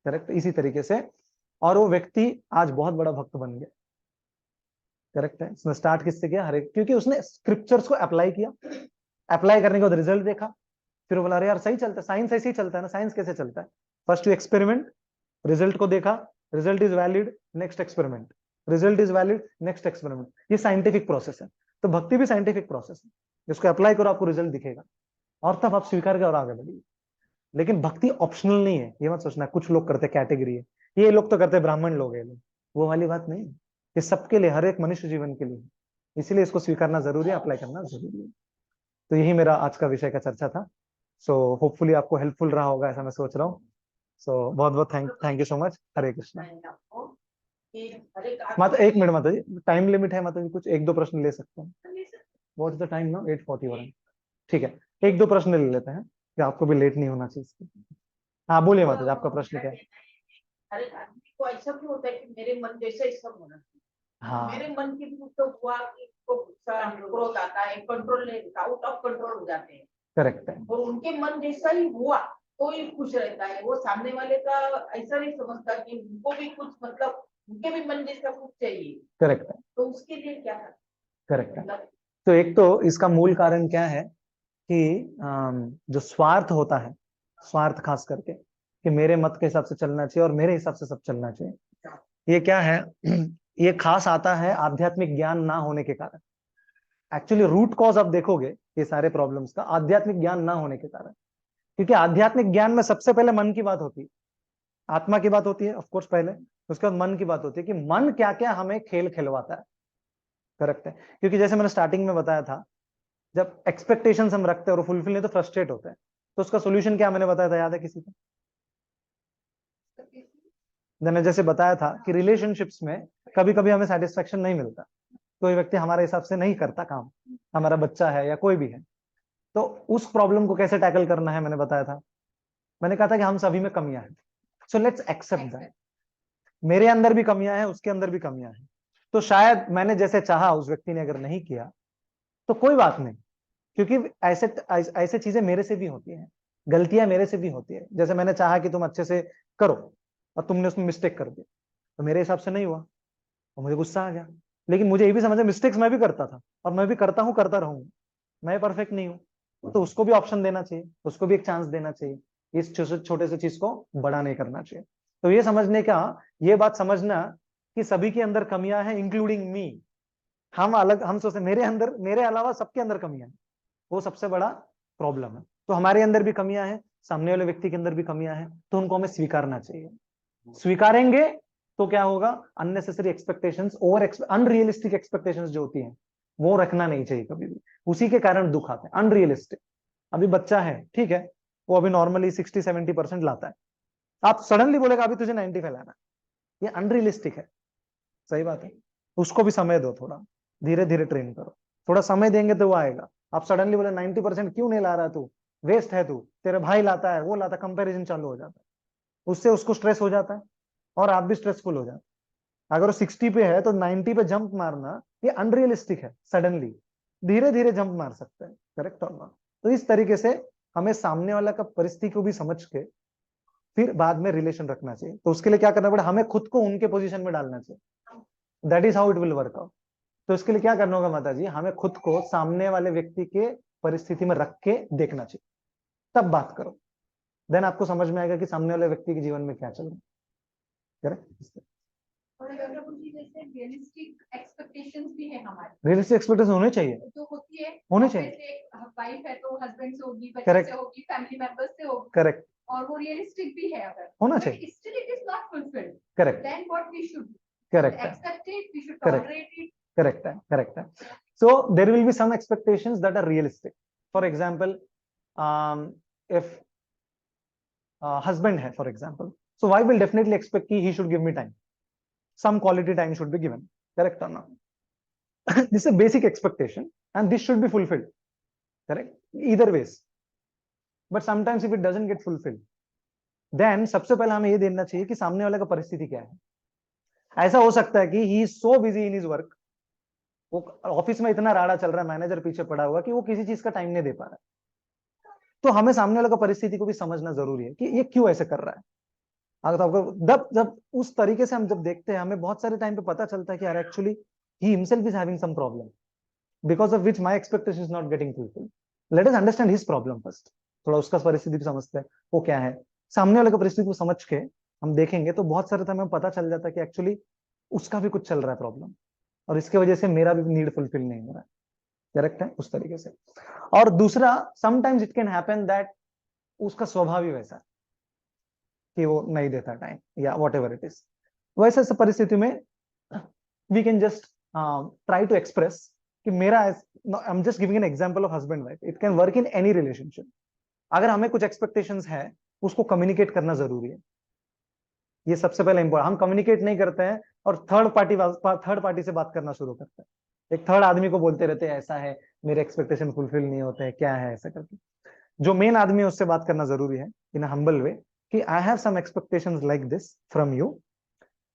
करेक्ट। इसी तरीके से और वो व्यक्ति आज बहुत बड़ा भक्त बन गया। करेक्ट है। इसने स्टार्ट किससे किया, हरे, क्योंकि उसने स्क्रिप्चर्स को अप्लाई किया, अप्लाई करने के बाद रिजल्ट देखा, फिर वो बोला अरे यार सही चलता है, साइंस ऐसे ही चलता है ना। साइंस कैसे चलता है, फर्स्ट यू एक्सपेरिमेंट, रिजल्ट को देखा, result is valid, next experiment, result is valid, next experiment. ये साइंटिफिक प्रोसेस है। तो भक्ति भी साइंटिफिक प्रोसेस है, इसको अप्लाई करो आपको रिजल्ट दिखेगा और तब आप स्वीकार करो और आगे बढ़िए। लेकिन भक्ति ऑप्शनल नहीं है, ये मत सोचना कुछ लोग करते कैटेगरी है, ये लोग तो करते ब्राह्मण लोग है लोग, वो वाली बात नहीं है। ये सबके लिए, हर एक मनुष्य जीवन के लिए, इसीलिए इसको स्वीकारना जरूरी है, अप्लाई करना जरूरी है। तो यही मेरा आज का विषय का चर्चा था। सो होपफुली आपको हेल्पफुल रहा होगा, ऐसा मैं सोच रहा हूँ। सो बहुत बहुत थैंक यू सो मच। हरे कृष्णा। माता 1 मिनट, माता जी टाइम लिमिट है माता जी, कुछ 1-2 प्रश्न ले सकते हैं। What is the time now, 8:40 हो रहा है। ठीक है, 1-2 प्रश्न ले लेते हैं कि आपको भी लेट नहीं होना चाहिए। हाँ बोलिए माता जी, आपका प्रश्न क्या है। अरे आदमी को ऐसा भी होता है कि मेरे मन जैसा ही सब होना चाहिए। हाँ मेरे मन की भी तो हुआ कि इसको गुस्सा क्रोध आता है, कंट्रोल नहीं, आउट ऑफ कंट्रोल हो जाते हैं। करेक्ट है। और उनके मन जैसा ही हुआ तो ही खुश रहता है। वो सामने वाले का ऐसा नहीं समझता कि उनको भी कुछ मतलब उनके भी मन जैसा कुछ चाहिए। करेक्ट है। तो उसके लिए क्या करना, करेक्ट है। मतलब तो एक तो इसका मूल कारण क्या है कि जो स्वार्थ होता है, स्वार्थ खास करके कि मेरे मत के हिसाब से चलना चाहिए और मेरे हिसाब से सब चलना चाहिए, ये क्या है, ये खास आता है आध्यात्मिक ज्ञान ना होने के कारण। एक्चुअली रूट कॉज आप देखोगे ये सारे प्रॉब्लम्स का आध्यात्मिक ज्ञान ना होने के कारण। क्योंकि आध्यात्मिक ज्ञान में सबसे पहले मन की बात होती है, आत्मा की बात होती है ऑफ कोर्स पहले, उसके बाद मन की बात होती है कि मन क्या क्या हमें खेल खिलवाता है। करेक्ट है। क्योंकि जैसे मैंने स्टार्टिंग में बताया था, जब एक्सपेक्टेशंस हम रखते हैं और फुलफिल नहीं तो फ्रस्ट्रेट होते हैं। तो उसका सोल्यूशन क्या मैंने बताया था, याद है किसी को। मैंने जैसे बताया था कि रिलेशनशिप्स में कभी कभी हमें सेटिस्फेक्शन नहीं मिलता, कोई व्यक्ति हमारे हिसाब से नहीं करता काम, हमारा बच्चा है या कोई भी है, तो उस प्रॉब्लम को कैसे टैकल करना है मैंने बताया था। मैंने कहा था कि हम सभी में कमियां हैं, सो लेट्स एक्सेप्ट दैट। मेरे अंदर भी कमियां हैं, उसके अंदर भी कमियां हैं। तो शायद मैंने जैसे चाहा उस व्यक्ति ने अगर नहीं किया तो कोई बात नहीं, क्योंकि ऐसे ऐसे चीजें मेरे से भी होती हैं, गलतियां मेरे से भी होती है। जैसे मैंने चाहा कि तुम अच्छे से करो और तुमने उसमें मिस्टेक कर दी, तो मेरे हिसाब से नहीं हुआ और मुझे गुस्सा आ गया। लेकिन मुझे ये भी समझा मिस्टेक्स मैं भी करता था और मैं भी करता हूँ, करता रहूंगा। मैं परफेक्ट नहीं हूँ, तो उसको भी ऑप्शन देना चाहिए, उसको भी एक चांस देना चाहिए, इस छोटे से चीज को बड़ा नहीं करना चाहिए। तो ये समझने का, ये बात समझना कि सभी के अंदर कमियां हैं इंक्लूडिंग मी। हम अलग, हम सोचते मेरे अंदर, मेरे अलावा सबके अंदर कमियां हैं, वो सबसे बड़ा प्रॉब्लम है। तो हमारे अंदर भी कमियां हैं, सामने वाले व्यक्ति के अंदर भी कमियां हैं, तो उनको हमें स्वीकारना चाहिए। स्वीकारेंगे तो क्या होगा, अननेसेसरी एक्सपेक्टेशंस, अनरियलिस्टिक एक्सपेक्टेशंस जो होती हैं वो रखना नहीं चाहिए कभी भी, उसी के कारण दुख आता है। अनरियलिस्टिक, अभी बच्चा है, ठीक है, वो अभी नॉर्मली 60-70% लाता है, आप सडनली बोलेगा अभी तुझे 95 लाना, ये अनरियलिस्टिक है। सही बात है, उसको भी समय दो, थोड़ा धीरे धीरे ट्रेन करो, थोड़ा समय देंगे तो वो आएगा। आप सडनली बोले 90% क्यों नहीं ला रहा तू, वेस्ट है तू, तेरे भाई लाता है, वो लाता, कंपैरिजन चालू हो जाता है, उससे उसको स्ट्रेस हो जाता है और आप भी स्ट्रेसफुल हो जाते हैं। अगर वो 60 पे है तो 90 पे जंप मारना ये अनरियलिस्टिक है, सडनली, धीरे धीरे जंप मार सकते हैं, करेक्ट और नॉट। तो इस तरीके से हमें सामने वाला का परिस्थिति को भी समझ के फिर बाद में रिलेशन रखना चाहिए। तो उसके लिए क्या करना पड़ेगा, हमें खुद को उनके पोजीशन में डालना चाहिए, that is how it will work out. तो इसके लिए क्या करना होगा माता जी, हमें खुद को सामने वाले व्यक्ति के परिस्थिति में रख के देखना चाहिए, तब बात करो, देन आपको समझ में आएगा कि सामने वाले व्यक्ति के जीवन में क्या चल रहा है, करेक्ट। और डॉक्टर पूछी जैसे रियलिस्टिक एक्सपेक्टेशंस भी है हमारी, रियलिस्टिक एक्सपेक्टेशन होने चाहिए, तो होती है, होने चाहिए, जैसे वाइफ है तो हस्बैंड से होगी, बच्चे Correct. से होगी, फैमिली मेंबर्स से होगी, करेक्ट, और वो रियलिस्टिक भी है, अगर होना चाहिए, still it is not fulfilled, correct, then what we should correct है, except it, we should Correct. Tolerate it. Correct है, करेक्ट है। So there will be some expectations that are realistic. For example, if husband है for example, so wife will definitely expect कि he should give me time, some quality time should be given, correct or not? This is a basic expectation and this should be fulfilled, correct, either ways. But sometimes if it doesn't get fulfilled, then सबसे पहले हमें ये देखना चाहिए कि सामने वाले का परिस्थिति क्या है। ऐसा हो सकता है कि he is so busy in his work, वो ऑफिस में इतना राड़ा चल रहा है, मैनेजर पीछे पड़ा हुआ कि वो किसी चीज का टाइम नहीं दे पा रहा है। तो हमें सामने वाले का परिस्थिति को भी समझना जरूरी है कि ये क्यों ऐसे कर रहा है। अगर तो आपको जब जब उस तरीके से हम जब देखते हैं, हमें बहुत सारे टाइम पे पता चलता है कि यार actually he himself is having some problem because of which my expectation is not getting fulfilled. Let us understand his problem first, थोड़ा उसका परिस्थिति भी समझते हैं वो क्या है। सामने वाले का परिस्थिति को समझ के हम देखेंगे तो बहुत सारे टाइम हमें पता चल जाता है कि एक्चुअली उसका भी कुछ चल रहा है प्रॉब्लम, और इसके वजह से मेरा भी नीड फुलफिल नहीं हो रहा है, करेक्ट है, उस तरीके से। और दूसरा, sometimes it can happen that उसका स्वभाव ही वैसा है कि वो नहीं देता टाइम या वॉट एवर इट इज। वैसे परिस्थिति में we can just try to express कि मेरा, I am just giving an example of husband wife, it can work in any relationship. अगर हमें कुछ एक्सपेक्टेशंस है उसको कम्युनिकेट करना जरूरी है, ये सबसे पहले इंपॉर्टेंट। हम कम्युनिकेट नहीं करते हैं और थर्ड पार्टी से बात करना शुरू करते हैं, एक थर्ड आदमी को बोलते रहते हैं ऐसा है, मेरे एक्सपेक्टेशन फुलफिल नहीं होते हैं, क्या है ऐसा करके। जो मेन आदमी है उससे बात करना जरूरी है इन हम्बल वे कि I have some expectations like this from you.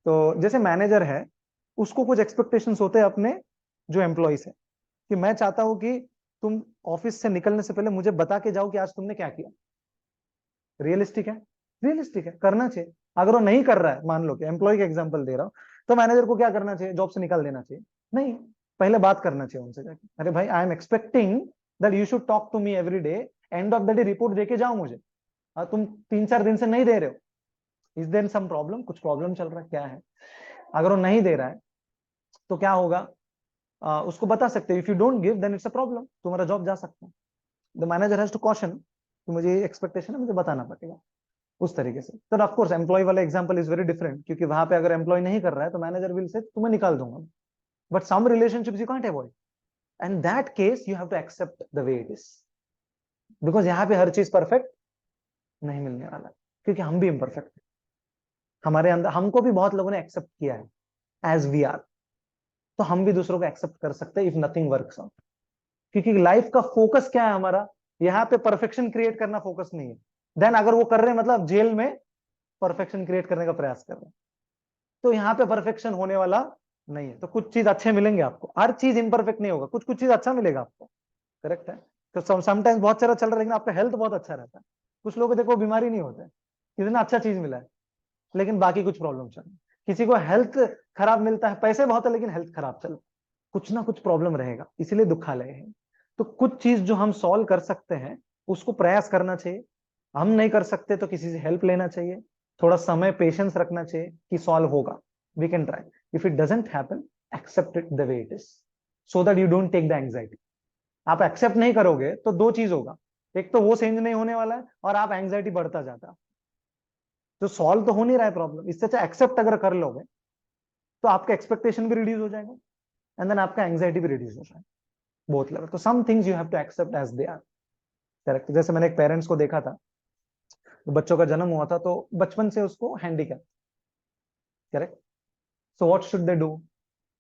तो जैसे मैनेजर है, उसको कुछ एक्सपेक्टेशंस होते हैं अपने जो एम्प्लॉइज है, कि मैं चाहता हूं कि तुम ऑफिस से निकलने से पहले मुझे बता के जाओ कि आज तुमने क्या किया। रियलिस्टिक है, रियलिस्टिक है, करना चाहिए। अगर वो नहीं कर रहा है, मान लो कि एम्प्लॉय का एग्जांपल दे रहा हूं, तो मैनेजर को क्या करना चाहिए, जॉब से निकाल देना चाहिए? नहीं, पहले बात करना चाहिए उनसे जाके, अरे भाई I am expecting that you should talk to me every day, end of the day report देके जाओ मुझे, तुम 3-4 दिन से नहीं दे रहे हो, इज देयर सम प्रॉब्लम, कुछ प्रॉब्लम चल रहा है, क्या है? अगर वो नहीं दे रहा है तो क्या होगा, उसको बता सकते हैं, if you don't give then it's a problem, तुम्हारा जॉब जा सकता है। The manager has to caution कि मुझे ये एक्सपेक्टेशन है, मुझे बताना पड़ेगा, उस तरीके से। तो ऑफ कोर्स एम्प्लॉय वाला एग्जांपल इज वेरी डिफरेंट, क्योंकि वहां पे अगर एम्प्लॉय नहीं कर रहा है तो मैनेजर विल से तुम्हें निकाल दूंगा, but some relationships you can't avoid, and that case you have to accept the way it is, because यहाँ पे हर चीज परफेक्ट नहीं मिलने वाला, क्योंकि हम भी इम्परफेक्ट है, हमारे अंदर हमको भी बहुत लोगों ने एक्सेप्ट किया है एज वी आर, तो हम भी दूसरों को एक्सेप्ट कर सकते हैं इफ नथिंग वर्क्स आउट। क्योंकि लाइफ का फोकस क्या है हमारा, यहाँ पे परफेक्शन क्रिएट करना फोकस नहीं है। देन अगर वो कर रहे हैं मतलब जेल में परफेक्शन क्रिएट करने का प्रयास कर रहे हैं, तो यहाँ पे परफेक्शन होने वाला नहीं है। तो कुछ चीज अच्छे मिलेंगे आपको, हर चीज इम्परफेक्ट नहीं होगा, कुछ कुछ चीज अच्छा मिलेगा आपको, करेक्ट है। तो समटाइम्स बहुत सारा चल रहा है लेकिन आपका हेल्थ बहुत अच्छा रहता है, कुछ लोग देखो बीमारी नहीं होते, कितना अच्छा चीज मिला है लेकिन बाकी कुछ प्रॉब्लम चल रही है। किसी को हेल्थ खराब मिलता है, पैसे बहुत है लेकिन हेल्थ खराब चल, कुछ ना कुछ प्रॉब्लम रहेगा, इसलिए दुखालय है। तो कुछ चीज जो हम सॉल्व कर सकते हैं उसको प्रयास करना चाहिए, हम नहीं कर सकते तो किसी से हेल्प लेना चाहिए, थोड़ा समय पेशेंस रखना चाहिए कि सॉल्व होगा, we can try, if it doesn't happen accept it the way it is, so that you don't take the anxiety. आप एक्सेप्ट नहीं करोगे तो दो चीज होगा, एक तो वो चेंज नहीं होने वाला है और आप एंग्जाइटी बढ़ता जाता, तो सॉल्व तो हो नहीं रहा है प्रॉब्लम, इससे अच्छा एक्सेप्ट अगर कर लोगे तो आपका एक्सपेक्टेशन भी रिड्यूस हो जाएगा एंड देन आपका एंग्जाइटी भी रिड्यूस हो जाएगा, बोथ लेवल। तो some things you have to accept as they are, correct. जैसे मैंने एक पेरेंट्स को देखा था, तो बच्चों का जन्म हुआ था तो बचपन से उसको handicap, correct. So what should they do,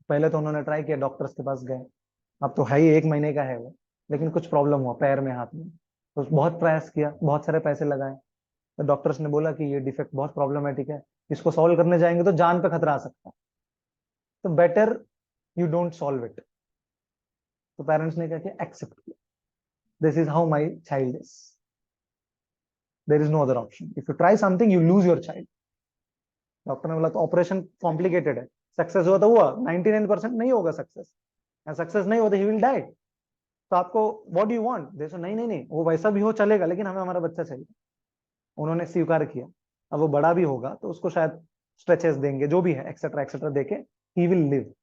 पहले तो उन्होंने ट्राई किया, डॉक्टर्स के पास गए, अब तो है ही 1 महीने का है वो, लेकिन कुछ प्रॉब्लम हुआ पैर में हाथ में, तो बहुत प्रयास किया, बहुत सारे पैसे लगाए, तो डॉक्टर्स ने बोला कि ये डिफेक्ट बहुत प्रॉब्लमेटिक है, इसको सॉल्व करने जाएंगे तो जान पे खतरा आ सकता है, तो better you don't solve it. तो पेरेंट्स ने क्या किया, एक्सेप्ट किया, this is how my child is, there is no other option, if you try something you lose your child. Doctor ने बोला तो ऑपरेशन कॉम्प्लिकेटेड है, सक्सेस हुआ तो हुआ, 99% नहीं होगा सक्सेस, सक्सेस नहीं होता ही विल डाई, तो आपको व्हाट डू यू वांट, देखो नहीं नहीं नहीं वो वैसा भी हो चलेगा लेकिन हमें हमारा बच्चा चाहिए। उन्होंने स्वीकार किया, अब वो बड़ा भी होगा तो उसको शायद स्ट्रेचेस देंगे, जो भी है एक्सेट्रा देके ही विल लिव,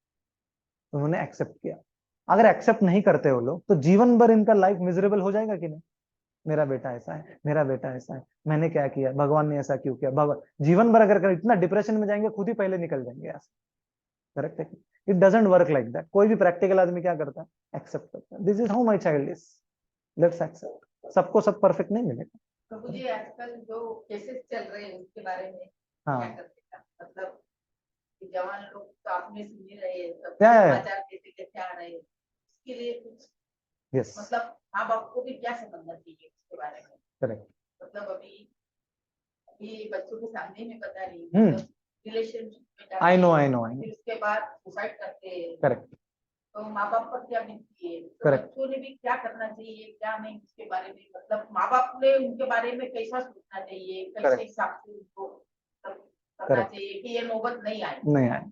उन्होंने एक्सेप्ट किया। अगर एक्सेप्ट नहीं करते वो लोग तो जीवन भर इनका लाइफ मिजरेबल हो जाएगा कि नहीं, मेरा बेटा ऐसा है, मेरा बेटा ऐसा है, मैंने क्या किया, भगवान ने ऐसा क्यों किया, भगवान, जीवन भर अगर इतना डिप्रेशन में जाएंगे, खुद ही पहले निकल जाएंगे ऐसा, करेक्ट है। It doesn't work like that, कोई भी प्रैक्टिकल आदमी क्या करता है, एक्सेप्ट करता है, this is how my child is, let's accept. सबको सब परफेक्ट नहीं मिलेगा। तो मुझे आजकल जो केसेस चल रहे हैं उसके बारे में हाँ क्या कर देता, मतलब कि जवान लोग तो आपने सुन ही रहे हैं, सब या समाचार कैसे कैसे आ रहे हैं, उसके लिए कुछ यस मतलब माँ बाप को भी क्या समझना चाहिए उसके बारे में, करेक्ट, मतलब अभी अभी बच्चों के सामने में पता नहीं, हम्म, मतलब रिलेशनशिप में जाते आई नो हैं, आई नो आई नो, फिर उसके बाद सुसाइड करते हैं, करेक्ट तो माँ बाप पर क्या बीतती है, तो Correct. बच्चों ने भी क्या करना चाहिए क्या नहीं उसके बारे में, मतलब माँ बाप ने उनके बारे में कैसा सोचना चाहिए, कैसे Correct. हिसाब से उनको मतलब करना Correct. चाहिए कि ये नौबत नहीं आए। नहीं आए,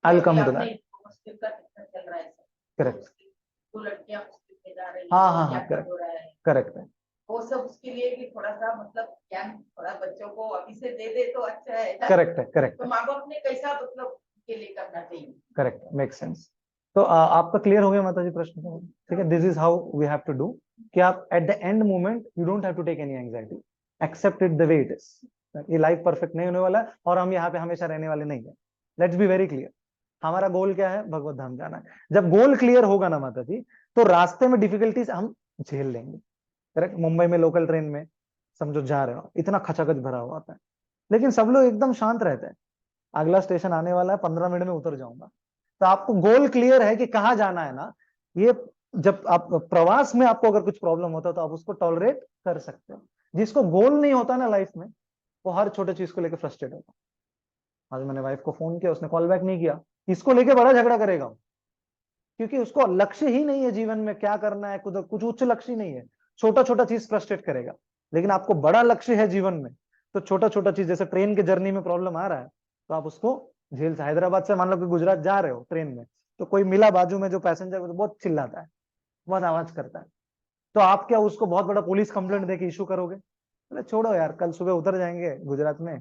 I will come to that, मुश्किल का किस्सा चल रहा है सर, करेक्ट, दो लड़कियां मुश्किल में जा रही हाँ हैं, हाँ क्या हाँ, क्या करेक्ट हो रहा है, करेक्ट है, वो सब उसके लिए भी थोड़ा सा मतलब ज्ञान थोड़ा बच्चों को अभी से दे दे तो अच्छा है, करेक्ट है, करेक्ट तो है, माँ बाप ने कैसा मतलब उनके लिए करना चाहिए। Correct, make sense. तो आपका क्लियर हो गया माता जी प्रश्न, ठीक है। This is how we have to do, कि आप at the end moment you don't have to take any anxiety, accept it the way it is. ये लाइफ परफेक्ट नहीं होने वाला है और हम यहाँ पे हमेशा रहने वाले नहीं है, लेट्स बी वेरी क्लियर। हमारा गोल क्या है, भगवत धाम जाना है। जब गोल क्लियर होगा ना माता जी, तो रास्ते में डिफिकल्टीज हम झेल लेंगे, करेक्ट। मुंबई में लोकल ट्रेन में समझो जा रहे हो, इतना खचाखच भरा हुआ था, लेकिन सब लोग एकदम शांत रहते हैं, अगला स्टेशन आने वाला है, 15 मिनट में उतर जाऊंगा। तो आपको गोल क्लियर है कि कहाँ जाना है ना, ये जब आप प्रवास में आपको अगर कुछ प्रॉब्लम होता है तो आप उसको टॉलरेट कर सकते हो। जिसको गोल नहीं होता ना लाइफ में, वो हर छोटे चीज को लेकर फ्रस्ट्रेट होता है। आज मैंने वाइफ को फोन किया, उसने कॉल बैक नहीं किया, इसको लेके बड़ा झगड़ा करेगा, क्योंकि उसको लक्ष्य ही नहीं है जीवन में क्या करना है, कुछ उच्च लक्ष्य ही नहीं है, छोटा छोटा चीज फ्रस्ट्रेट करेगा। लेकिन आपको बड़ा लक्ष्य है जीवन में, तो छोटा छोटा चीज, जैसे ट्रेन के जर्नी में प्रॉब्लम आ रहा है तो आप उसको झेल से, हैदराबाद से मान लो कि गुजरात जा रहे हो ट्रेन में, तो कोई मिला बाजू में जो पैसेंजर, तो बहुत चिल्लाता है, बहुत आवाज करता है, तो आप क्या उसको बहुत बड़ा पुलिस कंप्लेंट देके इशू करोगे? अरे छोड़ो यार, कल सुबह उतर जाएंगे गुजरात में,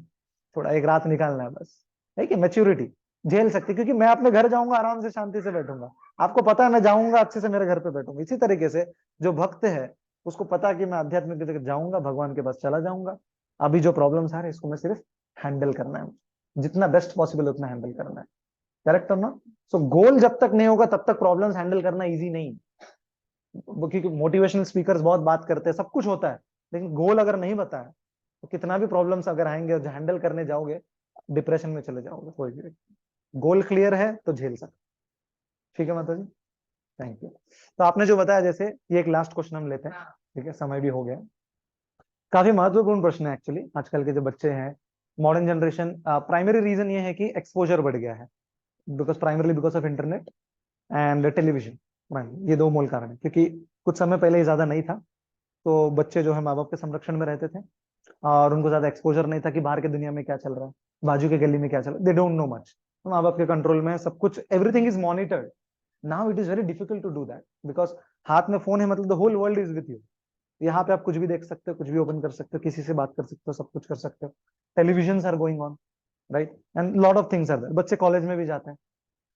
थोड़ा एक रात निकालना है बस, है कि मैच्योरिटी झेल सकती, क्योंकि मैं अपने घर जाऊंगा आराम से शांति से बैठूंगा, आपको पता है मैं जाऊंगा अच्छे से मेरे घर पे बैठूंगा। इसी तरीके से जो भक्त है उसको पता है कि मैं आध्यात्मिक जगह जाऊंगा, भगवान के पास चला जाऊंगा, अभी जो प्रॉब्लम्स आ रहे हैं इसको मैं सिर्फ हैंडल करना है, जितना बेस्ट पॉसिबल उतना हैंडल करना है, करेक्ट ना। सो गोल जब तक नहीं होगा तब तक प्रॉब्लम्स हैंडल करना इजी नहीं, क्योंकि मोटिवेशनल स्पीकर्स बहुत बात करते हैं, सब कुछ होता है, लेकिन गोल अगर नहीं बताया तो कितना भी प्रॉब्लम्स अगर आएंगे और हैंडल करने जाओगे डिप्रेशन में चले जाओगे। कोई भी गोल क्लियर है तो झेल सकते, ठीक है माता जी, थैंक यू। तो आपने जो बताया, जैसे ये एक लास्ट क्वेश्चन हम लेते हैं, ठीक है, समय भी हो गया। काफी महत्वपूर्ण प्रश्न है एक्चुअली, आजकल के जो बच्चे हैं, मॉडर्न जनरेशन, प्राइमरी रीजन ये है कि एक्सपोजर बढ़ गया है, primarily because of internet and television, ये दो मूल कारण है, क्योंकि कुछ समय पहले ये ज्यादा नहीं था, तो बच्चे जो है माँ बाप के संरक्षण में रहते थे और उनको ज्यादा एक्सपोजर नहीं था कि बाहर की दुनिया में क्या चल रहा है, बाजू के गली में क्या चल रहा है, दे डोंट नो मच, तो माँ बाप के कंट्रोल में है सब कुछ, everything is monitored. Now it is very difficult to do that, because हाथ में फोन है मतलब the whole world is with you. यहाँ पे आप कुछ भी देख सकते हो, कुछ भी ओपन कर सकते हो, किसी से बात कर सकते हो, सब कुछ कर सकते हो। Television are going on, right, and lot of things are there. बच्चे कॉलेज में भी जाते हैं।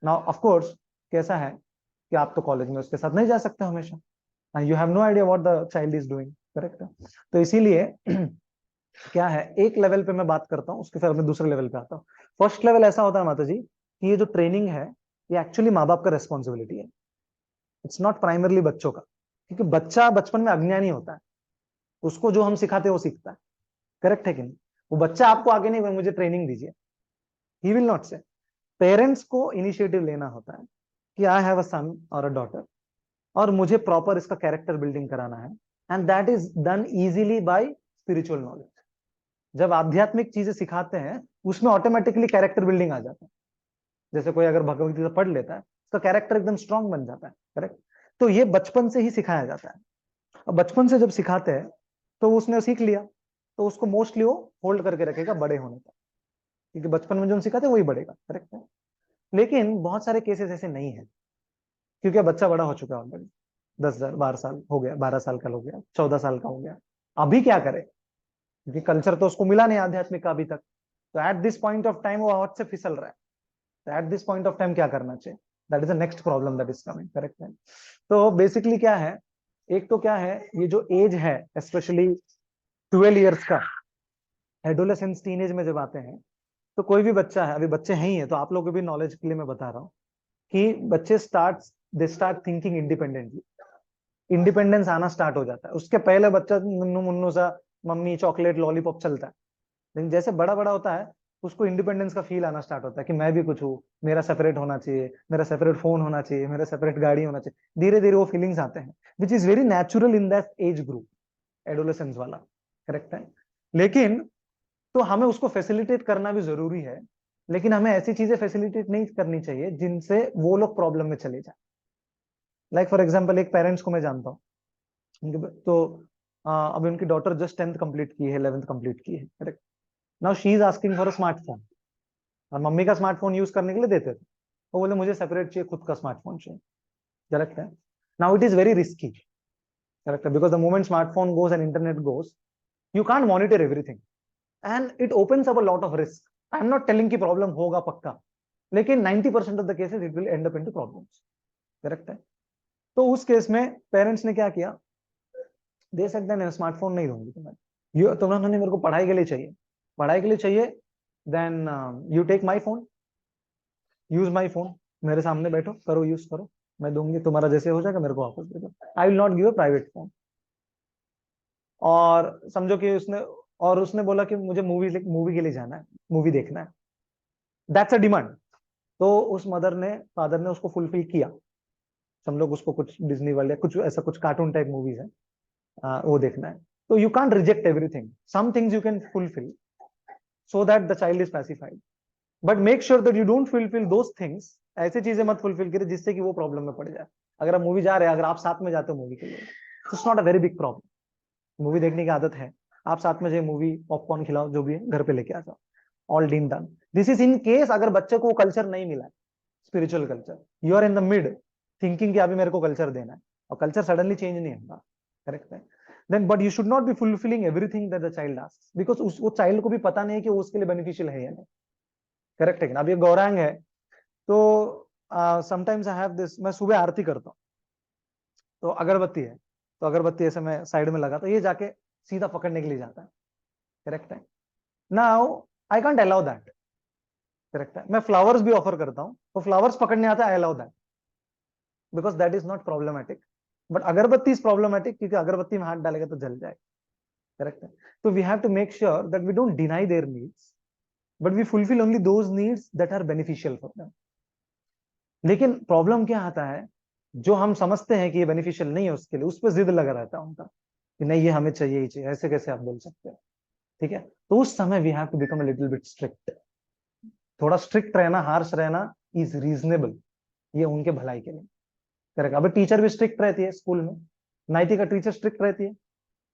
नाउ ऑफ कोर्स कैसा है कि आप तो कॉलेज में उसके साथ नहीं जा सकते हमेशा, and you have no idea what the child is doing, correct. तो इसीलिए क्या है, एक लेवल पे मैं बात करता हूँ, उसके फिर मैं दूसरे लेवल पे आता हूँ। फर्स्ट लेवल ऐसा होता है माता जी कि ये जो ट्रेनिंग है ये एक्चुअली माँ बाप का रेस्पॉन्सिबिलिटी है, इट्स नॉट प्राइमरली बच्चों का। क्योंकि बच्चा बचपन में अज्ञानी होता है, उसको जो हम सिखाते हैं वो सीखता है, करेक्ट है कि नहीं। वो बच्चा आपको आगे नहीं मुझे ट्रेनिंग दीजिए, ही विल नॉट से। पेरेंट्स को इनिशिएटिव लेना होता है कि आई हैव अ सन और अ डॉटर, और मुझे प्रॉपर इसका कैरेक्टर बिल्डिंग कराना है, and that is done easily by spiritual knowledge. जब आध्यात्मिक चीजें सिखाते हैं उसमें ऑटोमेटिकली कैरेक्टर बिल्डिंग आ जाता है। जैसे कोई अगर भगवत गीता पढ़ लेता है उसका कैरेक्टर एकदम स्ट्रांग बन जाता है, करेक्ट। तो ये बचपन से ही सिखाया जाता है। अब बचपन से जब सिखाते हैं तो उसने सीख लिया, तो उसको मोस्टली वो होल्ड करके रखेगा बड़े होने तक, क्योंकि बचपन में जो हम सिखाते हैं वही बढ़ेगा, करेक्ट है। लेकिन बहुत सारे केसेस ऐसे नहीं है, क्योंकि अब बच्चा बड़ा हो चुका है ऑलरेडी, 10 12 साल हो गया, 12 साल का हो गया, 14 साल का हो गया। अभी क्या करे, क्योंकि कल्चर तो उसको मिला नहीं आध्यात्मिक का अभी तक। तो at this point of time वो हाथ से फिसल रहा है। तो at this point of time क्या करना चाहिए, that is the next problem that is coming, correct है। तो बेसिकली क्या है, एक तो क्या है, ये जो एज है स्पेशली 12 इयर्स का, एडोलेसेंस टीनेज में जब आते हैं, तो कोई भी बच्चा है, अभी बच्चे हैं ही है, तो आप लोगों को भी नॉलेज के लिए मैं बता रहा हूँ कि बच्चे they start thinking independently. Independence आना स्टार्ट हो जाता है। उसके पहले बच्चा मुन्नू मुन्नू सा मम्मी चॉकलेट लॉलीपॉप चलता है, लेकिन जैसे बड़ा बड़ा होता है उसको इंडिपेंडेंस का फील आना स्टार्ट होता है कि मैं भी कुछ हूँ, मेरा सेपरेट होना चाहिए, मेरा सेपरेट फोन होना चाहिए, मेरा सेपरेट गाड़ी होना चाहिए। धीरे धीरे वो फीलिंग्स आते हैं, which is very natural in that age group, adolescence वाला, करेक्ट है। लेकिन तो हमें उसको फैसिलिटेट करना भी जरूरी है, लेकिन हमें ऐसी चीजें फैसिलिटेट नहीं करनी चाहिए जिनसे वो लोग प्रॉब्लम में चले जाए। लाइक फॉर एग्जाम्पल एक पेरेंट्स को मैं जानता हूँ, तो अभी उनकी डॉटर जस्ट 10th कंप्लीट की है, 11th कंप्लीट की है, correct. Now she is asking for a smartphone, और मम्मी का स्मार्टफोन यूज करने के लिए देते थे, वो बोले मुझे सेपरेट चाहिए, खुद का स्मार्टफोन चाहिए, करेक्ट है। Now it is very risky, correct है, because the moment smartphone goes and internet goes, you can't monitor everything, and it opens up a lot of risk. I am not telling कि problem होगा पक्का, लेकिन 90% of the cases it will end up into problems, correct है। तो उस case में parents ने क्या किया, दे सकते हैं स्मार्टफोन नहीं दूंगी तुम्हें, तुम्हें मेरे को पढ़ाई के लिए चाहिए, पढ़ाई के लिए चाहिए, then you take my phone, use my phone, मेरे सामने बैठो करो, यूज करो, मैं दूंगी, तुम्हारा जैसे हो जाएगा मेरे को वापस दे दो, I will not give a private phone. और समझो कि उसने बोला कि मुझे मूवी के लिए जाना है, मूवी देखना है, दैट्स अ डिमांड। तो उस फादर ने उसको फुलफिल किया। हम लोग उसको कुछ डिज्नी वर्ल्ड या कुछ ऐसा कुछ कार्टून टाइप मूवीज है, वो देखना है। तो you can't reject everything, some things you can fulfil so that the child is pacified, but make sure that you don't fulfil those things. ऐसी चीजें मत फुलफिल करें जिससे कि वो प्रॉब्लम में पड़ जाए। अगर आप मूवी जा रहे हैं, अगर आप साथ में जाते हो मूवी के लिए, it's not a very big problem. Movie देखने की आदत है, आप साथ में जाइए, मूवी पॉपकॉर्न खिलाओ, जो भी है घर पे लेके आ जाओ, all dean done. This is in case अगर बच्चे को कल्चर नहीं मिला है, spiritual culture, you are in the mid thinking कि अभी मेरे को कल्चर देना है, और कल्चर सडनली चेंज नहीं होगा, करेक्ट है। Then but you should not be fulfilling everything that the child asks, because वो चाइल्ड को भी पता नहीं है कि वो उसके लिए बेनिफिशियल है या नहीं, करेक्ट है। अब ये गौरांग है, तो समटाइम्स आई हैव दिस, मैं सुबह आरती करता हूँ, तो अगरबत्ती है, तो अगरबत्ती ऐसे मैं साइड में लगा, तो ये जाके सीधा पकड़ने के लिए जाता है, करेक्ट है। Now I can't allow that, correct है। मैं फ्लावर्स भी ऑफर करता हूँ, तो फ्लावर्स पकड़ने आता है, आई allow that, because that is not problematic. But अगरबत्ती इज प्रॉब्लमेटिक, क्योंकि अगरबत्ती में हाथ डालेगा तो जल जाएगा, करेक्ट है। तो we have to make sure that we don't deny their needs, but we fulfil only those needs that are beneficial for them. लेकिन प्रॉब्लम क्या आता है, जो हम समझते हैं कि ये बेनिफिशियल नहीं है उसके लिए, उस पर जिद लगा रहता है उनका कि नहीं ये हमें चाहिए ही चाहिए, ऐसे कैसे आप बोल सकते हैं, ठीक है। तो उस समय we have to become a little bit strict. थोड़ा स्ट्रिक्ट रहना, हार्श रहना इज रीजनेबल, ये उनके भलाई के लिए, करेक्ट। अभी टीचर भी स्ट्रिक्ट रहती है स्कूल में, नाइटी का टीचर स्ट्रिक्ट रहती है,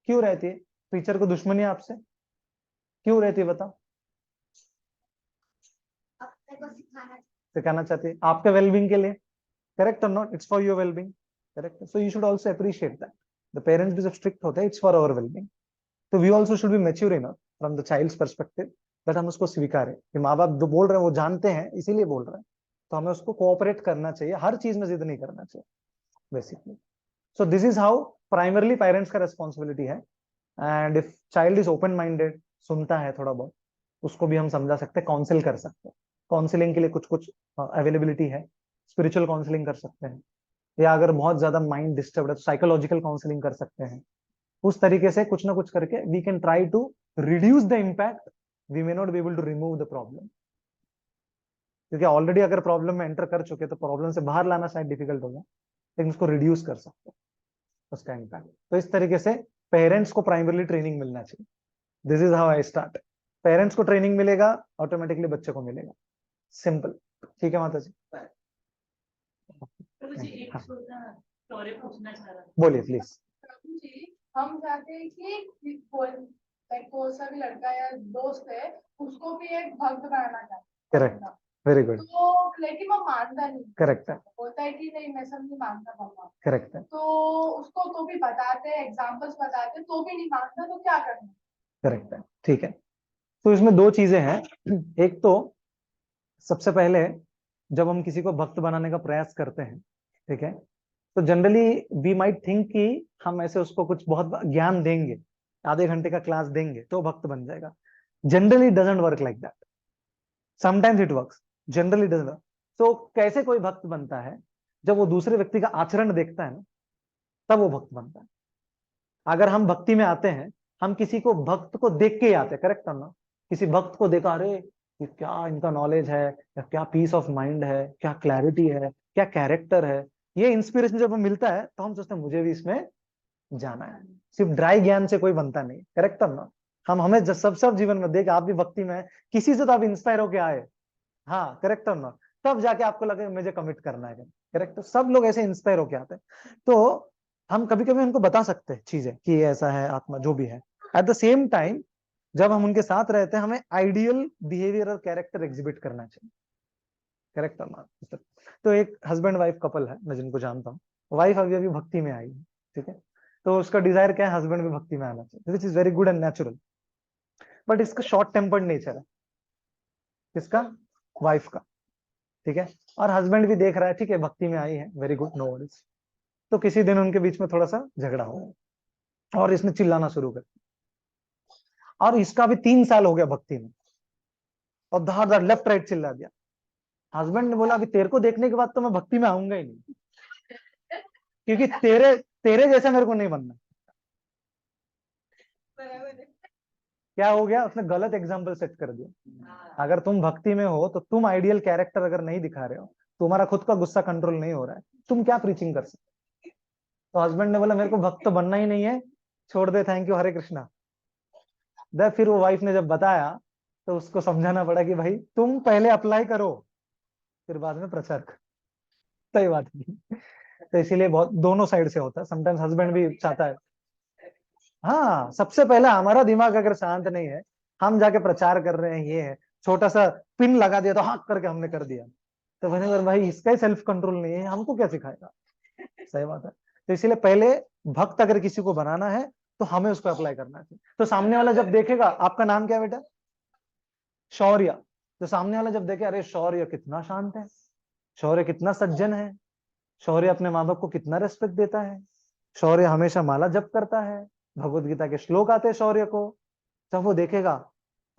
क्यों रहती है? टीचर को दुश्मनी है आपसे, क्यों रहती है बताओ? अपने को सिखाना सिखाना चाहती है आपके वेलबींग के लिए, करेक्ट और not, it's for your wellbeing. Correct. So you should also appreciate that the parents भी जब स्ट्रिक्ट होते हैं इट्स फॉर आवर वेलबींग. तो we also should be mature enough from the child's perspective that हम उसको स्वीकारें कि माँ बाप जो बोल रहे हैं वो जानते हैं इसीलिए बोल रहे हैं, तो हमें उसको कोऑपरेट करना चाहिए, हर चीज में जिद नहीं करना चाहिए basically. So this is how primarily parents का रेस्पॉन्सिबिलिटी है. And if child is open minded, सुनता है थोड़ा बहुत, उसको भी हम समझा सकते हैं, काउंसिल कर सकते हैं. काउंसिलिंग के लिए कुछ कुछ अवेलेबिलिटी है. स्पिरिचुअल काउंसिलिंग कर सकते हैं, या अगर बहुत ज्यादा माइंड डिस्टर्ब है तो साइकोलॉजिकल काउंसलिंग कर सकते हैं. उस तरीके से कुछ ना कुछ करके we can try to reduce the impact. We may not be able to remove the problem, क्योंकि ऑलरेडी अगर प्रॉब्लम में एंटर कर चुके तो प्रॉब्लम से बाहर लाना शायद डिफिकल्ट होगा, लेकिन उसको रिड्यूस कर सकते हैं उसका इम्पैक्ट. तो इस तरीके से पेरेंट्स को प्राइमरली ट्रेनिंग मिलना चाहिए. This is how I start. Parents को ट्रेनिंग मिलेगा, ऑटोमेटिकली बच्चे को मिलेगा. सिंपल. ठीक है माता जी. मुझे एक हाँ. छोटा सॉरी पूछना चाह रहा था। बोलिए प्लीज. प्रभु जी, हम चाहते हैं कि कोई सा भी लड़का या दोस्त है उसको भी एक भक्त बनाना चाहते हैं. करेक्ट. Very good. तो लेकिन वो मानता नहीं. करेक्ट है. बोलता है कि नहीं मैं सब नहीं मानता भगवान. करेक्ट है. तो उसको तो भी बताते हैं, एग्जाम्पल्स बताते हैं, तो भी नहीं मानता, तो क्या करना. करेक्ट है. ठीक है. तो इसमें दो चीजें हैं. एक तो सबसे पहले जब हम किसी को भक्त बनाने का प्रयास करते हैं, ठीक है, तो जनरली वी माइट थिंक कि हम ऐसे उसको कुछ बहुत ज्ञान देंगे, आधे घंटे का क्लास देंगे तो भक्त बन जाएगा. Generally doesn't work like that. Sometimes it works, generally doesn't work. तो कैसे कोई भक्त बनता है? जब वो दूसरे व्यक्ति का आचरण देखता है ना, तब वो भक्त बनता है. अगर हम भक्ति में आते हैं, हम किसी को भक्त को देख के ही आते हैं. करेक्ट है ना? किसी भक्त को देखा, अरे ये क्या इनका नॉलेज है, या क्या पीस ऑफ माइंड है, क्या क्लैरिटी है, क्या कैरेक्टर है, ये इंस्पिरेशन जब हमें मिलता है तो हम सोचते हैं मुझे भी इसमें जाना है. सिर्फ ड्राई ज्ञान से कोई बनता नहीं. करेक्ट है ना? हमें सब जीवन में देख, आप भी भक्ति में किसी से तो आप इंस्पायर होके आए. हाँ, करेक्ट है ना? तब जाके आपको लगे मुझे कमिट करना है. करेक्ट. सब लोग ऐसे इंस्पायर होके आते हैं. तो हम कभी कभी उनको बता सकते हैं चीजें कि ये ऐसा है, आत्मा जो भी है. एट द सेम टाइम जब हम उनके साथ रहते हैं, हमें आइडियल बिहेवियर और कैरेक्टर एग्जिबिट करना चाहिए. करेक्ट है ना? तो एक हस्बैंड वाइफ कपल है, मैं जिनको जानता हूँ. वाइफ अभी अभी भक्ति में आई है, ठीक है, तो उसका डिजायर क्या है, हस्बैंड भी भक्ति में आना चाहिए, which is very good and natural. But इसका शॉर्ट टेम्पर्ड नेचर है, किसका? वाइफ का. ठीक है. और हस्बैंड भी देख रहा है, ठीक है भक्ति में आई है, वेरी गुड, नो वरीज. तो किसी दिन उनके बीच में थोड़ा सा झगड़ा हो और इसने चिल्लाना शुरू कर दिया. और इसका भी 3 साल हो गया भक्ति में, और धार धार लेफ्ट राइट चिल्ला दिया. हस्बैंड ने बोला अभी तेरे को देखने के बाद तो मैं भक्ति में आऊंगा ही नहीं, क्योंकि तेरे जैसा मेरे को नहीं बनना. क्या हो गया? उसने गलत एग्जाम्पल सेट कर दिया. अगर तुम भक्ति में हो तो तुम आइडियल कैरेक्टर अगर नहीं दिखा रहे हो, तुम्हारा खुद का गुस्सा कंट्रोल नहीं हो रहा है, तुम क्या प्रीचिंग कर सकते? तो हस्बैंड ने बोला मेरे को भक्त तो बनना ही नहीं है, छोड़ दे, थैंक यू, हरे कृष्णा. फिर वो वाइफ ने जब बताया तो उसको समझाना पड़ा कि भाई तुम पहले अप्लाई करो, फिर बाद में प्रचार करो. सही बात नहीं. तो इसीलिए बहुत दोनों साइड से होता है. समटाइम्स हस्बैंड भी चाहता है. हाँ, सबसे पहले हमारा दिमाग अगर शांत नहीं है, हम जाके प्रचार कर रहे हैं, ये है, छोटा सा पिन लगा दिया तो हाँ करके हमने कर दिया, तो मैंने बोला भाई इसका ही सेल्फ कंट्रोल नहीं है, हमको क्या सिखाएगा. सही बात है. तो इसीलिए पहले भक्त अगर किसी को बनाना है तो हमें उसको अप्लाई करना चाहिए. तो सामने वाला जब देखेगा, आपका नाम क्या बेटा? शौर्य. तो सामने वाला जब देखे, अरे शौर्य कितना शांत है, शौर्य कितना सज्जन है, शौर्य अपने माँ बाप को कितना रेस्पेक्ट देता है, शौर्य हमेशा माला जप करता है, भगवत गीता के श्लोक आते हैं शौर्य को, जब वो देखेगा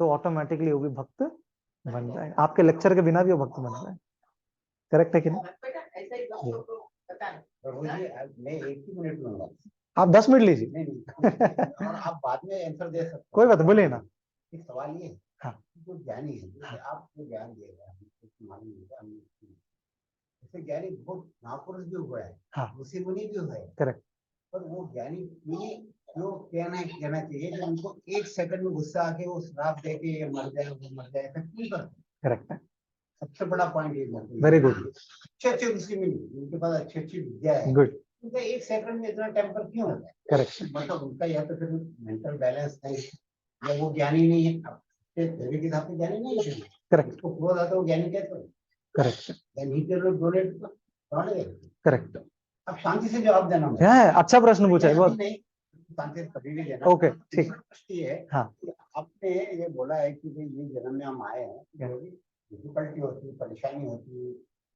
तो ऑटोमेटिकली वो भी भक्त बन जाए. आपके लेक्चर के बिना भी वो भक्त बन जाए. करेक्ट है कि नहीं? ऐसा ही दोस्तों को पता नहीं. प्रभु जी, मैं एक ही मिनट लूंगा. आप 10 मिनट लीजिए. नहीं, और आप बाद में आंसर दे सकते. कोई बात, बोलिए ना. एक सवाल ये है, हाँ. जो ज्ञानी है, जैसे आप जो ज्ञान दे रहे हैं, जैसे ज्ञानी बहुत महापुरुष भी हुआ है, हाँ. ऋषि मुनि भी हुए हैं. करेक्ट. पर वो ज्ञानी मुनि जो कहना चाहिए कि उनको 1 सेकंड में गुस्सा आके वो श्राप दे के मर जाए, वो मर जाए, ऐसा क्यों करते? करेक्ट है. सबसे बड़ा पॉइंट ये है. Very good. अच्छे ऋषि मुनि, उनके पास अच्छी विद्या है, गुड. उनका 1 सेकंड में इतना टेम्पर क्यों होता है? करेक्ट. मतलब उनका या तो फिर मेंटल बैलेंस नहीं, या वो ज्ञानी नहीं है. देवी के हिसाब से ज्ञानी नहीं है. करेक्ट. उसको क्रोध आता है, वो ज्ञानी कहते हैं. Correct. Then he can donate. Correct. अब शांति से जवाब देना मुझे। है अच्छा प्रश्न पूछा है बहुत। नहीं, शांति से कभी भी देना। ओके ठीक। प्रश्न ये है हाँ कि आपने ये बोला है कि भाई ये जन्म में हम आए हैं, जो भी डिफिकल्टी होती है, परेशानी होती है,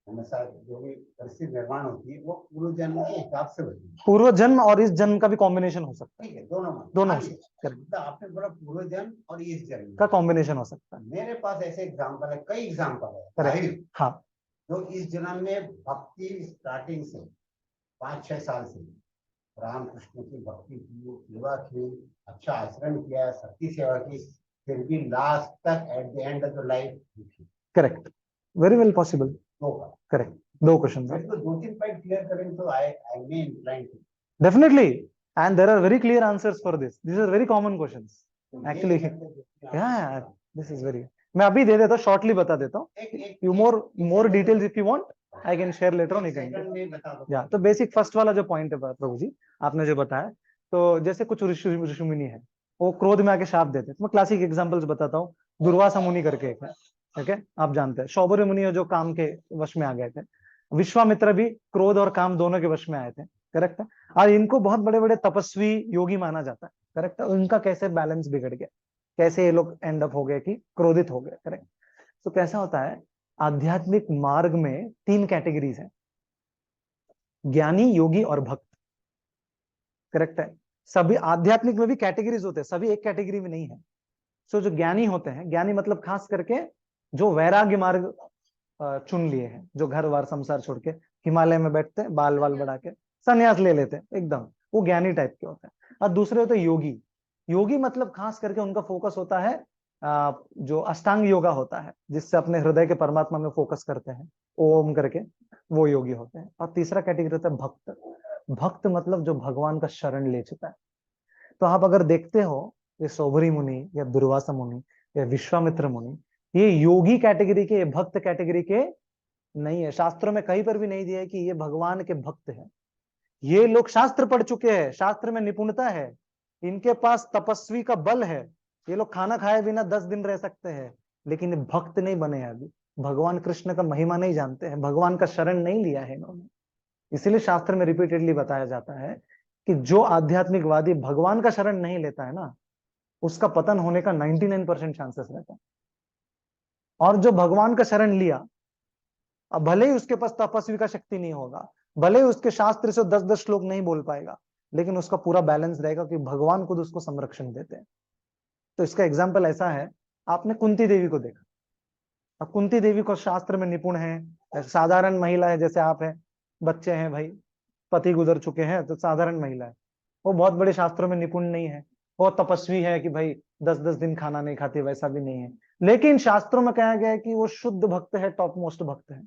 हमेशा जो भी परिस्थिति निर्माण होती है, वो पूर्व जन्म के हिसाब से होती है। पूर्व जन्म और इस जन्म का भी कॉम्बिनेशन हो सकता है। ठीक है, दोनों दोनों मान हो लिया। सकता है, मतलब आपने बोला पूर्व जन्म और इस जन्म का कॉम्बिनेशन हो सकता है। मेरे पास ऐसे एग्जाम्पल है, कई एग्जाम्पल है करेक्ट। लाइव, हाँ जो इस जन्म में भक्ति स्टार्टिंग से 5-6 साल से रामकृष्ण की भक्ति की, सेवा की, अच्छा आचरण किया, सत्य सेवा की, फिर भी लास्ट तक eight the and of the life correct, very well possible. दो का। करेक्ट, दो क्वेश्चन फिर तो 2-3 पॉइंट क्लियर करें तो I may incline to definitely, and there are very clear answers for this. This are very common questions actually. Yeah this is very, मैं अभी दे देता हूँ, शॉर्टली बता देता हूँ। You more details if you want I can share later on. या तो बेसिक फर्स्ट वाला जो पॉइंट है प्रभु जी आपने जो बताया, तो जैसे कुछ ऋषि मुनि है, वो क्रोध में आके शाप देते हैं। मैं क्लासिक एग्जांपल्स बताता हूँ। दुर्वासा मुनि करके एक है, ठीक है, आप जानते हैं। शौभर्य मुनि है जो काम के वश में आ गए थे। विश्वामित्र भी क्रोध और काम दोनों के वश में आए थे, करेक्ट है। और इनको बहुत बड़े बड़े तपस्वी योगी माना जाता है, करेक्ट है। उनका कैसे बैलेंस बिगड़ गया, कैसे ये लोग एंड अप हो गए कि क्रोधित हो गए, करेक्ट। तो कैसा होता है, आध्यात्मिक मार्ग में 3 कैटेगरीज हैं, ज्ञानी, योगी और भक्त, करेक्ट है। सभी आध्यात्मिक में भी कैटेगरीज होते हैं, सभी एक कैटेगरी में नहीं है। सो जो ज्ञानी होते हैं, ज्ञानी मतलब खास करके जो वैराग्य मार्ग चुन लिए हैं, जो घर वार संसार छोड़ के हिमालय में बैठते हैं, बाल वाल बढ़ा के संन्यास ले लेते हैं एकदम, वो ज्ञानी टाइप के होते हैं। और दूसरे होते हैं योगी। योगी मतलब खास करके उनका फोकस होता है जो अष्टांग योगा होता है, जिससे अपने हृदय के परमात्मा में फोकस करते हैं, ओम करके, वो योगी होते हैं। और तीसरा कैटेगरी होता है भक्त। भक्त मतलब जो भगवान का शरण ले चुका है। तो आप अगर देखते हो, ये शौभरी मुनि या दुर्वासा मुनि या विश्वामित्र मुनि, ये योगी कैटेगरी के, भक्त कैटेगरी के नहीं है। शास्त्रों में कहीं पर भी नहीं दिया है कि ये भगवान के भक्त हैं। ये लोग शास्त्र पढ़ चुके हैं, शास्त्र में निपुणता है, इनके पास तपस्वी का बल है, ये लोग खाना खाए बिना 10 दिन रह सकते हैं, लेकिन ये भक्त नहीं बने हैं अभी। भगवान कृष्ण का महिमा नहीं जानते हैं, भगवान का शरण नहीं लिया है इन्होंने। इसीलिए शास्त्र में रिपीटेडली बताया जाता है कि जो आध्यात्मिकवादी भगवान का शरण नहीं लेता है ना, उसका पतन होने का 99% चांसेस रहता है। और जो भगवान का शरण लिया, अब भले ही उसके पास तपस्वी का शक्ति नहीं होगा, भले ही उसके शास्त्र से 10-10 श्लोक नहीं बोल पाएगा, लेकिन उसका पूरा बैलेंस रहेगा कि भगवान खुद उसको संरक्षण देते हैं। तो इसका एग्जाम्पल ऐसा है, आपने कुंती देवी को देखा। अब कुंती देवी को शास्त्र में निपुण है, साधारण महिला है जैसे आप है, बच्चे हैं भाई, पति गुजर चुके हैं, तो साधारण महिला है, वो बहुत बड़े शास्त्रों में निपुण नहीं है। वो तपस्वी है कि भाई 10-10 दिन खाना नहीं खाती, वैसा भी नहीं है, लेकिन शास्त्रों में कहा गया है कि वो शुद्ध भक्त है, टॉप मोस्ट भक्त है।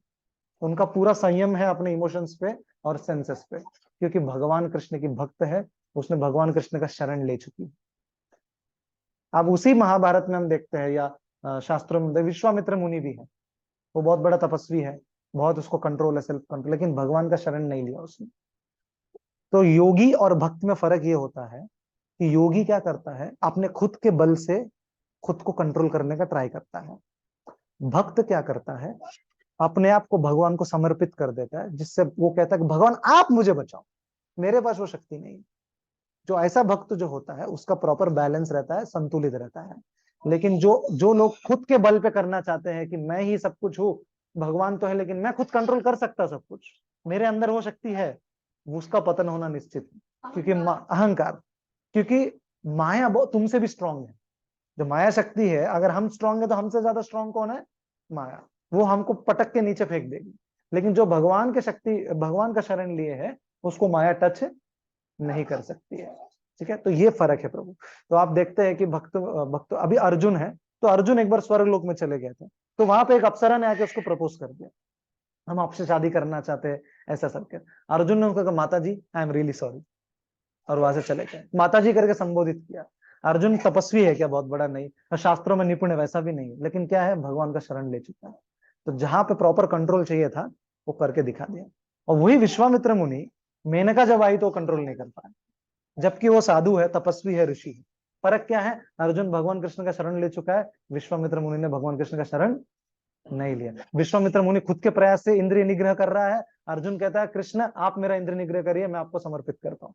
उनका पूरा संयम है अपने इमोशंस पे और सेंसेस पे, क्योंकि भगवान कृष्ण की भक्त है, उसने भगवान कृष्ण का शरण ले चुकी है। अब उसी महाभारत में हम देखते हैं, या शास्त्रों में विश्वामित्र मुनि भी है, वो बहुत बड़ा तपस्वी है, बहुत उसको कंट्रोल है, सेल्फ कंट्रोल, लेकिन भगवान का शरण नहीं लिया उसने। तो योगी और भक्त में फर्क ये होता है कि योगी क्या करता है, अपने खुद के बल से खुद को कंट्रोल करने का ट्राई करता है। भक्त क्या करता है, अपने आप को भगवान को समर्पित कर देता है, जिससे वो कहता है कि भगवान आप मुझे बचाओ, मेरे पास वो शक्ति नहीं। जो ऐसा भक्त जो होता है उसका प्रॉपर बैलेंस रहता है, संतुलित रहता है। लेकिन जो लोग खुद के बल पे करना चाहते हैं कि मैं ही सब कुछ हूँ, भगवान तो है लेकिन मैं खुद कंट्रोल कर सकता सब कुछ, मेरे अंदर वो शक्ति है, उसका पतन होना निश्चित है। क्योंकि अहंकार, क्योंकि माया बहुत तुमसे भी स्ट्रांग है। जो माया शक्ति है, अगर हम स्ट्रांग है तो हमसे ज्यादा स्ट्रांग कौन है, माया। वो हमको पटक के नीचे फेंक देगी। लेकिन जो भगवान के शक्ति, भगवान का शरण लिए है, उसको माया टच नहीं कर सकती है। ठीक है, तो ये फर्क है प्रभु। तो आप देखते हैं कि भक्त अभी अर्जुन है, तो अर्जुन एक बार स्वर्ग लोक में चले गए थे, तो वहां पे एक अप्सरा ने आके उसको प्रपोज कर दिया, हम आपसे शादी करना चाहते हैं, ऐसा सब कर। अर्जुन ने उनको कहा माता जी आई एम रियली सॉरी, और वहां से चले गए, माता जी करके संबोधित किया। अर्जुन तपस्वी है क्या, बहुत बड़ा नहीं, और शास्त्रों में निपुण है वैसा भी नहीं, लेकिन क्या है, भगवान का शरण ले चुका है। तो जहां पे प्रॉपर कंट्रोल चाहिए था वो करके दिखा दिया। और वही विश्वामित्र मुनि, मेनका जब आई तो कंट्रोल नहीं कर पाया, जबकि वो साधु है, तपस्वी है, ऋषि है। फर्क क्या है, अर्जुन भगवान कृष्ण का शरण ले चुका है, विश्वामित्र मुनि ने भगवान कृष्ण का शरण नहीं लिया। विश्वामित्र मुनि खुद के प्रयास से इंद्रिय निग्रह कर रहा है, अर्जुन कहता है कृष्ण आप मेरा इंद्र निग्रह करिए, मैं आपको समर्पित करता हूँ।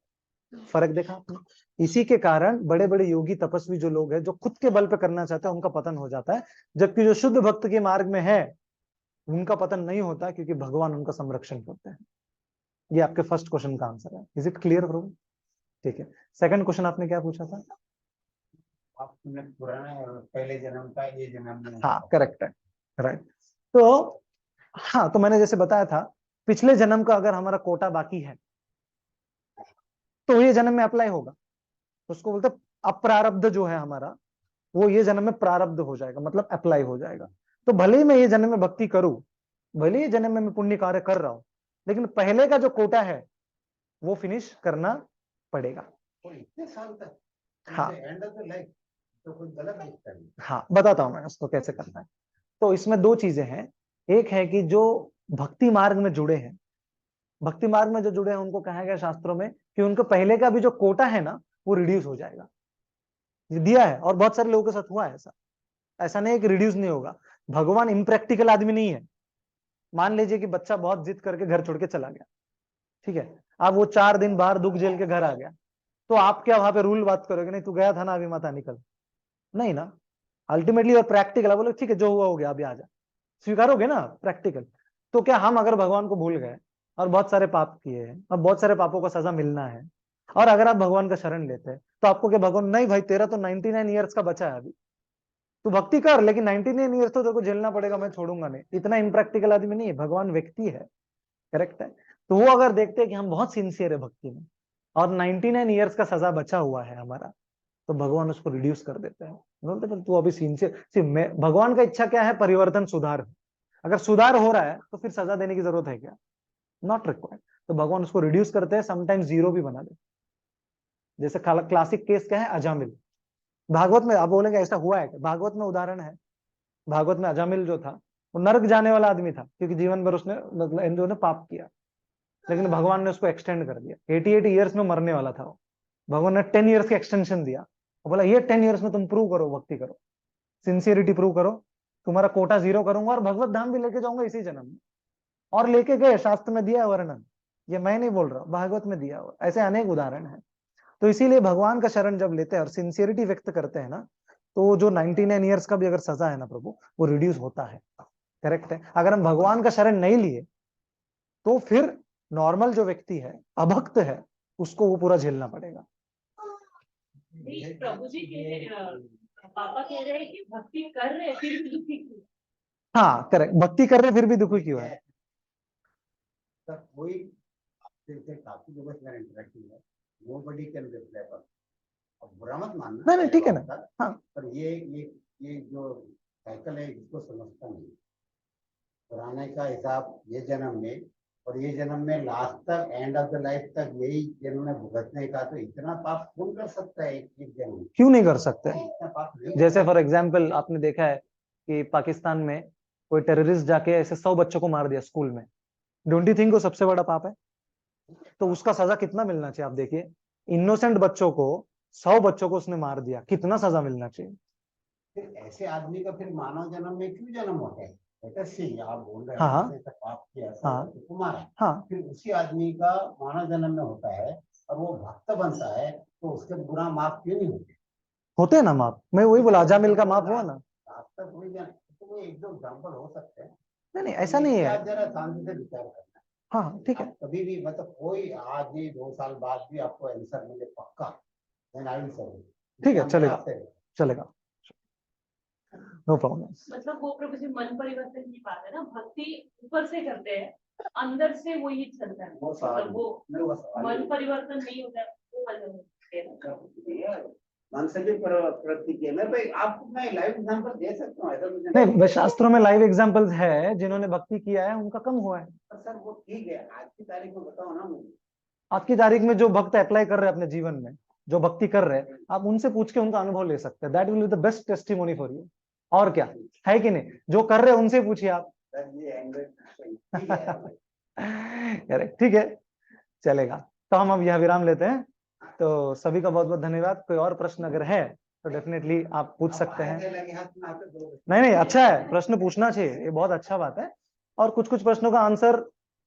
फर्क देखा आपने? इसी के कारण बड़े बड़े योगी तपस्वी जो लोग हैं, जो खुद के बल पे करना चाहते हैं, उनका पतन हो जाता है, जबकि जो शुद्ध भक्त के मार्ग में है उनका पतन नहीं होता, क्योंकि भगवान उनका संरक्षण करते हैं। ये आपके फर्स्ट क्वेश्चन का आंसर है। इज इट क्लियर प्रभु? ठीक है, सेकंड क्वेश्चन आपने क्या पूछा था? आपने पुराना पहले जन्म का ये जन्म में, हाँ करेक्ट है, राइट। तो हाँ, तो मैंने जैसे बताया था, पिछले जन्म का अगर हमारा कोटा बाकी है तो ये जन्म में अप्लाई होगा। उसको बोलते अप्रारब्ध जो है हमारा, वो ये जन्म में प्रारब्ध हो जाएगा, मतलब अप्लाई हो जाएगा। तो भले ही मैं ये जन्म में भक्ति करूं, भले ही जन्म में मैं पुण्य कार्य कर रहा हूं, लेकिन पहले का जो कोटा है वो फिनिश करना पड़ेगा। और इतने साल तक हाँ एंड ऑफ द लाइफ तो कोई गलत दिखता नहीं। हाँ, बताता हूं मैं उसको कैसे करना है। तो इसमें दो चीजें हैं। एक है कि जो भक्ति मार्ग में जुड़े हैं, भक्ति मार्ग में जो जुड़े हैं, उनको कहा गया शास्त्रों में कि उनको पहले का भी जो कोटा है ना, वो रिड्यूस हो जाएगा। ये दिया है, और बहुत सारे लोगों के साथ हुआ है ऐसा। ऐसा नहीं है कि रिड्यूस नहीं होगा। भगवान इम्प्रैक्टिकल आदमी नहीं है। मान लीजिए कि बच्चा बहुत जिद करके घर छोड़ के चला गया, ठीक है, अब वो 4 दिन बाहर दुख झेल के घर आ गया, तो आप क्या वहां पे रूल बात करोगे? नहीं तू गया था ना, अभी मत आ, निकल। नहीं ना, अल्टीमेटली और प्रैक्टिकल बोले ठीक है जो हुआ हो गया, अभी आ जा, स्वीकारोगे ना प्रैक्टिकल। तो क्या हम अगर भगवान को भूल गए और बहुत सारे पाप किए हैं, और बहुत सारे पापों का सजा मिलना है, और अगर आप भगवान का शरण लेते हैं, तो आपको क्या भगवान, नहीं भाई तेरा तो 99 ईयर्स का बचा है अभी, तू भक्ति कर, लेकिन 99 ईयर्स तो तेरे को झेलना पड़ेगा, मैं छोड़ूंगा नहीं। इतना इम्प्रैक्टिकल आदमी नहीं है भगवान, व्यक्ति है। करेक्ट है। तो वो अगर देखते हैं कि हम बहुत सिंसियर है भक्ति में, और 99 ईयर्स का सजा बचा हुआ है हमारा, तो भगवान उसको रिड्यूस कर देते हैं। बोलते हैं तू अभी सिंसियर, मैं, भगवान का इच्छा क्या है? परिवर्तन, सुधार। अगर सुधार हो रहा है तो फिर सजा देने की जरूरत है क्या? Not required. तो भगवान उसको रिड्यूस करते हैं, समटाइम्स 0 भी बना देते। जैसे क्लासिक केस क्या है? अजामिल। भागवत में आप बोलेंगे ऐसा हुआ है? भागवत में उदाहरण है। भागवत में अजामिल जो था, वो नरक जाने वाला आदमी था, क्योंकि जीवन भर उसने, मतलब हिंदुओं ने पाप किया, लेकिन भगवान ने उसको एक्सटेंड कर दिया। 88 ईयर्स में मरने वाला था वो, भगवान ने 10 ईयर्स का एक्सटेंशन दिया। वो बोला ये 10 ईयर्स में तुम प्रूव करो, भक्ति करो, सिंसियरिटी प्रूव करो, तुम्हारा कोटा 0 करूंगा, और भगवत धाम भी लेके जाऊंगा इसी जन्म में। और लेके गए, शास्त्र में दिया है वर्णन, ये मैं नहीं बोल रहा, भागवत में दिया हुआ। ऐसे अनेक उदाहरण है। तो इसीलिए भगवान का शरण जब लेते हैं और सिंसियरिटी व्यक्त करते हैं ना, तो जो 99 ईयर्स का भी अगर सजा है ना प्रभु, वो रिड्यूस होता है। करेक्ट है। अगर हम भगवान का शरण नहीं लिए, तो फिर नॉर्मल जो व्यक्ति है, अभक्त है, उसको वो पूरा झेलना पड़ेगा। नहीं, प्रभु जी पापा कह रहे हैं कि भक्ति कर रहे हैं फिर भी दुखी क्यों? हाँ करेक्ट, भक्ति कर रहे फिर भी दुखी क्यों है? सर कोई आपसे काफी लोगों से मेरा इंटरेक्शन है, नोबडी कैन रिप्लाई पर, अब बुरा मत मानना। नहीं ठीक है ना। हाँ, पर ये जो साइकिल है इसको समझता नहीं। पुराने का हिसाब ये जन्म में, और ये जन्म में लास्ट तक, एंड ऑफ द लाइफ तक यही जन्म में भुगतने का, तो इतना पाप कौन कर सकता है एक जन्म में? क्यों नहीं कर सकते? इतना पाप नहीं जैसे फॉर एग्जाम्पल आपने देखा है कि पाकिस्तान में कोई टेररिस्ट जाके ऐसे 100 बच्चों को मार दिया स्कूल में। डोंट यू थिंक वो सबसे बड़ा पाप है? तो उसका सजा कितना मिलना चाहिए? आप देखिए, इनोसेंट बच्चों को, 100 बच्चों को उसने मार दिया, कितना सजा मिलना चाहिए? फिर ऐसे आदमी का फिर मानव जन्म में क्यों जन्म होता है? आप बोल रहे हाँ, हैं ऐसा पाप किया, हाँ, तो मारा, हाँ, फिर उसी आदमी का मानव जन्म में होता है और वो भक्त बनता है, तो उसके बुरा माफ क्यों नहीं होते? होते हैं ना माप। मैं वही बोला, अजामिल का माप हुआ ना। आज तक वही तो वो एक दो एग्जाम्पल हो सकते हैं। नहीं ऐसा नहीं है। आप जरा शांति से विचार करना। हाँ ठीक है। आप कभी भी, मतलब कोई आज भी 2 साल बाद भी आपको आंसर मिले पक्का, then I will say, ठीक है, चलेगा, चलेगा, नो प्रॉब्लम। मतलब वो प्रभु जी मन परिवर्तन की बात है ना, भक्ति ऊपर से करते हैं, अंदर से वो ही चलता है, मतलब वो मन परिवर्तन नहीं होता है, वो वजह है। मानसिक प्रवृत्ति के मैं भाई आपको मैं लाइव एग्जांपल दे सकता हूँ, ऐसा कुछ नहीं, बस शास्त्रों में लाइव एग्जांपल्स है, जिन्होंने भक्ति किया है उनका कम हुआ है। सर वो ठीक है, आज की तारीख में बताओ ना मुझे। आज की तारीख में जो भक्त अप्लाई कर रहे हैं अपने जीवन में, जो भक्ति कर रहे हैं, आप उनसे पूछ के उनका अनुभव ले सकते हैं। That will be the best testimony for you. और क्या है कि नहीं? जो कर रहे हैं उनसे पूछिए आप। करेक्ट, ठीक है, चलेगा। तो हम अब यह विराम लेते हैं। तो सभी का बहुत बहुत धन्यवाद। कोई और प्रश्न अगर है तो डेफिनेटली आप पूछ सकते हैं। नहीं अच्छा है, प्रश्न पूछना चाहिए, ये बहुत अच्छा बात है। और कुछ कुछ प्रश्नों का आंसर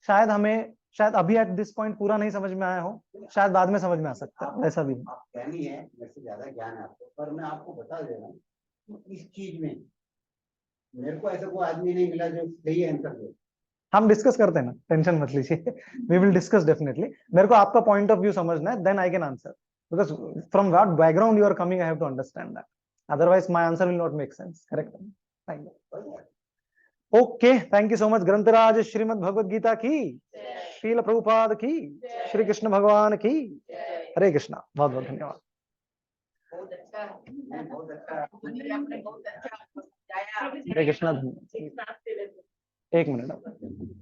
शायद अभी एट दिस पॉइंट पूरा नहीं समझ में आया हो, शायद बाद में समझ में आ सकता है, ऐसा भी है। आप कहनी है मेरे से ज्यादा ज्ञान है आपको, पर मैं आपको बता दे रहा हूँ कि इस चीज में मेरे को ऐसा कोई आदमी नहीं मिला जो सही आंसर दे। हम डिस्कस करते हैं ना, टेंशन मत लीजिए, वी विल डिस्कस डेफिनेटली। मेरे को आपका पॉइंट ऑफ व्यू समझना है, then I can answer, because from what background you are coming I have to understand that, otherwise my answer will not make sense. Correct? Thank you. Okay, thank you so much. ग्रंथराज श्रीमद् भगवद गीता की, श्रील प्रभुपाद की, श्री कृष्ण भगवान की। हरे कृष्णा। बहुत बहुत धन्यवाद। बहुत अच्छा, बहुत अच्छा आपने बहुत अच्छा समझाया। हरे कृष्णा। नाश्ते में एक मिनट।